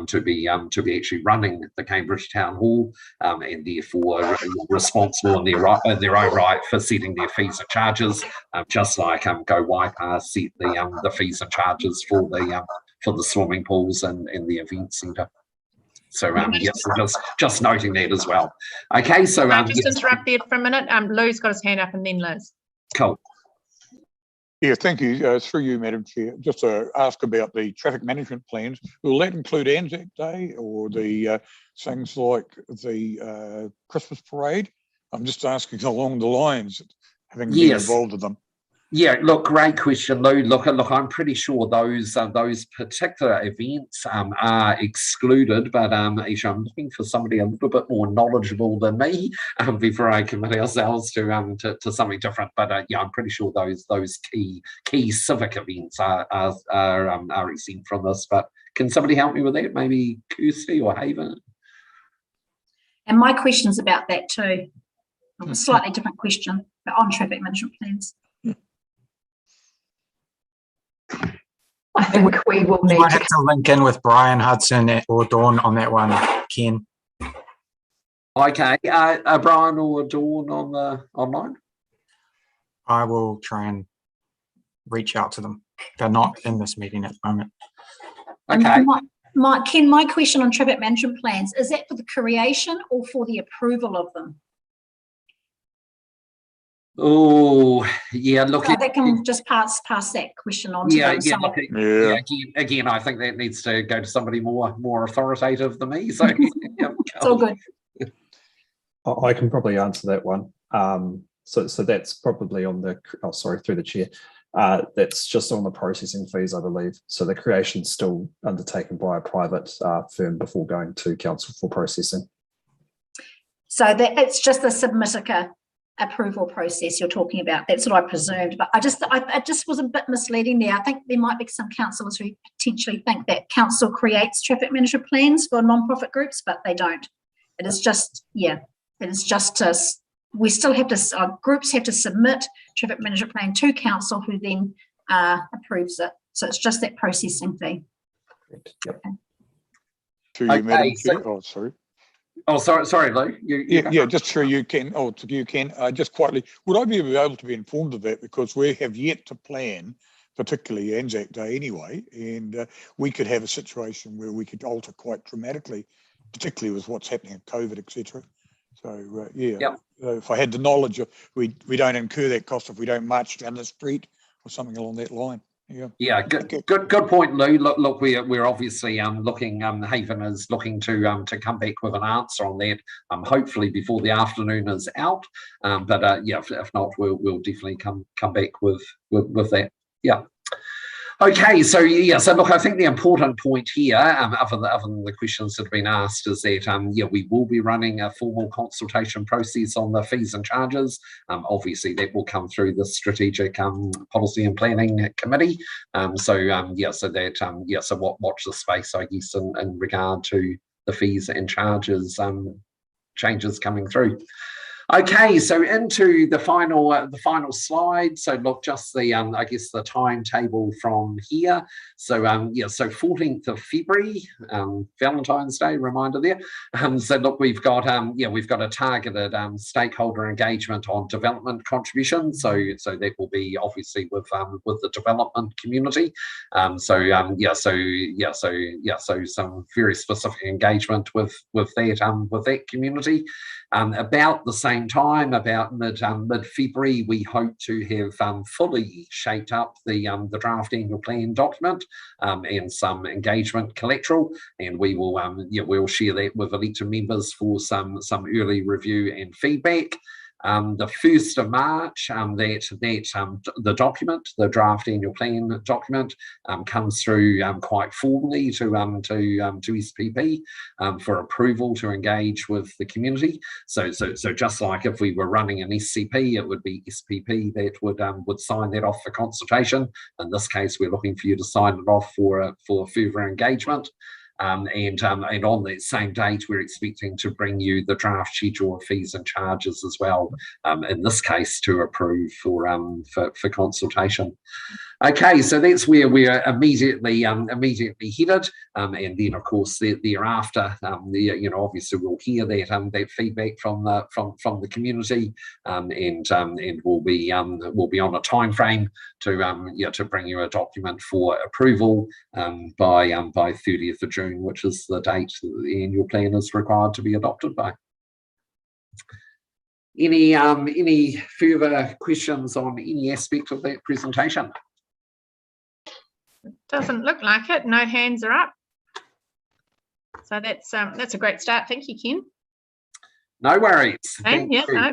to be actually running the Cambridge Town Hall and therefore responsible in their own right for setting their fees and charges, just like Go Waipa set the fees and charges for the swimming pools and the event centre. So yes, just noting that as well. Okay, so Can I just yes. interrupt there for a minute? Lou's got his hand up, and then Liz. Cool. Yeah, thank you. Through you, Madam Chair. Just to ask about the traffic management plans. Will that include Anzac Day or the things like the Christmas parade? I'm just asking along the lines, having been involved with them. Yeah, look, great question, Lou. Look, I'm pretty sure those particular events are excluded, but Isha, I'm looking for somebody a little bit more knowledgeable than me before I commit ourselves to something different. But yeah, I'm pretty sure those key civic events are exempt from this. But can somebody help me with that? Maybe Kirsty or Haven? And my question's about that too. A slightly different question, but on traffic management plans. I think we will need might have to link in with Brian Hudson or Dawn on that one, Ken. Okay, Brian or Dawn on the online? I will try and reach out to them. They're not in this meeting at the moment. Okay. Ken, my question on traffic management plans, is that for the creation or for the approval of them? Oh, yeah, look. So that can just pass that question on to them. Yeah, look, yeah. Again, I think that needs to go to somebody more authoritative than me. So it's all good. I can probably answer that one. So that's probably on the, through the chair. That's just on the processing fees, I believe. So the creation's still undertaken by a private firm before going to council for processing. So that it's just the submitter approval process you're talking about. That's what I presumed, but I just was a bit misleading there. I think there might be some councillors who potentially think that council creates traffic management plans for non-profit groups, but they don't. It is just, yeah, it is just we still have to, groups have to submit traffic management plan to council, who then approves it. So it's just that processing fee. Yep. To you, Madam Chair. Oh, sorry. Oh, sorry, Lou. Yeah, just through you, Ken. Oh, to you, Ken. Just quietly, would I be able to be informed of that, because we have yet to plan, particularly Anzac Day anyway, and we could have a situation where we could alter quite dramatically, particularly with what's happening with COVID, etc. So yeah, if I had the knowledge of, we don't incur that cost if we don't march down the street or something along that line. Yeah, good point, Lou. Look, we're obviously looking. Haven is looking to come back with an answer on that. Hopefully before the afternoon is out. But yeah, if not, we'll definitely come back with that. Yeah. Okay, so yeah, so look, I think the important point here, other than the questions that have been asked, is that yeah, we will be running a formal consultation process on the fees and charges. Obviously, that will come through the strategic policy and planning committee. So yeah, so that yeah, so watch the space, I guess, in regard to the fees and charges changes coming through. Okay, so into the final slide. So look, just the I guess the timetable from here. So yeah, so 14th of February, Valentine's Day reminder there. So look, we've got yeah, we've got a targeted stakeholder engagement on development contribution. So that will be obviously with the development community. Yeah, so some very specific engagement with that community. About the same time, about mid-February, we hope to have fully shaped up the draft annual plan document and some engagement collateral, and we will yeah, we'll share that with elected members for some early review and feedback. The 1st of March, the document, the draft annual plan document, comes through quite formally to SPP for approval to engage with the community. So just like if we were running an SCP, it would be SPP that would sign that off for consultation. In this case, we're looking for you to sign it off for further engagement. And on that same date, we're expecting to bring you the draft schedule of fees and charges as well, in this case to approve for consultation. Okay, so that's where we're immediately headed, and then of course thereafter, you know, obviously we'll hear that feedback from the community, and we'll be on a time frame to bring you a document for approval by 30th of June, which is the date that the annual plan is required to be adopted by. Any further questions on any aspect of that presentation? Doesn't look like it. No hands are up. So that's a great start. Thank you, Ken. No worries. Thank yeah, you. no.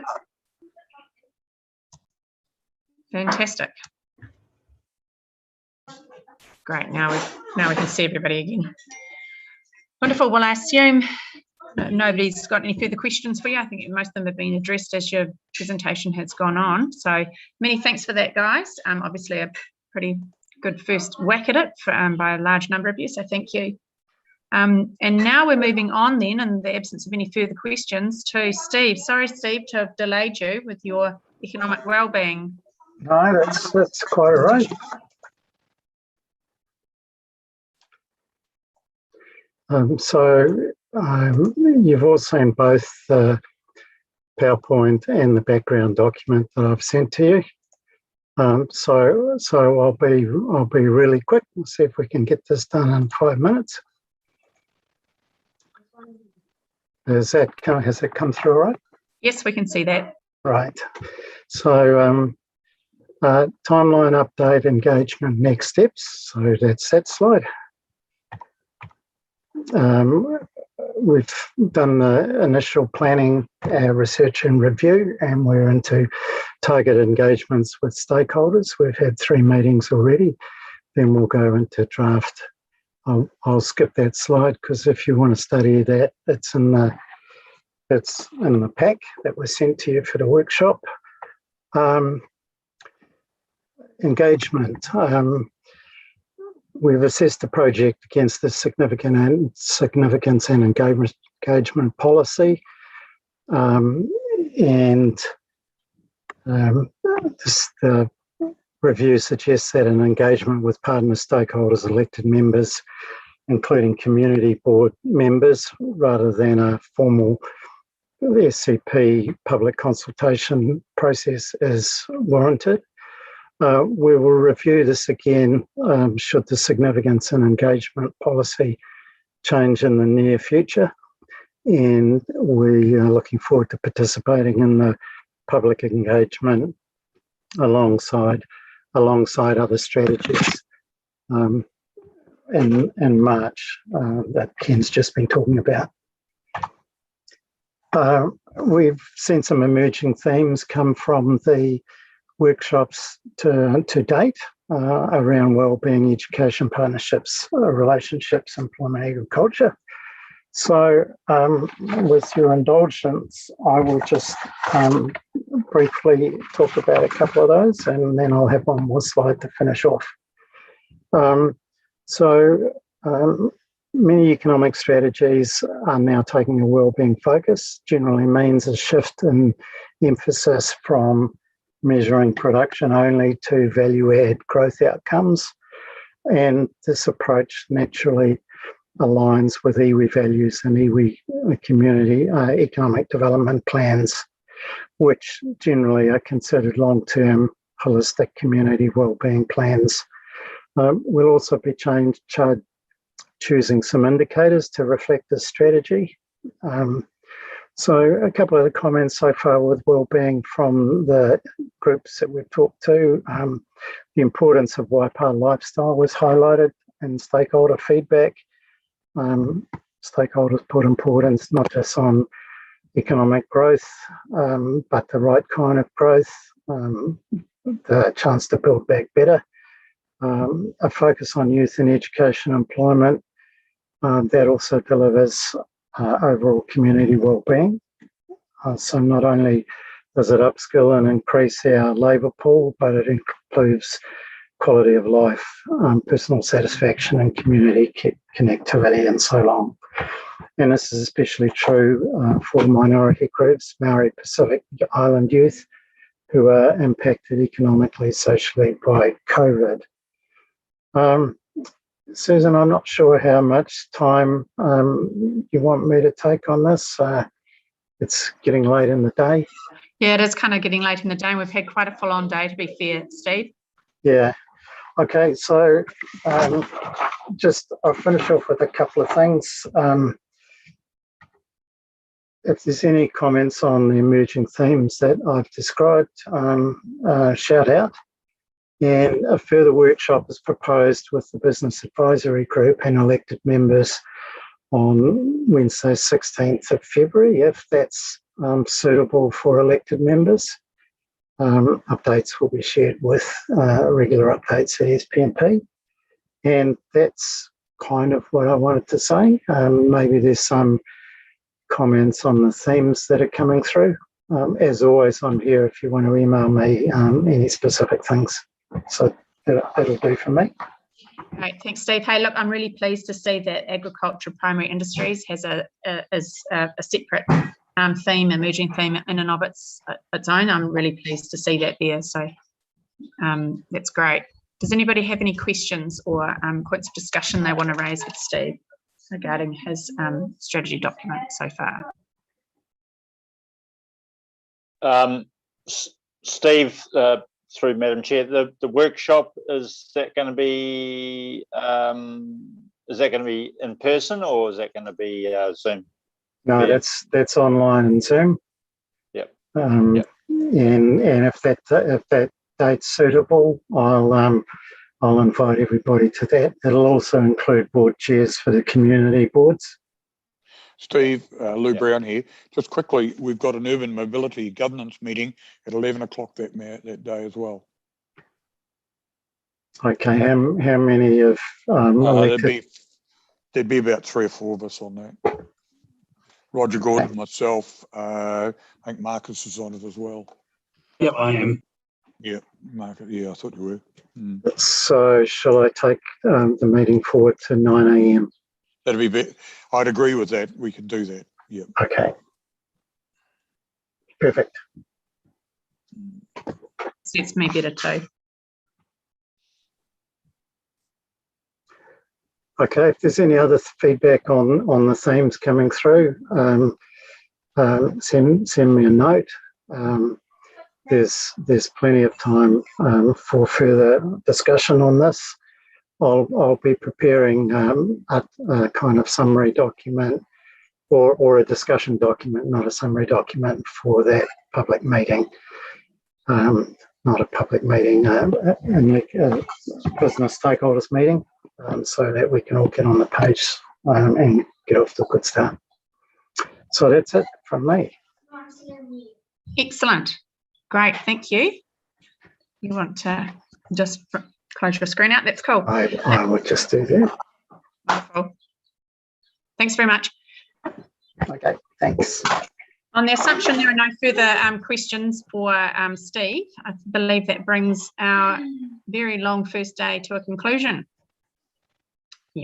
Fantastic. Great. Now we can see everybody again. Wonderful. Well, I assume nobody's got any further questions for you. I think most of them have been addressed as your presentation has gone on. So many thanks for that, guys. Obviously a pretty good first whack at it by a large number of you, so thank you. And now we're moving on then, in the absence of any further questions, to Steve. Sorry, Steve, to have delayed you with your economic wellbeing. No, that's quite all right. You've all seen both the PowerPoint and the background document that I've sent to you. So I'll be really quick. We'll see if we can get this done in 5 minutes. Has it come through all right? Yes, we can see that. Right. So timeline update, engagement, next steps. So that's that slide. We've done the initial planning, research and review, and we're into target engagements with stakeholders. We've had 3 meetings already. Then we'll go into draft. I'll skip that slide because if you want to study that, it's in the pack that was sent to you for the workshop. Engagement. We've assessed the project against the significance and engagement policy, and the review suggests that an engagement with partner stakeholders, elected members, including community board members, rather than a formal SCP public consultation process is warranted. We will review this again should the significance and engagement policy change in the near future, and we are looking forward to participating in the public engagement alongside other strategies in March that Ken's just been talking about. We've seen some emerging themes come from the workshops to date around wellbeing, education, partnerships, relationships, employment, agriculture. So with your indulgence, I will just briefly talk about a couple of those, and then I'll have one more slide to finish off. Many economic strategies are now taking a wellbeing focus, generally means a shift in emphasis from measuring production only to value-add growth outcomes. And this approach naturally aligns with iwi values and iwi community economic development plans, which generally are considered long-term holistic community wellbeing plans. We'll also be choosing some indicators to reflect this strategy. So a couple of the comments so far with wellbeing from the groups that we've talked to. The importance of Waipa lifestyle was highlighted in stakeholder feedback. Stakeholders put importance not just on economic growth, but the right kind of growth, the chance to build back better, a focus on youth and education employment that also delivers overall community wellbeing. So not only does it upskill and increase our labour pool, but it improves quality of life, personal satisfaction and community connectivity and so on. And this is especially true for minority groups, Maori Pacific Island youth, who are impacted economically, socially by COVID. Susan, I'm not sure how much time you want me to take on this. It's getting late in the day. Yeah, it is kind of getting late in the day. We've had quite a full-on day, to be fair, Steve. Yeah. Okay, so I'll finish off with a couple of things. If there's any comments on the emerging themes that I've described, shout out. And a further workshop is proposed with the Business Advisory Group and elected members on Wednesday, 16th of February, if that's suitable for elected members. Updates will be shared with regular updates at SPMP. And that's kind of what I wanted to say. Maybe there's some comments on the themes that are coming through. As always, I'm here if you want to email me any specific things. So that'll do for me. Great, thanks, Steve. Hey, look, I'm really pleased to see that agriculture primary industries has a separate theme, emerging theme in and of its own. I'm really pleased to see that there. So that's great. Does anybody have any questions or points of discussion they want to raise with Steve regarding his strategy document so far? Steve, through Madam Chair, the workshop, is that going to be in person or is that going to be Zoom? No, that's online and Zoom. Yep. And if that date's suitable, I'll invite everybody to that. It'll also include board chairs for the community boards. Steve, Lou Brown here. Just quickly, we've got an urban mobility governance meeting at 11 o'clock that day as well. Okay, how many of there'd be about 3 or 4 of us on that. Roger Gordon, myself, I think Marcus is on it as well. Yep, I am. Yeah, Marcus. Yeah, I thought you were. So shall I take the meeting forward to 9 a.m? That'd be. I'd agree with that. We could do that. Yeah. Okay. Perfect. Suits me better too. Okay. If there's any other feedback on the themes coming through, send me a note. There's plenty of time for further discussion on this. I'll be preparing a kind of summary document or a discussion document, not a summary document for that public meeting. Not a public meeting, a business stakeholders meeting, so that we can all get on the page and get off to a good start. So that's it from me. Excellent. Great, thank you. You want to just close your screen out? That's cool. I would just do that. Wonderful. Thanks very much. Okay, thanks. On the assumption there are no further questions for Steve, I believe that brings our very long first day to a conclusion.